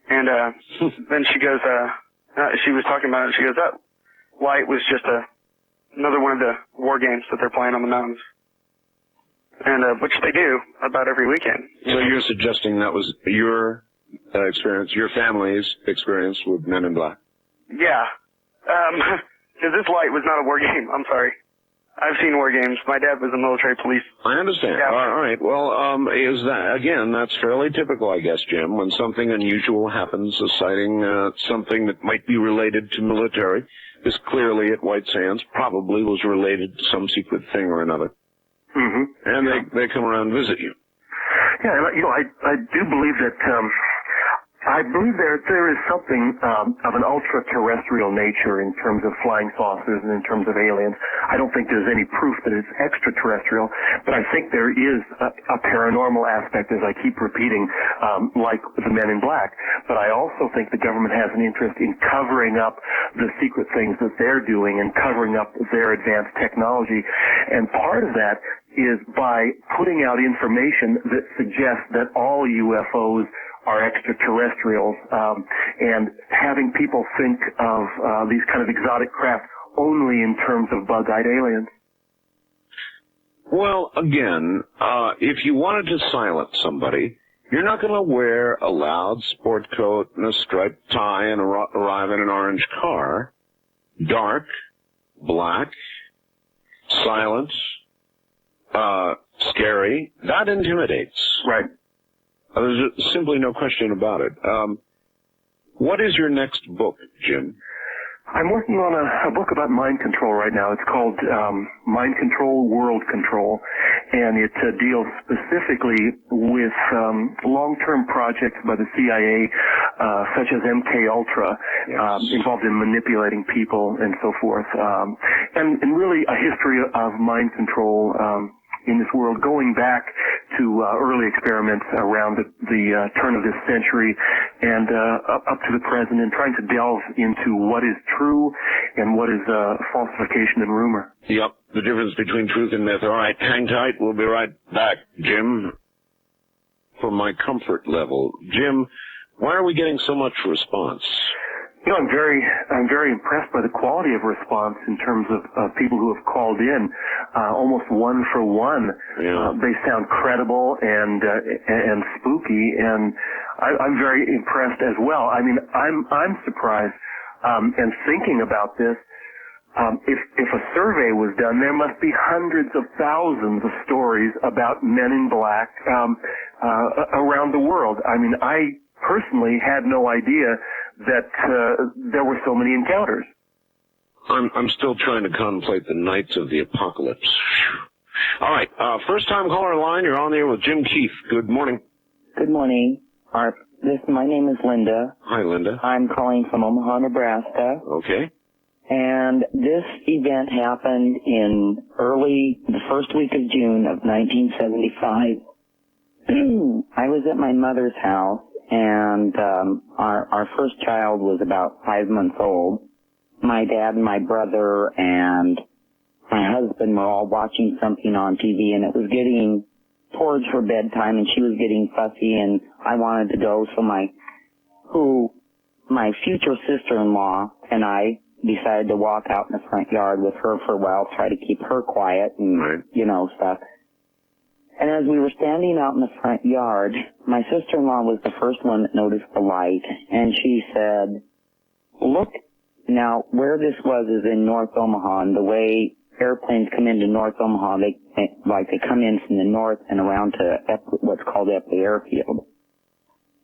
[SPEAKER 16] And then she goes, she was talking about it, and she goes, that light was just another one of the war games that they're playing on the mountains. And which they do about every weekend.
[SPEAKER 1] So you're suggesting that was your experience, your family's experience with Men in Black?
[SPEAKER 16] Yeah. Because this light was not a war game. I'm sorry. I've seen war games. My dad was a military police.
[SPEAKER 1] I understand.
[SPEAKER 16] Yeah.
[SPEAKER 1] All right. Well, is that, again, that's fairly typical, I guess, Jim, when something unusual happens, a sighting, something that might be related to military. This clearly at White Sands probably was related to some secret thing or another.
[SPEAKER 2] Mm-hmm.
[SPEAKER 1] And they come around and visit you.
[SPEAKER 2] Yeah, and, you know, I do believe that, I believe there is something of an ultra-terrestrial nature in terms of flying saucers and in terms of aliens. I don't think there's any proof that it's extraterrestrial, but I think there is a paranormal aspect, as I keep repeating, like the Men in Black. But I also think the government has an interest in covering up the secret things that they're doing and covering up their advanced technology. And part of that is by putting out information that suggests that all UFOs are extraterrestrials, and having people think of these kind of exotic craft only in terms of bug-eyed aliens.
[SPEAKER 1] Well, again, if you wanted to silence somebody, you're not going to wear a loud sport coat and a striped tie and arrive in an orange car. Dark, black, silent, scary, that intimidates.
[SPEAKER 2] Right.
[SPEAKER 1] There's simply no question about it. What is your next book, Jim?
[SPEAKER 2] I'm working on a book about mind control right now. It's called Mind Control, World Control, and it deals specifically with long-term projects by the CIA, such as MKUltra, involved in manipulating people and so forth, and really a history of mind control in this world, going back to early experiments around the turn of this century and up to the present, and trying to delve into what is true and what is falsification and rumor.
[SPEAKER 1] Yep, the difference between truth and myth. All right, hang tight. We'll be right back, Jim. For my comfort level, Jim, why are we getting so much response?
[SPEAKER 2] You know, I'm very impressed by the quality of response in terms of people who have called in, almost one for one.
[SPEAKER 1] Yeah.
[SPEAKER 2] They sound credible and spooky, and I'm very impressed as well. I mean, I'm surprised, and thinking about this. If a survey was done, there must be hundreds of thousands of stories about Men in Black around the world. I mean, I personally had no idea that there were so many encounters.
[SPEAKER 1] I'm still trying to contemplate the nights of the apocalypse. All right, first time caller line. You're on there with Jim Keith. Good morning.
[SPEAKER 17] Good morning. My name is Linda.
[SPEAKER 1] Hi, Linda.
[SPEAKER 17] I'm calling from Omaha, Nebraska.
[SPEAKER 1] Okay.
[SPEAKER 17] And this event happened in the first week of June of 1975. I was at my mother's house, and our first child was about 5 months old, my dad and my brother and my husband were all watching something on TV, and it was getting towards her bedtime, and she was getting fussy, and I wanted to go, so my future sister-in-law and I decided to walk out in the front yard with her for a while, try to keep her quiet and, stuff. And as we were standing out in the front yard, my sister-in-law was the first one that noticed the light, and she said, look, now where this was is in North Omaha, and the way airplanes come into North Omaha, they come in from the north and around to what's called Epley Airfield.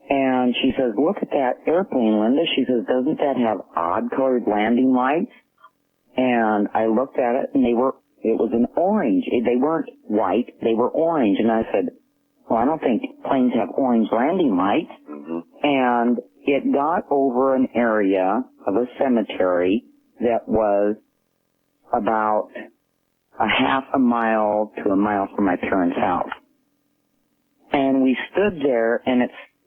[SPEAKER 17] And she says, look at that airplane, Linda. She says, doesn't that have odd-colored landing lights? And I looked at it, and it was an orange. They weren't white, they were orange. And I said, well, I don't think planes have orange landing lights. Mm-hmm. And it got over an area of a cemetery that was about a half a mile to a mile from my parents' house. And we stood there, and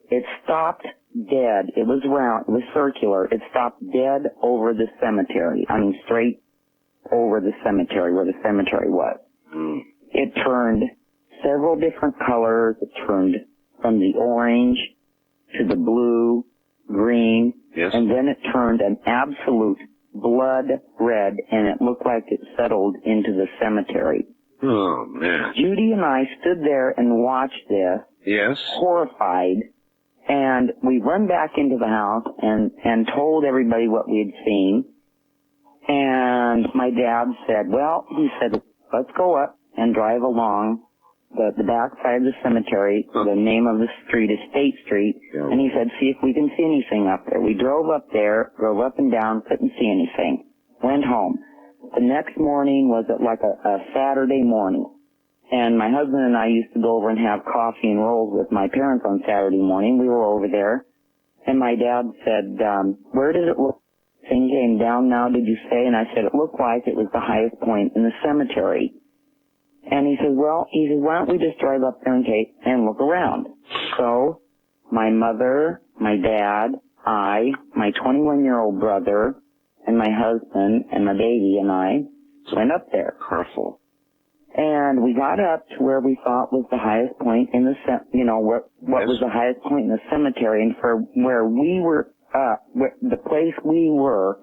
[SPEAKER 17] it stopped dead. It was round, it was circular. It stopped dead over the cemetery. I mean, straight over the cemetery, where the cemetery was. Mm. It turned several different colors. It turned from the orange to the blue, green, and then it turned an absolute blood red, and it looked like it settled into the cemetery.
[SPEAKER 1] Oh, man.
[SPEAKER 17] Judy and I stood there and watched this, horrified, and we run back into the house and told everybody what we had seen. And my dad said, well, he said, let's go up and drive along the back side of the cemetery. The name of the street is State Street. Yeah. And he said, see if we can see anything up there. We drove up there, drove up and down, couldn't see anything. Went home. The next morning was like a Saturday morning. And my husband and I used to go over and have coffee and rolls with my parents on Saturday morning. We were over there. And my dad said, where does it look? Thing came down now, did you say? And I said, it looked like it was the highest point in the cemetery. And he says, why don't we just drive up there and look around? So my mother, my dad, I, my 21-year-old brother, and my husband, and my baby and I went up there.
[SPEAKER 1] Careful.
[SPEAKER 17] And we got up to where we thought was the highest point in the what was the highest point in the cemetery. And for where we were, the place we were,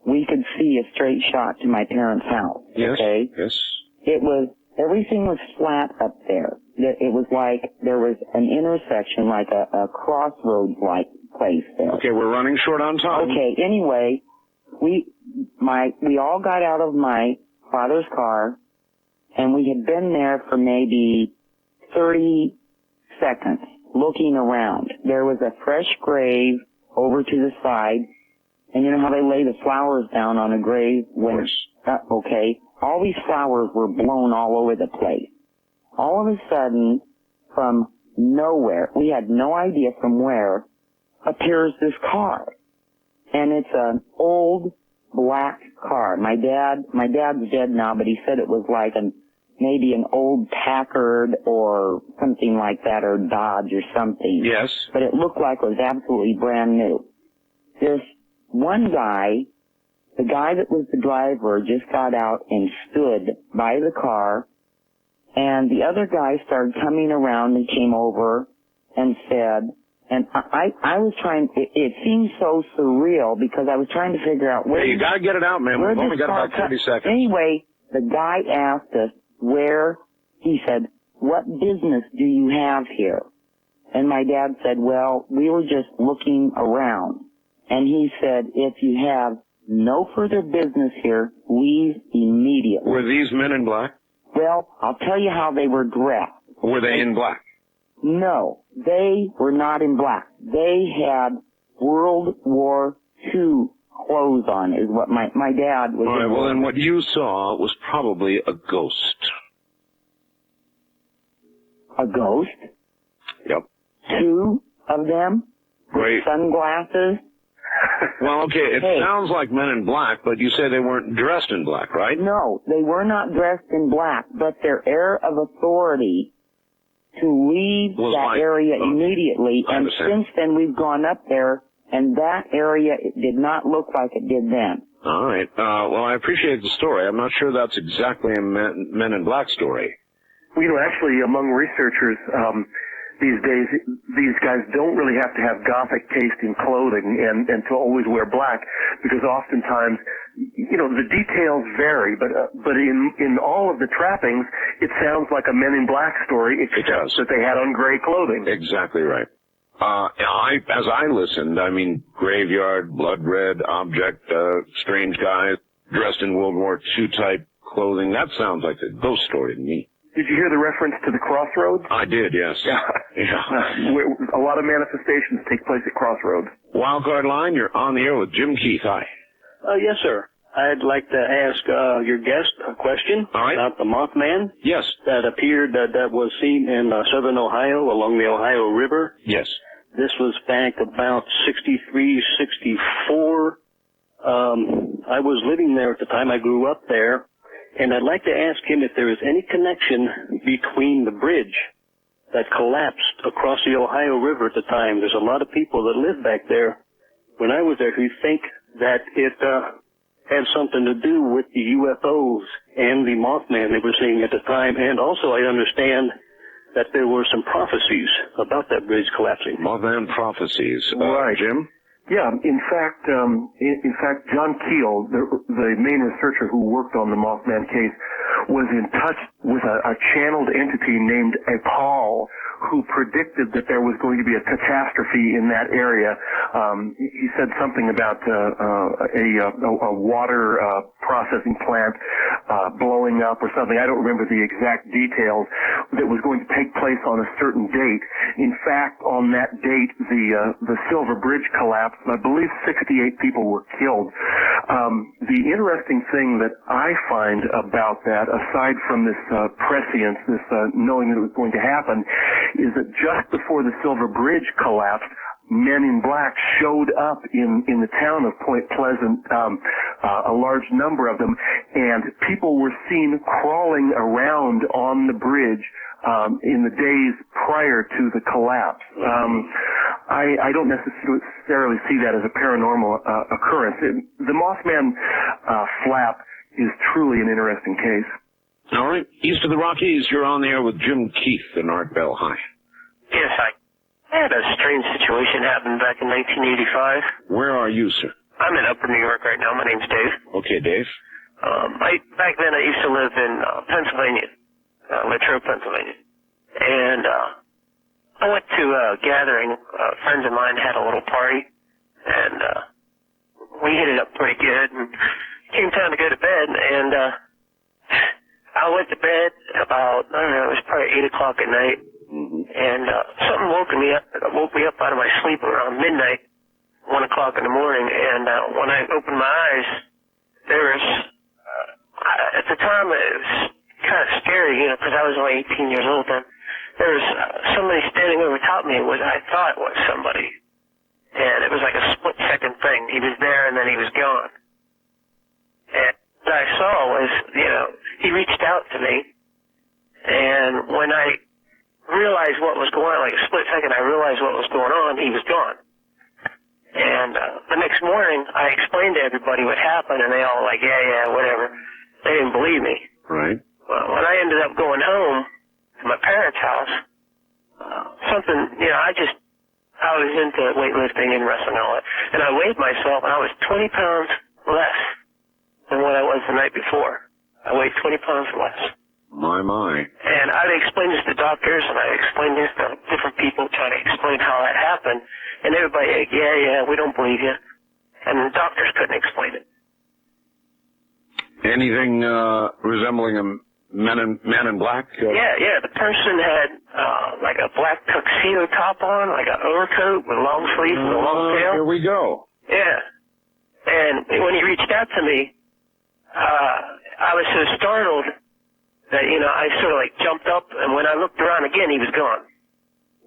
[SPEAKER 17] we could see a straight shot to my parents' house.
[SPEAKER 1] Yes.
[SPEAKER 17] Okay?
[SPEAKER 1] Yes.
[SPEAKER 17] Everything was flat up there. It was like there was an intersection, like a crossroads-like place there.
[SPEAKER 1] Okay, we're running short on time.
[SPEAKER 17] Okay, anyway, we all got out of my father's car, and we had been there for maybe 30 seconds looking around. There was a fresh grave over to the side, and you know how they lay the flowers down on a grave when okay, all these flowers were blown all over the place. All of a sudden, from nowhere, we had no idea from where, appears this car. And it's an old black car. My dad's dead now, but he said it was like maybe an old Packard or something like that, or Dodge or something.
[SPEAKER 1] Yes.
[SPEAKER 17] But it looked like it was absolutely brand new. This one guy, the guy that was the driver, just got out and stood by the car, and the other guy started coming around and came over and said, and I was trying, it seemed so surreal because I was trying to figure out where...
[SPEAKER 1] Hey, you gotta get it out, man. We've only got about 30 seconds.
[SPEAKER 17] Anyway, the guy asked us he said, what business do you have here? And my dad said, well, we were just looking around. And he said, if you have no further business here, leave immediately.
[SPEAKER 1] Were these men in black?
[SPEAKER 17] Well, I'll tell you how they were dressed.
[SPEAKER 1] Were they in black?
[SPEAKER 17] No, they were not in black. They had World War II clothes on, is what my dad was.
[SPEAKER 1] All right, well, then what you saw was probably a ghost.
[SPEAKER 17] A ghost?
[SPEAKER 1] Yep.
[SPEAKER 17] 2 of them?
[SPEAKER 1] Great.
[SPEAKER 17] With sunglasses?
[SPEAKER 1] Well, okay, it sounds like men in black, but you say they weren't dressed in black, right?
[SPEAKER 17] No, they were not dressed in black, but their air of authority to leave that area immediately. And since then, we've gone up there, and that area did not look like it did then.
[SPEAKER 1] All right. Well, I appreciate the story. I'm not sure that's exactly a Men in Black story.
[SPEAKER 2] Well, actually, among researchers these days, these guys don't really have to have Gothic taste in clothing and to always wear black, because oftentimes, the details vary. But in all of the trappings, it sounds like a Men in Black story, except that they had on gray clothing.
[SPEAKER 1] Exactly right. As I listened, graveyard, blood red object, strange guy dressed in World War II type clothing. That sounds like a ghost story to me.
[SPEAKER 2] Did you hear the reference to the crossroads?
[SPEAKER 1] I did, yes.
[SPEAKER 2] A lot of manifestations take place at crossroads.
[SPEAKER 1] Wildcard line, you're on the air with Jim Keith. Hi.
[SPEAKER 18] Yes, sir. I'd like to ask your guest a question about the Mothman.
[SPEAKER 1] Yes.
[SPEAKER 18] That appeared, that was seen in southern Ohio along the Ohio River.
[SPEAKER 1] Yes.
[SPEAKER 18] This was back about 63, 64. I was living there at the time. I grew up there. And I'd like to ask him if there is any connection between the bridge that collapsed across the Ohio River at the time. There's a lot of people that lived back there when I was there who think that it had something to do with the UFOs and the Mothman they were seeing at the time. And also I understand that there were some prophecies about that bridge collapsing.
[SPEAKER 1] Mothman prophecies.
[SPEAKER 2] Right.
[SPEAKER 1] Jim?
[SPEAKER 2] Yeah, in fact, John Keel, the main researcher who worked on the Mothman case, was in touch with a channeled entity named Paul, who predicted that there was going to be a catastrophe in that area. He said something about a water processing plant blowing up or something. I don't remember the exact details. That was going to take place on a certain date. In fact, on that date, the Silver Bridge collapsed. I believe 68 people were killed. The interesting thing that I find about that, aside from this prescience, this knowing that it was going to happen, is that just before the Silver Bridge collapsed, Men in Black showed up in the town of Point Pleasant, a large number of them, and people were seen crawling around on the bridge in the days prior to the collapse. I don't necessarily see that as a paranormal occurrence. The Mothman flap is truly an interesting case.
[SPEAKER 1] All right. East of the Rockies, you're on the air with Jim Keith and Art Bell. Hi.
[SPEAKER 19] Yes, I had a strange situation happen back in 1985.
[SPEAKER 1] Where are you, sir?
[SPEAKER 19] I'm in Upper New York right now. My name's Dave.
[SPEAKER 1] Okay, Dave.
[SPEAKER 19] Back then I used to live in Pennsylvania, Latrobe, Pennsylvania. And I went to a gathering. Friends of mine had a little party, and we hit it up pretty good. And came time to go to bed, and I went to bed about, I don't know, it was probably 8 o'clock at night. And something woke me up out of my sleep around midnight, 1 o'clock in the morning. And when I opened my eyes, there was, at the time it was kind of scary, because I was only 18 years old then. There was somebody standing over top of me, which I thought was somebody. And it was like a split-second thing. He was there and then he was gone. And what I saw was, he reached out to me. And when I realized what was going on, like a split second, I realized what was going on, he was gone. And the next morning, I explained to everybody what happened, and they all were like, yeah, whatever. They didn't believe me.
[SPEAKER 1] Right.
[SPEAKER 19] Well, when I ended up going home to my parents' house, I was into weightlifting and wrestling and all that, and I weighed myself, and I was 20 pounds less than what I was the night before. I weighed 20 pounds less.
[SPEAKER 1] My.
[SPEAKER 19] And I explained this to doctors, and I explained this to different people trying to explain how that happened. And everybody, yeah, we don't believe you. And the doctors couldn't explain it.
[SPEAKER 1] Anything resembling a Men in Black?
[SPEAKER 19] Yeah. The person had like a black tuxedo top on, like an overcoat with long sleeves and a long tail.
[SPEAKER 1] Here we go.
[SPEAKER 19] Yeah. And when he reached out to me, I was so startled that, I sort of like jumped up, and when I looked around again, he was gone.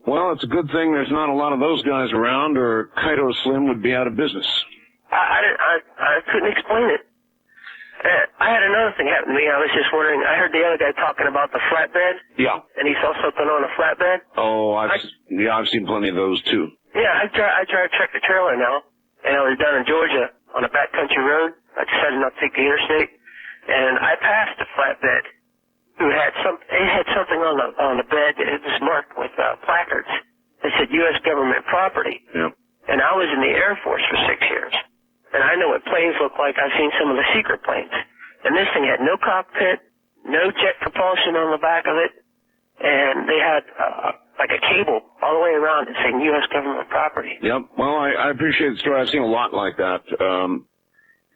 [SPEAKER 1] Well, it's a good thing there's not a lot of those guys around, or Kaito Slim would be out of business.
[SPEAKER 19] I couldn't explain it. I had another thing happen to me. I was just wondering, I heard the other guy talking about the flatbed.
[SPEAKER 1] Yeah.
[SPEAKER 19] And he saw something on a flatbed.
[SPEAKER 1] Oh, I've seen plenty of those too.
[SPEAKER 19] Yeah, I drive tractor trailer now, and I was down in Georgia on a backcountry road. I decided not to take the interstate, and I passed a flatbed who had something on the bed that was marked with placards that said U.S. government property.
[SPEAKER 1] Yep.
[SPEAKER 19] And I was in the Air Force for 6 years, and I know what planes look like. I've seen some of the secret planes, and this thing had no cockpit, no jet propulsion on the back of it, and they had like a cable all the way around it saying U.S. government property.
[SPEAKER 1] Yep. Well, I appreciate the story. I've seen a lot like that.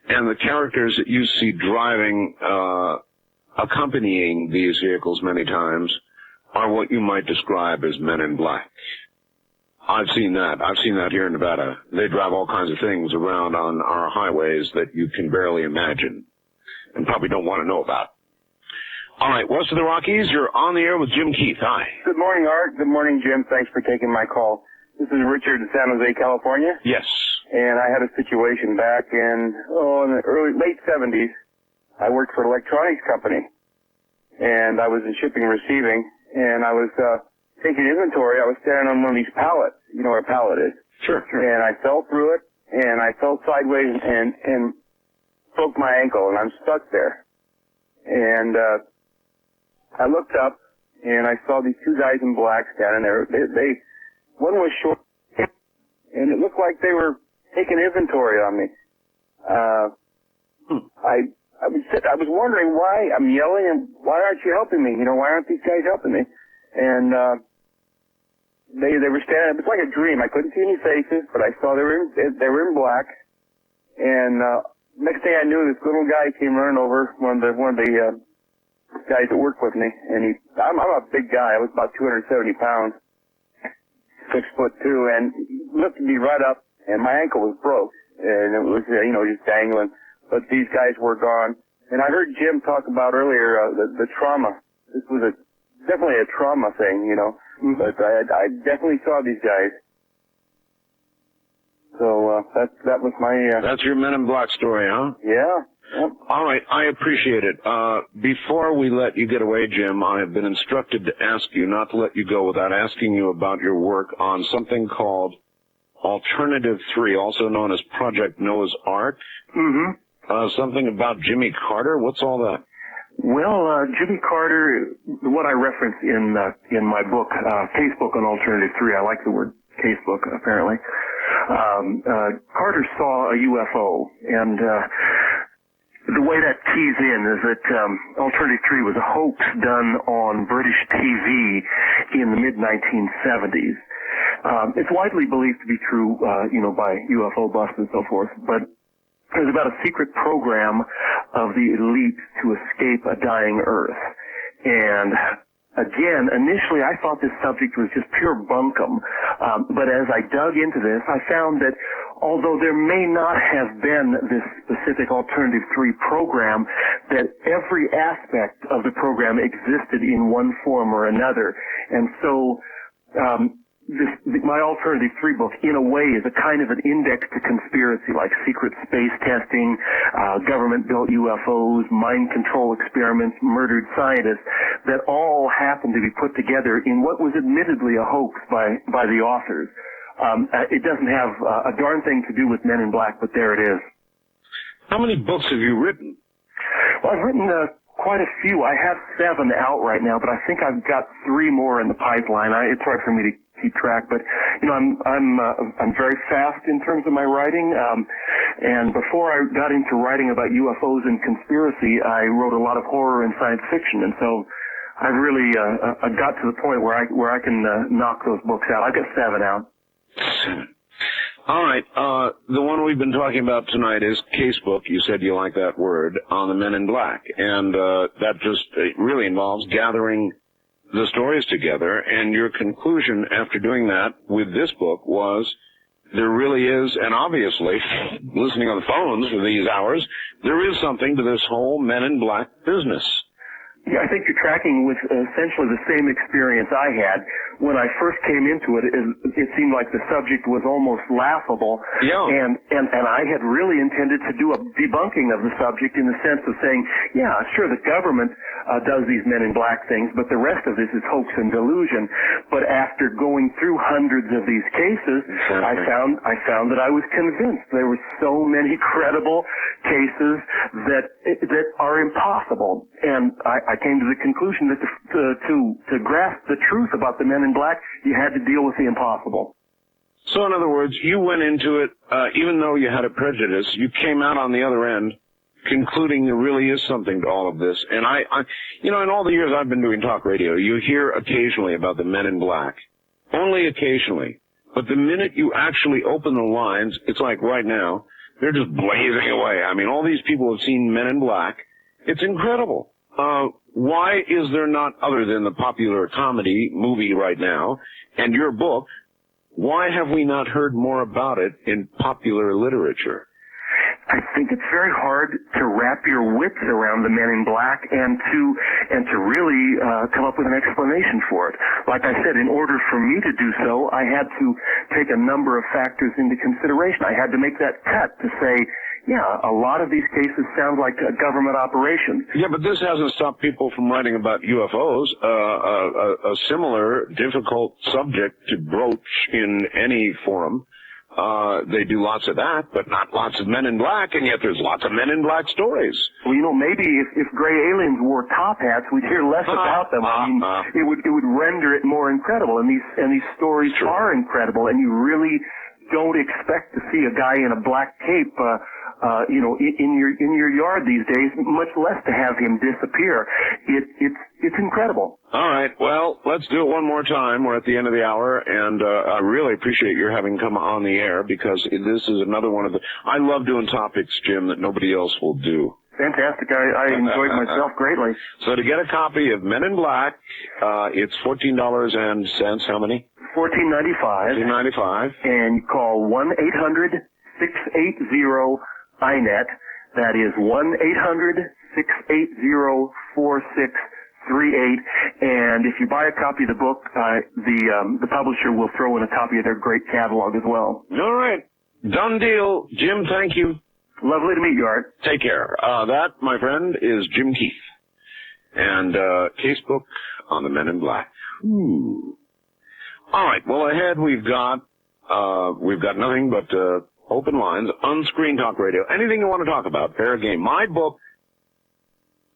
[SPEAKER 1] And the characters that you see driving, accompanying these vehicles many times are what you might describe as men in black. I've seen that. I've seen that here in Nevada. They drive all kinds of things around on our highways that you can barely imagine and probably don't want to know about. All right, west of the Rockies, you're on the air with Jim Keith. Hi.
[SPEAKER 20] Good morning, Art. Good morning, Jim. Thanks for taking my call. This is Richard in San Jose, California.
[SPEAKER 1] Yes.
[SPEAKER 20] And I had a situation back in the late 70s. I worked for an electronics company, and I was in shipping and receiving, and I was taking inventory. I was standing on one of these pallets. You know what a pallet is?
[SPEAKER 1] Sure.
[SPEAKER 20] And I fell through it, and I fell sideways and broke my ankle, and I'm stuck there. And I looked up, and I saw these two guys in black standing there. One was short, and it looked like they were taking inventory on me. I was wondering why I'm yelling, and why aren't you helping me? You know, why aren't these guys helping me? And they were standing. It was like a dream. I couldn't see any faces, but I saw they were in black. And next thing I knew, this little guy came running over, one of the guys that worked with me, and I'm a big guy. I was about 270 pounds, 6'2", and he lifted me right up, and my ankle was broke, and it was just dangling. But these guys were gone, and I heard Jim talk about earlier the trauma. This was definitely a trauma thing, you know. Mm-hmm. But I definitely saw these guys. So that was my.
[SPEAKER 1] That's your Men in Black story, huh?
[SPEAKER 20] Yeah. Yep.
[SPEAKER 1] All right, I appreciate it. Before we let you get away, Jim, I have been instructed to ask you not to let you go without asking you about your work on something called Alternative 3, also known as Project Noah's Ark.
[SPEAKER 2] Mm-hmm.
[SPEAKER 1] Something about Jimmy Carter. What's all that?
[SPEAKER 2] Well, Jimmy Carter, what I reference in my book, Casebook on Alternative 3, I like the word Casebook, apparently. Carter saw a UFO, and the way that keys in is that Alternative 3 was a hoax done on British TV in the mid-1970s. It's widely believed to be true, by UFO busts and so forth, but it was about a secret program of the elite to escape a dying Earth. And again, initially I thought this subject was just pure bunkum, but as I dug into this, I found that although there may not have been this specific Alternative 3 program, that every aspect of the program existed in one form or another. And so my Alternative 3 book, in a way, is a kind of an index to conspiracy, like secret space testing, government-built UFOs, mind control experiments, murdered scientists, that all happen to be put together in what was admittedly a hoax by the authors. It doesn't have a darn thing to do with Men in Black, but there it is.
[SPEAKER 1] How many books have you written?
[SPEAKER 2] Well, I've written quite a few. I have 7 out right now, but I think I've got 3 more in the pipeline. It's hard for me to keep track, but I'm very fast in terms of my writing. And before I got into writing about UFOs and conspiracy, I wrote a lot of horror and science fiction, and so I've really got to the point where I can knock those books out. I've got 7 out.
[SPEAKER 1] All right. The one we've been talking about tonight is Casebook. You said you like that word, on the Men in Black. And that just really involves gathering the stories together. And your conclusion after doing that with this book was there really is, and obviously, listening on the phones for these hours, there is something to this whole Men in Black business.
[SPEAKER 2] Yeah, I think you're tracking with essentially the same experience I had. When I first came into it, it seemed like the subject was almost laughable.
[SPEAKER 1] Yeah.
[SPEAKER 2] And I had really intended to do a debunking of the subject in the sense of saying, yeah, sure, the government does these men in black things, but the rest of this is hoax and delusion. But after going through hundreds of these cases, I found that I was convinced there were so many credible cases that are impossible. And I came to the conclusion that to grasp the truth about the men in black, you had to deal with the impossible.
[SPEAKER 1] So in other words, you went into it, even though you had a prejudice, you came out on the other end concluding there really is something to all of this. And I in all the years I've been doing talk radio, you hear occasionally about the men in black. Only occasionally. But the minute you actually open the lines, it's like right now, they're just blazing away. I mean, all these people have seen men in black. It's incredible. Why is there not, other than the popular comedy movie right now and your book, why have we not heard more about it in popular literature?
[SPEAKER 2] I think it's very hard to wrap your wits around the men in black and to really come up with an explanation for it. Like I said, in order for me to do so, I had to take a number of factors into consideration. I had to make that cut to say, yeah, a lot of these cases sound like government operations.
[SPEAKER 1] Yeah, but this hasn't stopped people from writing about UFOs, a similar difficult subject to broach in any forum. They do lots of that, but not lots of men in black, and yet there's lots of men in black stories.
[SPEAKER 2] Well, maybe if gray aliens wore top hats, we'd hear less about them. I mean, it would render it more incredible, and these stories are incredible, and you really don't expect to see a guy in a black cape, in your yard these days, much less to have him disappear. It's incredible.
[SPEAKER 1] All right. Well, let's do it one more time. We're at the end of the hour, and I really appreciate your having come on the air because this is another one of the. I love doing topics, Jim, that nobody else will do.
[SPEAKER 2] Fantastic. I enjoyed myself greatly.
[SPEAKER 1] So to get a copy of Men in Black, it's $14 and cents. How many?
[SPEAKER 2] $14.95.
[SPEAKER 1] $14.95.
[SPEAKER 2] And you call 1-800-680-INET. That is 1-800-680-4638. And if you buy a copy of the book, the publisher will throw in a copy of their great catalog as well.
[SPEAKER 1] All right. Done deal. Jim, thank you.
[SPEAKER 2] Lovely to meet you, Art.
[SPEAKER 1] Take care. That, my friend, is Jim Keith. And Casebook on the Men in Black. Ooh. All right. Well, ahead we've got nothing but open lines, on-screen talk radio. Anything you want to talk about, fair game. My book,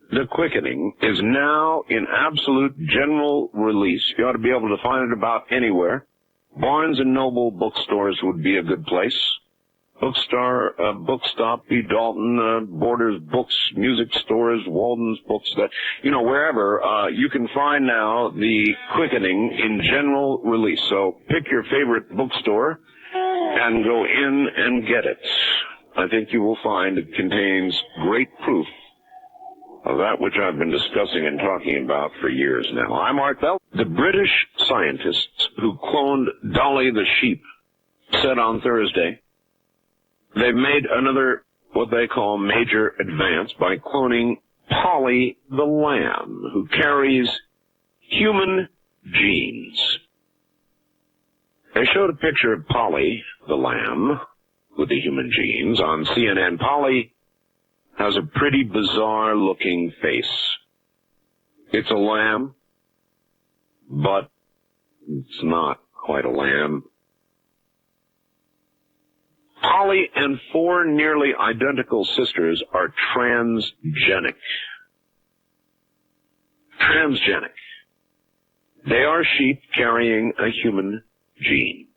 [SPEAKER 1] The Quickening, is now in absolute general release. You ought to be able to find it about anywhere. Barnes & Noble bookstores would be a good place. Bookstop, B. Dalton, Borders Books, music stores, Walden's Books, wherever, you can find now The Quickening in general release. So pick your favorite bookstore and go in and get it. I think you will find it contains great proof of that which I've been discussing and talking about for years now. I'm Art Bell. The British scientists who cloned Dolly the sheep said on Thursday they've made another, what they call, major advance by cloning Polly the lamb, who carries human genes. They showed a picture of Polly the lamb with the human genes on CNN. Polly has a pretty bizarre-looking face. It's a lamb, but it's not quite a lamb. Polly and 4 nearly identical sisters are transgenic. Transgenic. They are sheep carrying a human gene.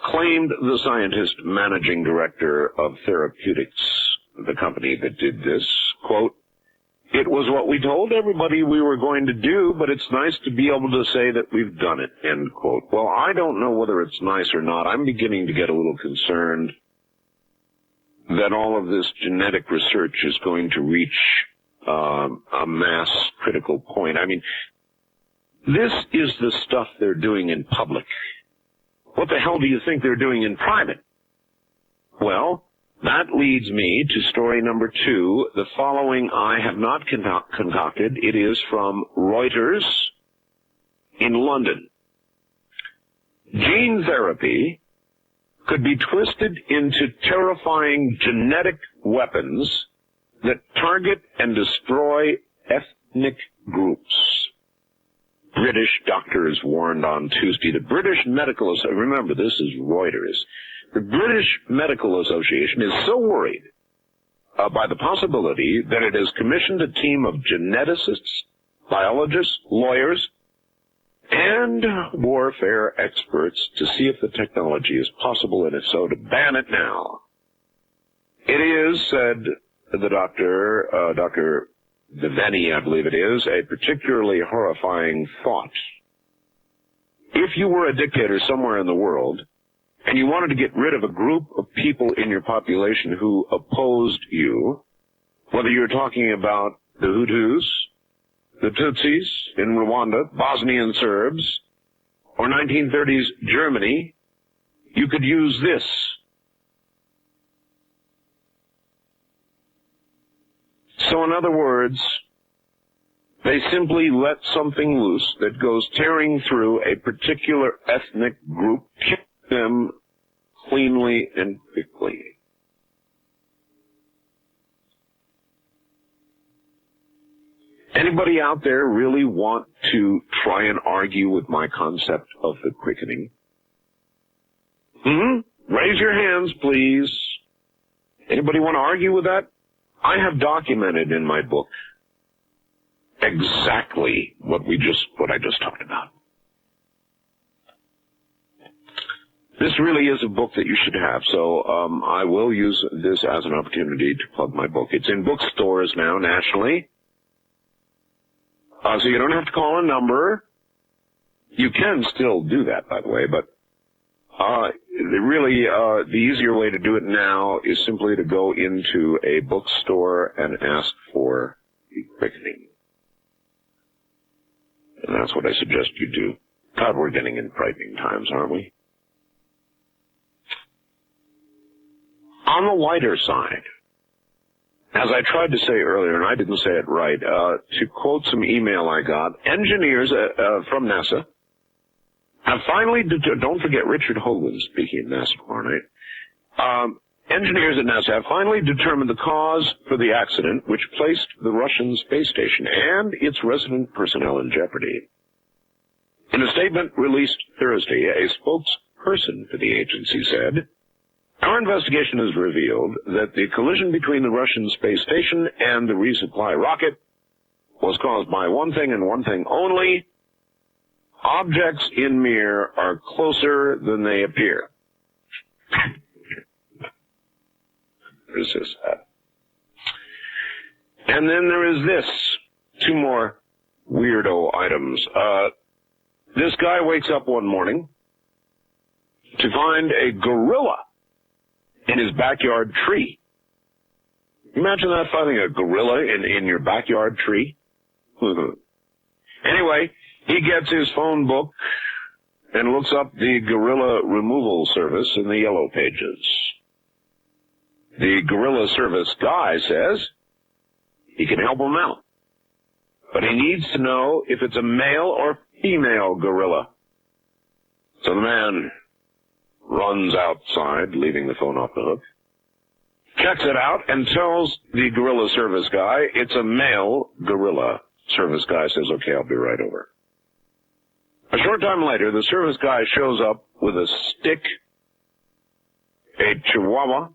[SPEAKER 1] Claimed the scientist managing director of Therapeutics, the company that did this, quote, "It was what we told everybody we were going to do, but it's nice to be able to say that we've done it," end quote. Well, I don't know whether it's nice or not. I'm beginning to get a little concerned that all of this genetic research is going to reach a mass critical point. I mean, this is the stuff they're doing in public. What the hell do you think they're doing in private? Well, That leads me to story number 2. The following I have not concocted. It is from Reuters in London. Gene therapy could be twisted into terrifying genetic weapons that target and destroy ethnic groups. British doctors warned on Tuesday. The British Medical Association, remember this is Reuters, the British Medical Association is so worried by the possibility that it has commissioned a team of geneticists, biologists, lawyers, and warfare experts to see if the technology is possible, and if so, to ban it now. It is, said the doctor, Dr. Deveni, I believe it is, a particularly horrifying thought. If you were a dictator somewhere in the world, and you wanted to get rid of a group of people in your population who opposed you, whether you're talking about the Hutus, the Tutsis in Rwanda, Bosnian Serbs, or 1930s Germany, you could use this. So in other words, they simply let something loose that goes tearing through a particular ethnic group, kill them cleanly and quickly. Anybody out there really want to try and argue with my concept of the quickening? Raise your hands, please. Anybody want to argue with that? I have documented in my book exactly what I just talked about. This really is a book that you should have, so I will use this as an opportunity to plug my book. It's in bookstores now nationally. So you don't have to call a number. You can still do that, by the way, but really the easier way to do it now is simply to go into a bookstore and ask for the quickening. And that's what I suggest you do. God, we're getting in frightening times, aren't we? On the lighter side, as I tried to say earlier, and I didn't say it right, to quote some email I got, engineers from NASA have finally, don't forget Richard Hoagland speaking at NASA tomorrow night, engineers at NASA have finally determined the cause for the accident which placed the Russian space station and its resident personnel in jeopardy. In a statement released Thursday, a spokesperson for the agency said, "Our investigation has revealed that the collision between the Russian space station and the resupply rocket was caused by one thing and one thing only. Objects in mirror are closer than they appear." Resist that. And then there is this. 2 more weirdo items. This guy wakes up one morning to find a gorilla in his backyard tree. Imagine that, finding a gorilla in your backyard tree. Anyway, he gets his phone book and looks up the gorilla removal service in the yellow pages. The gorilla service guy says he can help him out, but he needs to know if it's a male or female gorilla. So the man runs outside, leaving the phone off the hook, checks it out, and tells the gorilla service guy it's a male gorilla. Service guy says, "Okay, I'll be right over." A short time later, the service guy shows up with a stick, a chihuahua,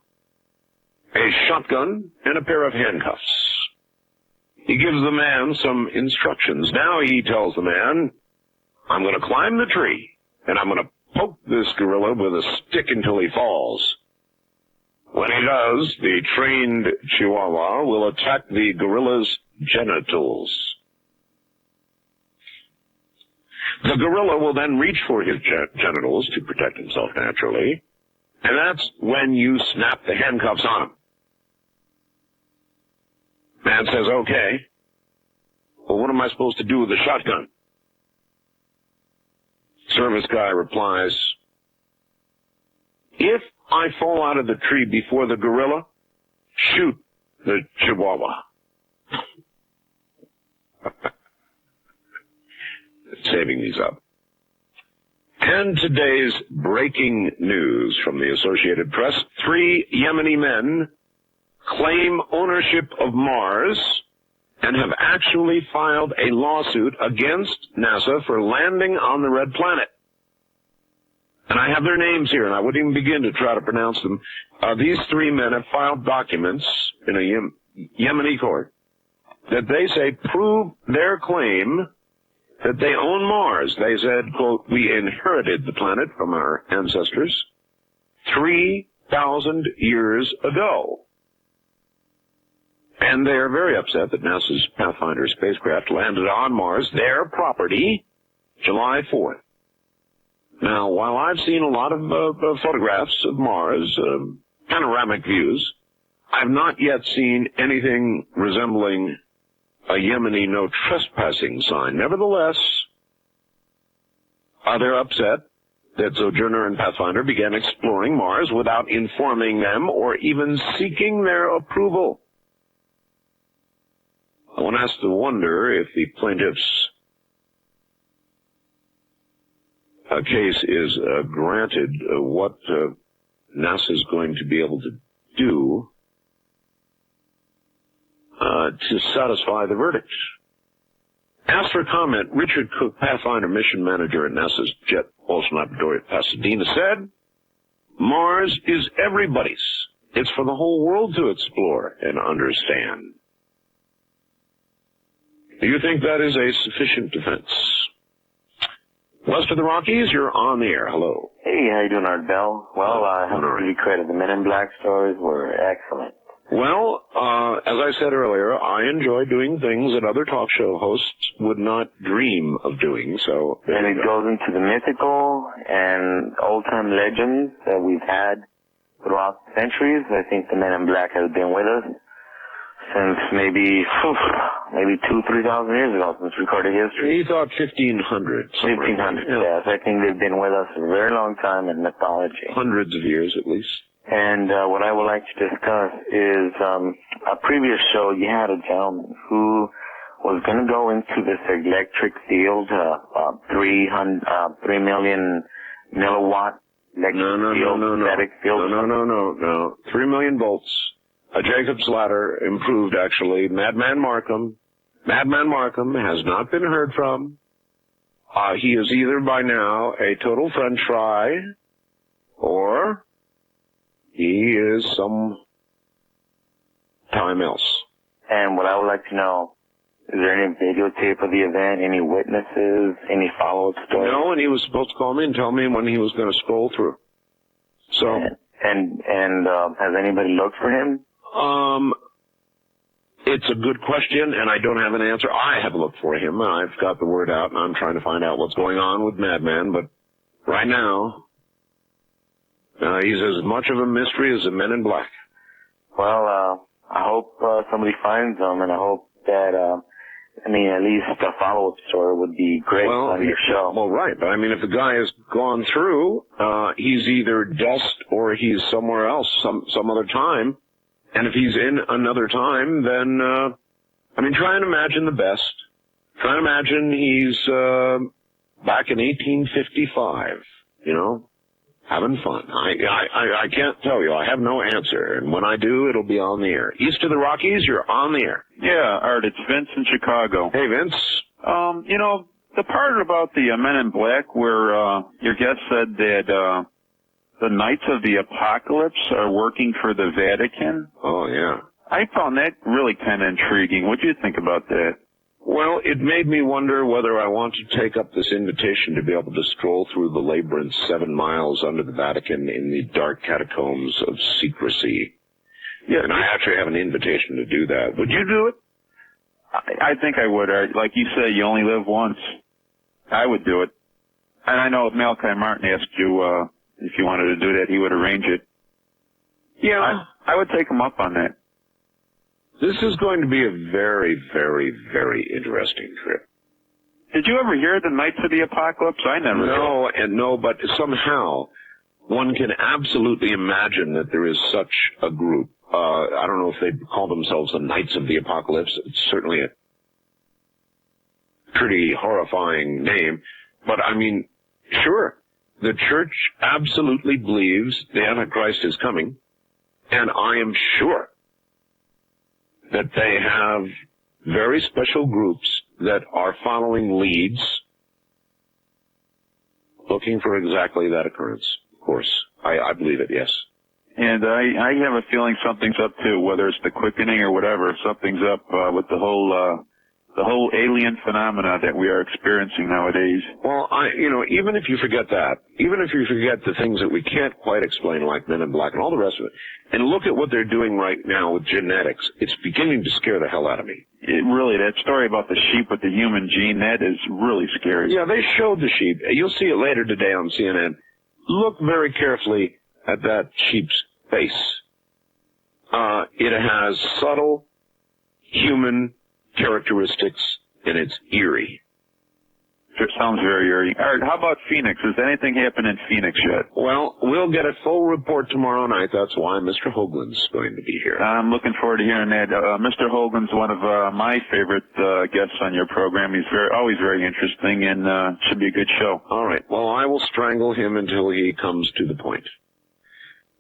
[SPEAKER 1] a shotgun, and a pair of handcuffs. He gives the man some instructions. Now he tells the man, "I'm going to climb the tree, and I'm going to poke this gorilla with a stick until he falls. When he does, the trained chihuahua will attack the gorilla's genitals. The gorilla will then reach for his genitals to protect himself naturally, and that's when you snap the handcuffs on him." Man says, "Okay. Well, what am I supposed to do with the shotgun?" Service guy replies, "If I fall out of the tree before the gorilla, shoot the chihuahua. Saving these up. And today's breaking news from the Associated Press. 3 Yemeni men claim ownership of Mars and have actually filed a lawsuit against NASA for landing on the red planet. And I have their names here, and I wouldn't even begin to try to pronounce them. These 3 men have filed documents in a Yemeni court that they say prove their claim that they own Mars. They said, quote, we inherited the planet from our ancestors 3,000 years ago. And they are very upset that NASA's Pathfinder spacecraft landed on Mars, their property, July 4th. Now, while I've seen a lot of photographs of Mars, panoramic views, I've not yet seen anything resembling a Yemeni no trespassing sign. Nevertheless, they're upset that Sojourner and Pathfinder began exploring Mars without informing them or even seeking their approval. One has to wonder if the plaintiff's case is granted, what NASA is going to be able to do to satisfy the verdict. Asked for comment, Richard Cook, Pathfinder mission manager at NASA's Jet Propulsion Laboratory at Pasadena, said, Mars is everybody's. It's for the whole world to explore and understand. Do you think that is a sufficient defense? West of the Rockies, you're on the air. Hello.
[SPEAKER 5] Hey, how you doing, Art Bell? Well, I have to give you credit. The Men in Black stories were excellent.
[SPEAKER 1] Well, as I said earlier, I enjoy doing things that other talk show hosts would not dream of doing, so...
[SPEAKER 5] And it goes into the mythical and old-time legends that we've had throughout the centuries. I think the Men in Black have been with us since maybe 2,000-3,000 years ago, since recorded history.
[SPEAKER 1] He thought 1,500.
[SPEAKER 5] 1,500, yes. I think they've been with us a very long time in mythology.
[SPEAKER 1] Hundreds of years, at least.
[SPEAKER 5] And what I would like to discuss is a previous show you had a gentleman who was going to go into this electric field, 3 million milliwatt electric field.
[SPEAKER 1] No. 3 million volts. A Jacob's ladder, improved actually. Madman Markham has not been heard from. He is either by now a total French fry, or he is some time else.
[SPEAKER 5] And what I would like to know, is there any videotape of the event, any witnesses, any follow-up stories?
[SPEAKER 1] No, and he was supposed to call me and tell me when he was going to scroll through. So.
[SPEAKER 5] And has anybody looked for him?
[SPEAKER 1] It's a good question, and I don't have an answer. I have looked for him. I've got the word out, and I'm trying to find out what's going on with Madman, but right now, he's as much of a mystery as the Men in Black.
[SPEAKER 5] Well, I hope somebody finds him, and I hope that, at least a follow-up story would be great on your show.
[SPEAKER 1] Well, right, but if the guy has gone through, he's either dust or he's somewhere else, some other time. And if he's in another time, then, try and imagine the best. Try and imagine he's, back in 1855, having fun. I can't tell you. I have no answer. And when I do, it'll be on the air. East of the Rockies, you're on the air.
[SPEAKER 21] Yeah, Art, it's Vince in Chicago.
[SPEAKER 1] Hey, Vince.
[SPEAKER 21] The part about the Men in Black where, your guest said that, the Knights of the Apocalypse are working for the Vatican.
[SPEAKER 1] Oh, yeah.
[SPEAKER 21] I found that really kind of intriguing. What do you think about that?
[SPEAKER 1] Well, it made me wonder whether I want to take up this invitation to be able to stroll through the labyrinth 7 miles under the Vatican in the dark catacombs of secrecy. Yeah, and I actually have an invitation to do that. Would you do it?
[SPEAKER 21] I think I would, Art. Like you say, you only live once. I would do it. And I know if Malachi Martin asked you, if you wanted to do that, he would arrange it.
[SPEAKER 1] Yeah.
[SPEAKER 21] I would take him up on that.
[SPEAKER 1] This is going to be a very, very, very interesting trip.
[SPEAKER 21] Did you ever hear the Knights of the Apocalypse? I never did.
[SPEAKER 1] No, but somehow, one can absolutely imagine that there is such a group. I don't know if they call themselves the Knights of the Apocalypse. It's certainly a pretty horrifying name. But, I mean, sure, the church absolutely believes the Antichrist is coming, and I am sure that they have very special groups that are following leads, looking for exactly that occurrence. Of course, I believe it, yes.
[SPEAKER 21] And I have a feeling something's up too, whether it's the quickening or whatever. Something's up with the whole alien phenomena that we are experiencing nowadays.
[SPEAKER 1] Well, even if you forget that, even if you forget the things that we can't quite explain, like Men in Black and all the rest of it, and look at what they're doing right now with genetics, it's beginning to scare the hell out of me.
[SPEAKER 21] Really, that story about the sheep with the human gene, that is really scary.
[SPEAKER 1] Yeah, they showed the sheep. You'll see it later today on CNN. Look very carefully at that sheep's face. It has subtle human characteristics, and it's eerie.
[SPEAKER 21] It sounds very eerie. All right, how about Phoenix? Has anything happened in Phoenix yet?
[SPEAKER 1] Well, we'll get a full report tomorrow night. That's why Mr. Hoagland's going to be here.
[SPEAKER 21] I'm looking forward to hearing that. Mr. Hoagland's one of my favorite guests on your program. He's always very interesting, and should be a good show.
[SPEAKER 1] All right. Well, I will strangle him until he comes to the point.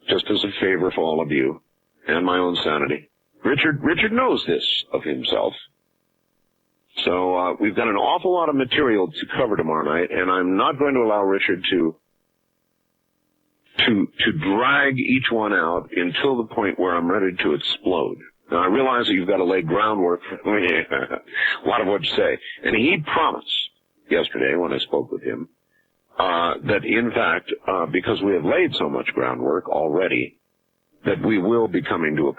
[SPEAKER 1] Just as a favor for all of you and my own sanity. Richard knows this of himself. So we've got an awful lot of material to cover tomorrow night, and I'm not going to allow Richard to drag each one out until the point where I'm ready to explode. Now, I realize that you've got to lay groundwork for a lot of what you say. And he promised yesterday when I spoke with him that, in fact, because we have laid so much groundwork already, that we will be coming to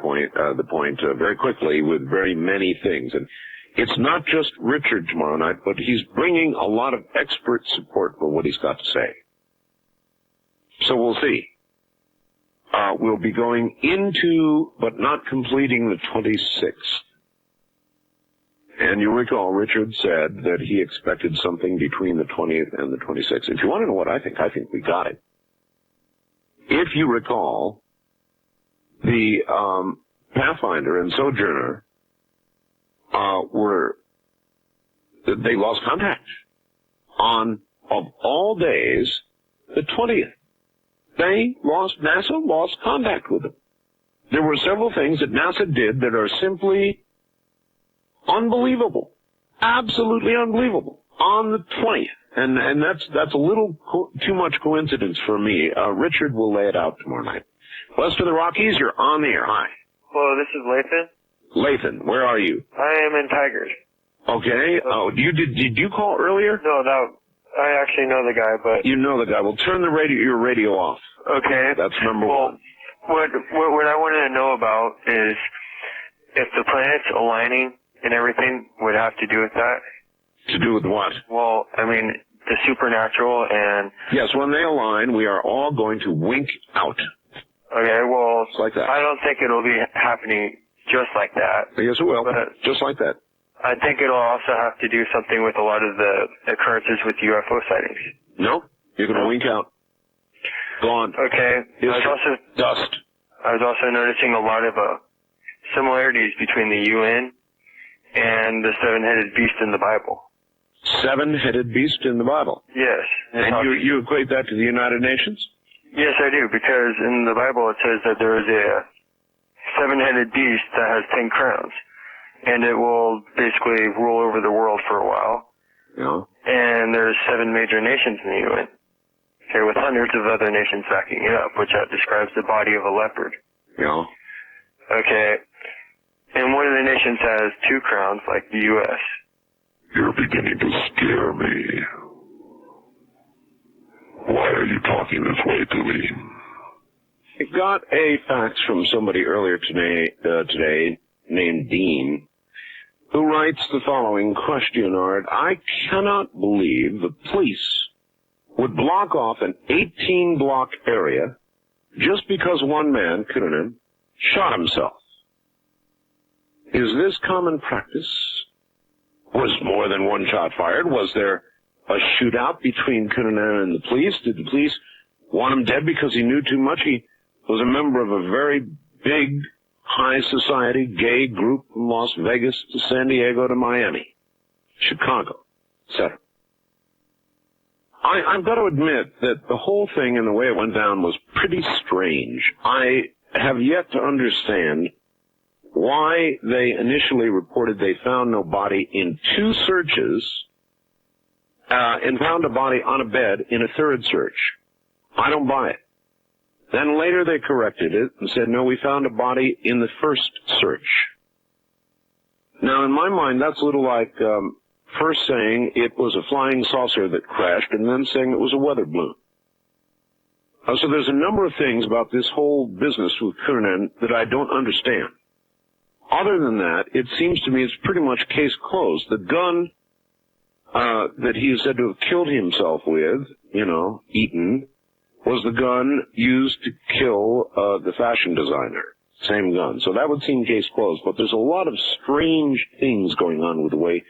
[SPEAKER 1] the point very quickly with very many things. And it's not just Richard tomorrow night, but he's bringing a lot of expert support for what he's got to say. So we'll see. We'll be going into, but not completing, the 26th. And you recall Richard said that he expected something between the 20th and the 26th. If you want to know what I think we got it. If you recall, the Pathfinder and Sojourner they lost contact on, of all days, the 20th. NASA lost contact with them. There were several things that NASA did that are simply unbelievable. Absolutely unbelievable. On the 20th. And that's a little too much coincidence for me. Richard will lay it out tomorrow night. West of the Rockies, you're on the air. Hi.
[SPEAKER 3] Hello, this is Lathan.
[SPEAKER 1] Lathan, where are you?
[SPEAKER 3] I am in Tigers.
[SPEAKER 1] Okay. Oh, did you call earlier?
[SPEAKER 3] No, I actually know the guy, but...
[SPEAKER 1] You know the guy. Well, turn your radio off.
[SPEAKER 3] Okay.
[SPEAKER 1] That's number one.
[SPEAKER 3] What I wanted to know about is if the planets aligning and everything would have to do with that.
[SPEAKER 1] To do with what?
[SPEAKER 3] Well, I mean, the supernatural and...
[SPEAKER 1] Yes, when they align, we are all going to wink out.
[SPEAKER 3] Okay, well,
[SPEAKER 1] just like that.
[SPEAKER 3] I don't think it'll be happening just like that.
[SPEAKER 1] Yes, it will. Just like that.
[SPEAKER 3] I think it'll also have to do something with a lot of the occurrences with UFO sightings.
[SPEAKER 1] No, you're going to wink out. Gone.
[SPEAKER 3] Okay.
[SPEAKER 1] Dust.
[SPEAKER 3] I was also noticing a lot of similarities between the UN and the seven-headed beast in the Bible.
[SPEAKER 1] Seven-headed beast in the Bible?
[SPEAKER 3] Yes.
[SPEAKER 1] And you equate that to the United Nations?
[SPEAKER 3] Yes, I do, because in the Bible it says that there is a seven-headed beast that has 10 crowns, and it will basically rule over the world for a while.
[SPEAKER 1] Yeah.
[SPEAKER 3] And there's 7 major nations in the UN, okay, with hundreds of other nations backing it up, which describes the body of a leopard.
[SPEAKER 1] Yeah.
[SPEAKER 3] Okay. And one of the nations has 2 crowns, like the U.S.
[SPEAKER 1] You're beginning to scare me. Why are you talking this way to me? I got a fax from somebody earlier today named Dean, who writes the following question, Art. I cannot believe the police would block off an 18-block area just because one man, Kunin, shot himself. Is this common practice? Was more than one shot fired? Was there a shootout between Kunin and the police? Did the police Want him dead because he knew too much? He was a member of a very big, high society gay group from Las Vegas to San Diego to Miami, Chicago, etc. I've got to admit that the whole thing and the way it went down was pretty strange. I have yet to understand why they initially reported they found no body in 2 searches and found a body on a bed in a 3rd search. I don't buy it. Then later they corrected it and said, no, we found a body in the 1st search. Now, in my mind, that's a little like first saying it was a flying saucer that crashed and then saying it was a weather balloon. So there's a number of things about this whole business with Coonan that I don't understand. Other than that, it seems to me it's pretty much case closed. The gun that he is said to have killed himself with, eaten, was the gun used to kill the fashion designer. Same gun. So that would seem case closed. But there's a lot of strange things going on with the way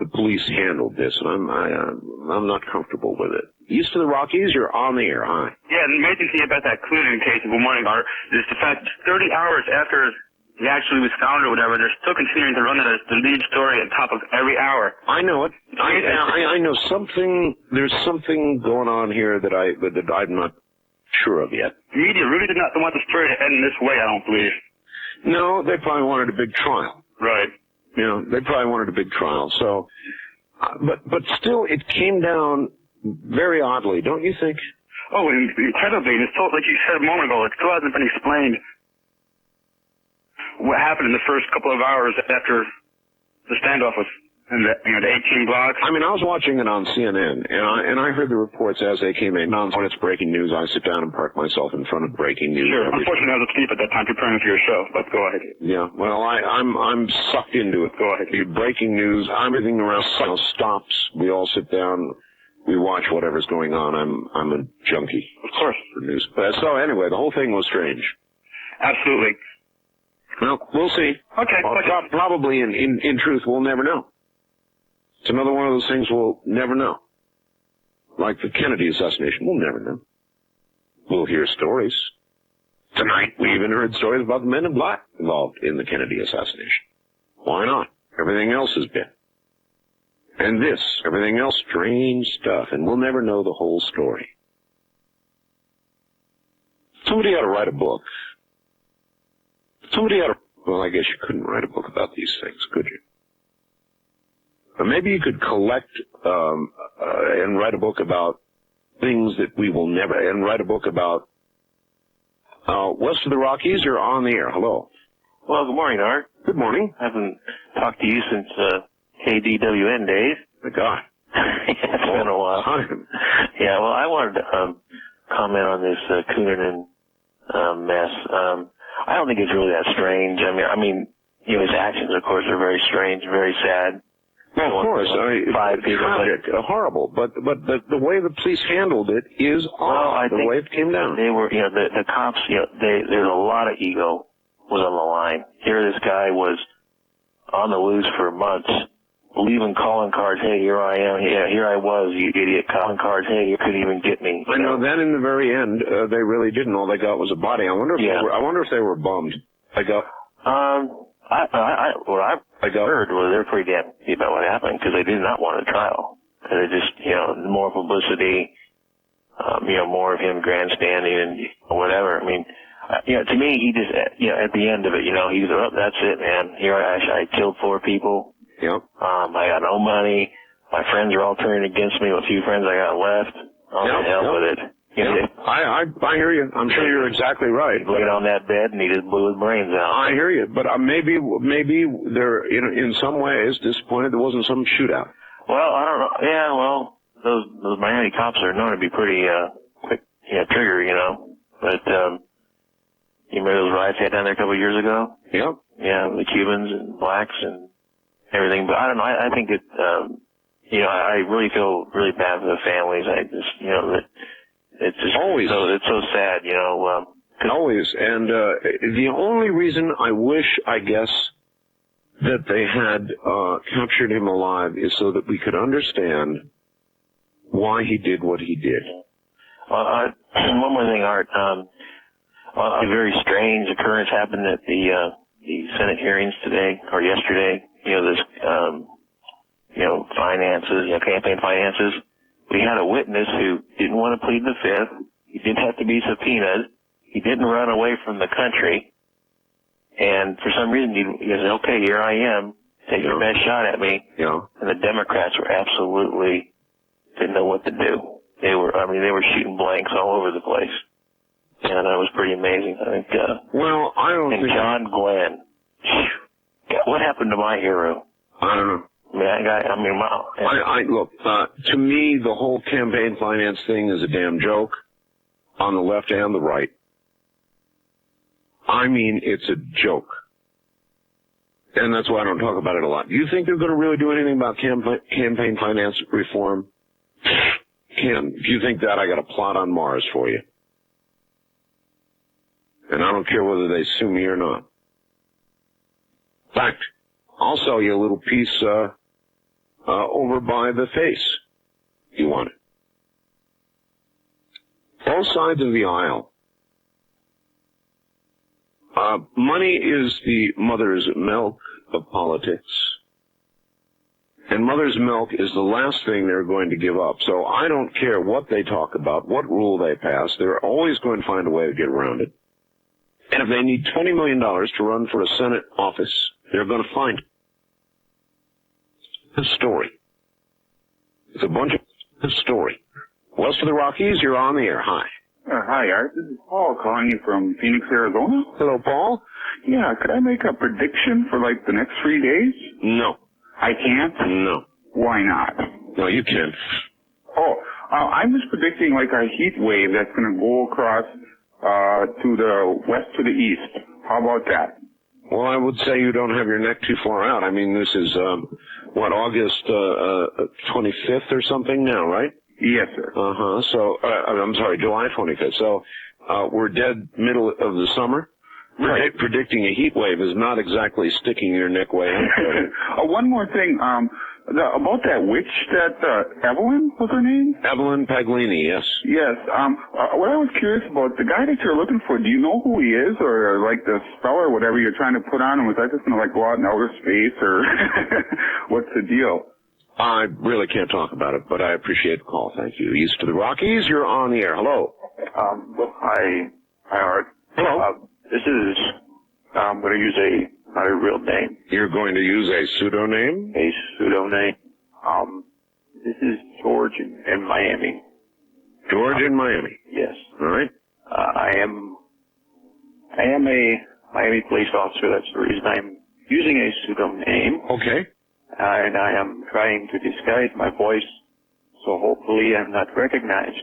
[SPEAKER 1] the police handled this, and I'm not comfortable with it. East of the Rockies, you're on the air. Hi.
[SPEAKER 6] Yeah, the amazing thing about that Coonan case, good morning, Art, is the fact 30 hours after he actually was found or whatever, they're still continuing to run it as the lead story on top of every hour.
[SPEAKER 1] I know it. I know something. There's something going on here that I'm not sure of yet.
[SPEAKER 6] The media really did not want the story to end this way, I don't believe.
[SPEAKER 1] No, they probably wanted a big trial.
[SPEAKER 6] Right.
[SPEAKER 1] They probably wanted a big trial. So, but still, it came down very oddly, don't you think?
[SPEAKER 6] Oh, incredibly. It's told, like you said a moment ago, it still hasn't been explained what happened in the first couple of hours after the standoff was in the 18 blocks.
[SPEAKER 1] I mean, I was watching it on CNN, and I heard the reports as they came in. Now, when it's breaking news, I sit down and park myself in front of breaking news.
[SPEAKER 6] Sure. Unfortunately, I was asleep at that time preparing for your show, but go ahead.
[SPEAKER 1] Yeah, well, I'm sucked into it.
[SPEAKER 6] Go ahead.
[SPEAKER 1] Breaking news, everything around stops. We all sit down. We watch whatever's going on. I'm a junkie.
[SPEAKER 6] Of course.
[SPEAKER 1] For news. So anyway, the whole thing was strange.
[SPEAKER 6] Absolutely.
[SPEAKER 1] Well, we'll see.
[SPEAKER 6] Okay.
[SPEAKER 1] Well, probably in truth, we'll never know. It's another one of those things we'll never know. Like the Kennedy assassination, we'll never know. We'll hear stories. Tonight, we even heard stories about the men in black involved in the Kennedy assassination. Why not? Everything else has been. And everything else, strange stuff, and we'll never know the whole story. Somebody ought to write a book. Well, I guess you couldn't write a book about these things, could you? But maybe you could collect and write a book about things that we will never, and write a book about west of the Rockies. You're on the air. Hello.
[SPEAKER 22] Well, good morning, Art.
[SPEAKER 1] Good morning.
[SPEAKER 22] I haven't talked to you since KDWN days.
[SPEAKER 1] My God.
[SPEAKER 22] It's been a while. Yeah, well, I wanted to comment on this Coonan mess. I don't think it's really that strange. I mean, his actions, of course, are very strange, very sad.
[SPEAKER 1] Well, of course, tragic, horrible. But the way the police handled it is odd. The way it came down.
[SPEAKER 22] They were, the cops, there's a lot of ego was on the line. Here, this guy was on the loose for months, leaving calling cards. Hey, here I am. Yeah, here I was, you idiot. Calling cards. Hey, you couldn't even get me.
[SPEAKER 1] I know. Then in the very end, they really didn't. All they got was a body. I wonder if they were bummed.
[SPEAKER 22] What I heard was they're pretty damn happy about what happened because they did not want a trial. They just, more publicity, more of him grandstanding and whatever. I mean, to me, he just, at the end of it, he's, oh, that's it, man. Here I killed 4 people.
[SPEAKER 1] Yep.
[SPEAKER 22] I got no money. My friends are all turning against me. What few friends I got left. Oh, the hell with it.
[SPEAKER 1] I hear you. I'm sure you're exactly right.
[SPEAKER 22] He laid on that bed and he just blew his brains out.
[SPEAKER 1] I hear you, but maybe they're in some ways disappointed there wasn't some shootout.
[SPEAKER 22] Well, I don't know. Yeah, well, those Miami cops are known to be pretty quick, trigger, But you remember those riots they had down there a couple of years ago?
[SPEAKER 1] Yep.
[SPEAKER 22] Yeah, the Cubans and blacks and everything. But I don't know. I think that I really feel really bad for the families. I just that. It's just
[SPEAKER 1] always.
[SPEAKER 22] It's so sad,
[SPEAKER 1] Always. And the only reason I guess, that they had captured him alive is so that we could understand why he did what he did.
[SPEAKER 22] Well, one more thing, Art. A very strange occurrence happened at the Senate hearings today or yesterday. Finances, campaign finances. We had a witness who didn't want to plead the Fifth. He didn't have to be subpoenaed. He didn't run away from the country. And for some reason, he said, okay, here I am. Take your best shot at me.
[SPEAKER 1] Yeah.
[SPEAKER 22] And the Democrats were absolutely didn't know what to do. They were shooting blanks all over the place. And that was pretty amazing. I think,
[SPEAKER 1] I don't
[SPEAKER 22] and
[SPEAKER 1] think...
[SPEAKER 22] John Glenn. What happened to my hero?
[SPEAKER 1] I don't know.
[SPEAKER 22] Wow.
[SPEAKER 1] Look, to me, the whole campaign finance thing is a damn joke on the left and the right. I mean, it's a joke. And that's why I don't talk about it a lot. Do you think they're going to really do anything about campaign finance reform? If you think that, I got a plot on Mars for you. And I don't care whether they sue me or not. In fact, I'll sell you a little piece over by the face. If you want it. Both sides of the aisle. Money is the mother's milk of politics. And mother's milk is the last thing they're going to give up. So I don't care what they talk about, what rule they pass. They're always going to find a way to get around it. And if they need $20 million to run for a Senate office, they're going to find it. The story. It's a bunch of story. West of the Rockies, you're on the air. Hi.
[SPEAKER 7] Hi, Art. This is Paul calling you from Phoenix, Arizona.
[SPEAKER 1] Hello, Paul.
[SPEAKER 7] Yeah, could I make a prediction for, the next 3 days?
[SPEAKER 1] No.
[SPEAKER 7] I can't?
[SPEAKER 1] No.
[SPEAKER 7] Why not?
[SPEAKER 1] No, you can.
[SPEAKER 7] I'm just predicting, a heat wave that's going to go across to the west to the east. How about that?
[SPEAKER 1] Well, I would say you don't have your neck too far out. I mean, this is, August 25th or something now, right?
[SPEAKER 7] Yes, sir.
[SPEAKER 1] Uh-huh. So, I'm sorry, July 25th. So, we're dead middle of the summer. Right. Predicting a heat wave is not exactly sticking your neck way out.
[SPEAKER 7] One more thing, about that witch that, Evelyn was her name?
[SPEAKER 1] Evelyn Paglini, yes.
[SPEAKER 7] Yes, what I was curious about, the guy that you're looking for, do you know who he is, or, the spell or whatever you're trying to put on him? Was that just gonna, go out in outer space, or what's the deal?
[SPEAKER 1] I really can't talk about it, but I appreciate the call. Thank you. East of the Rockies, you're on the air. Hello.
[SPEAKER 8] Hi, Art.
[SPEAKER 1] Hello.
[SPEAKER 8] This is, I'm going to use not a real name.
[SPEAKER 1] You're going to use a pseudonym?
[SPEAKER 8] A pseudonym. This is George in Miami.
[SPEAKER 1] George in Miami?
[SPEAKER 8] Yes.
[SPEAKER 1] All right.
[SPEAKER 8] I am a Miami police officer. That's the reason I'm using a pseudonym.
[SPEAKER 1] Okay.
[SPEAKER 8] And I am trying to disguise my voice, so hopefully I'm not recognized.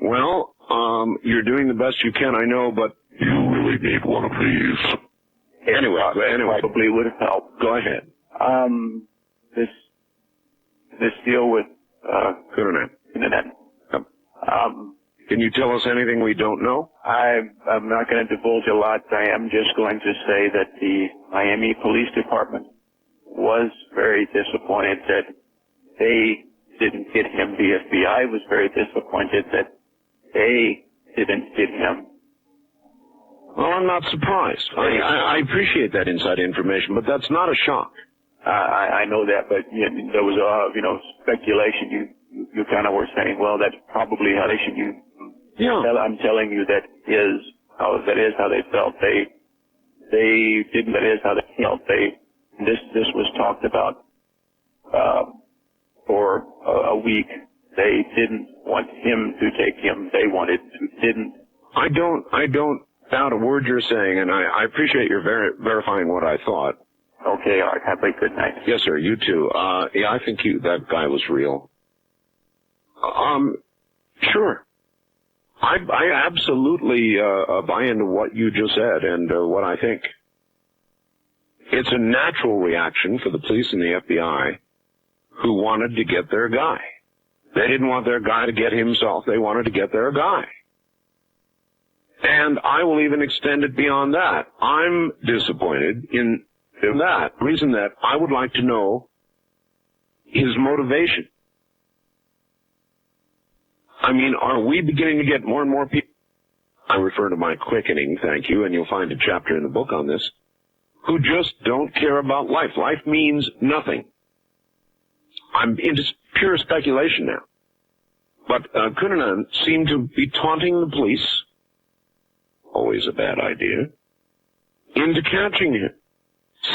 [SPEAKER 1] Well, you're doing the best you can, I know, but you really need one of these. Anyway.
[SPEAKER 8] Probably would help.
[SPEAKER 1] Go ahead.
[SPEAKER 8] This deal with,
[SPEAKER 1] Internet.
[SPEAKER 8] Yep.
[SPEAKER 1] Can you tell us anything we don't know?
[SPEAKER 8] I'm not going to divulge a lot. I am just going to say that the Miami Police Department was very disappointed that they didn't get him. The FBI was very disappointed that they didn't get him.
[SPEAKER 1] Well, I'm not surprised. I appreciate that inside information, but that's not a shock.
[SPEAKER 8] I know that, but there was speculation. You kind of were saying, well, that's probably how they should use.
[SPEAKER 1] Yeah.
[SPEAKER 8] I'm telling you that is how they felt. They didn't. That is how they felt. This was talked about for a week. They didn't want him to take him. They wanted to didn't.
[SPEAKER 1] I don't doubt a word you're saying, and I appreciate your verifying what I thought.
[SPEAKER 8] Okay, all right. Have a good night.
[SPEAKER 1] Yes, sir. You too. Yeah, I think that guy was real. Sure. I absolutely buy into what you just said and what I think. It's a natural reaction for the police and the FBI who wanted to get their guy. They didn't want their guy to get himself. They wanted to get their guy. And I will even extend it beyond that. I'm disappointed in that. The reason that I would like to know his motivation. I mean, are we beginning to get more and more people I refer to my quickening, thank you, and you'll find a chapter in the book on this, who just don't care about life. Life means nothing. I'm into pure speculation now. But Cunanan seemed to be taunting the police, always a bad idea, into catching him,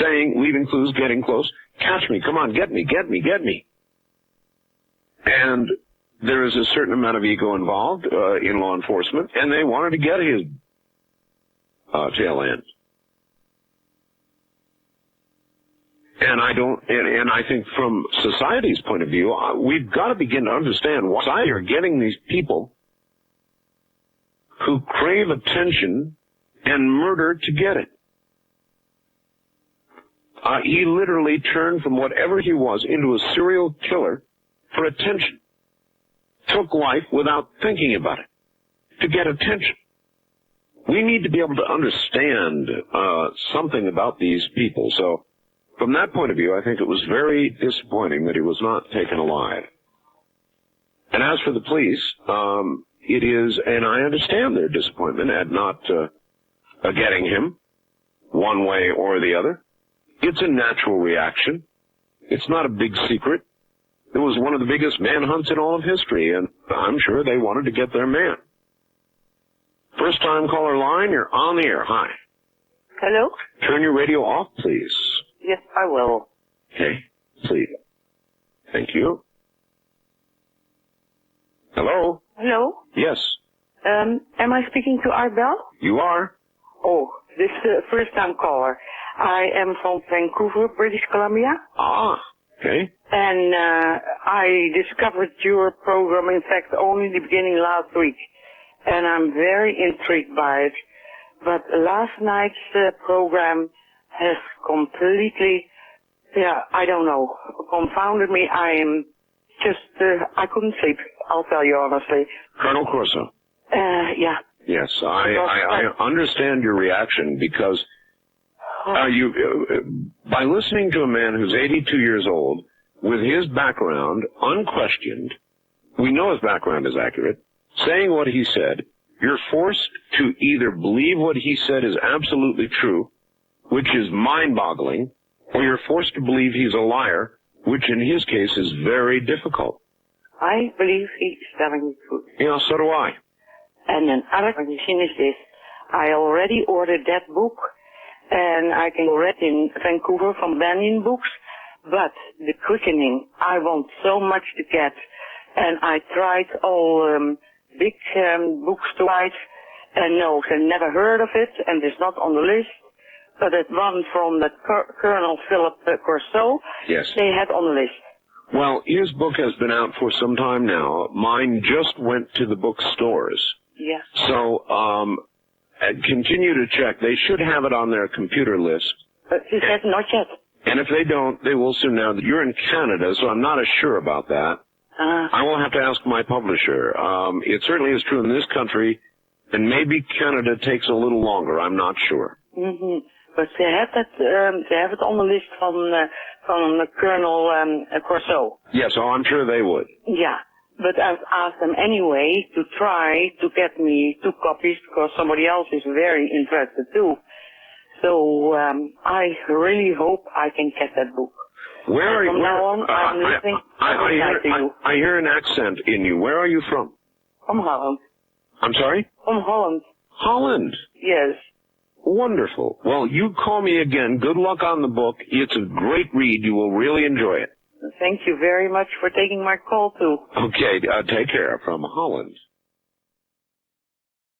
[SPEAKER 1] saying, leaving clues, getting close, catch me, come on, get me, get me, get me. And there is a certain amount of ego involved in law enforcement, and they wanted to get his tail end. And I think from society's point of view, we've got to begin to understand why you're getting these people who crave attention and murder to get it. He literally turned from whatever he was into a serial killer for attention. Took life without thinking about it to get attention. We need to be able to understand something about these people. So from that point of view, I think it was very disappointing that he was not taken alive. And as for the police, it is, and I understand their disappointment at not getting him one way or the other. It's a natural reaction. It's not a big secret. It was one of the biggest manhunts in all of history, and I'm sure they wanted to get their man. First time caller line, you're on the air. Hi.
[SPEAKER 9] Hello?
[SPEAKER 1] Turn your radio off, please.
[SPEAKER 9] Yes, I will.
[SPEAKER 1] Okay, please. Thank you. Hello?
[SPEAKER 9] Hello?
[SPEAKER 1] Yes.
[SPEAKER 9] Am I speaking to Arbel?
[SPEAKER 1] You are?
[SPEAKER 9] Oh, this is a first-time caller. I am from Vancouver, British Columbia.
[SPEAKER 1] Ah, okay.
[SPEAKER 9] And I discovered your program, in fact, only the beginning last week. And I'm very intrigued by it. But last night's program has completely, I don't know, confounded me. I am just, I couldn't sleep, I'll tell you honestly.
[SPEAKER 1] Colonel Corso.
[SPEAKER 9] Yeah.
[SPEAKER 1] Yes, I understand your reaction because by listening to a man who's 82 years old, with his background unquestioned, we know his background is accurate, saying what he said, you're forced to either believe what he said is absolutely true, which is mind-boggling, or you're forced to believe he's a liar, which in his case is very difficult.
[SPEAKER 9] I believe he's telling the truth.
[SPEAKER 1] Yeah, so do I.
[SPEAKER 9] And another condition is this. I already ordered that book, and I can read in Vancouver from Banyan Books, but the quickening I want so much to get, and I tried all big books to write, and no, I never heard of it, and it's not on the list, but that one from the Colonel Philip Corso,
[SPEAKER 1] yes,
[SPEAKER 9] they had on the list.
[SPEAKER 1] Well, his book has been out for some time now. Mine just went to the bookstores.
[SPEAKER 9] Yeah.
[SPEAKER 1] So, continue to check. They should have it on their computer list.
[SPEAKER 9] He said not yet.
[SPEAKER 1] And if they don't, they will soon. Now, you're in Canada, so I'm not as sure about that. I will have to ask my publisher. It certainly is true in this country, and maybe Canada takes a little longer. I'm not sure.
[SPEAKER 9] Mm-hmm. But they have that. They have it on the list from Colonel Corso.
[SPEAKER 1] Yes, I'm sure they would.
[SPEAKER 9] Yeah. But I've asked them anyway to try to get me 2 copies because somebody else is very interested too. So I really hope I can get that book.
[SPEAKER 1] Where are you?
[SPEAKER 9] From now on, I'm listening every night to you.
[SPEAKER 1] I hear an accent in you. Where are you from?
[SPEAKER 9] From Holland.
[SPEAKER 1] I'm sorry?
[SPEAKER 9] From Holland.
[SPEAKER 1] Holland?
[SPEAKER 9] Yes.
[SPEAKER 1] Wonderful. Well, you call me again. Good luck on the book. It's a great read. You will really enjoy it.
[SPEAKER 9] Thank you very much for taking my call, too.
[SPEAKER 1] Okay, take care. From Holland.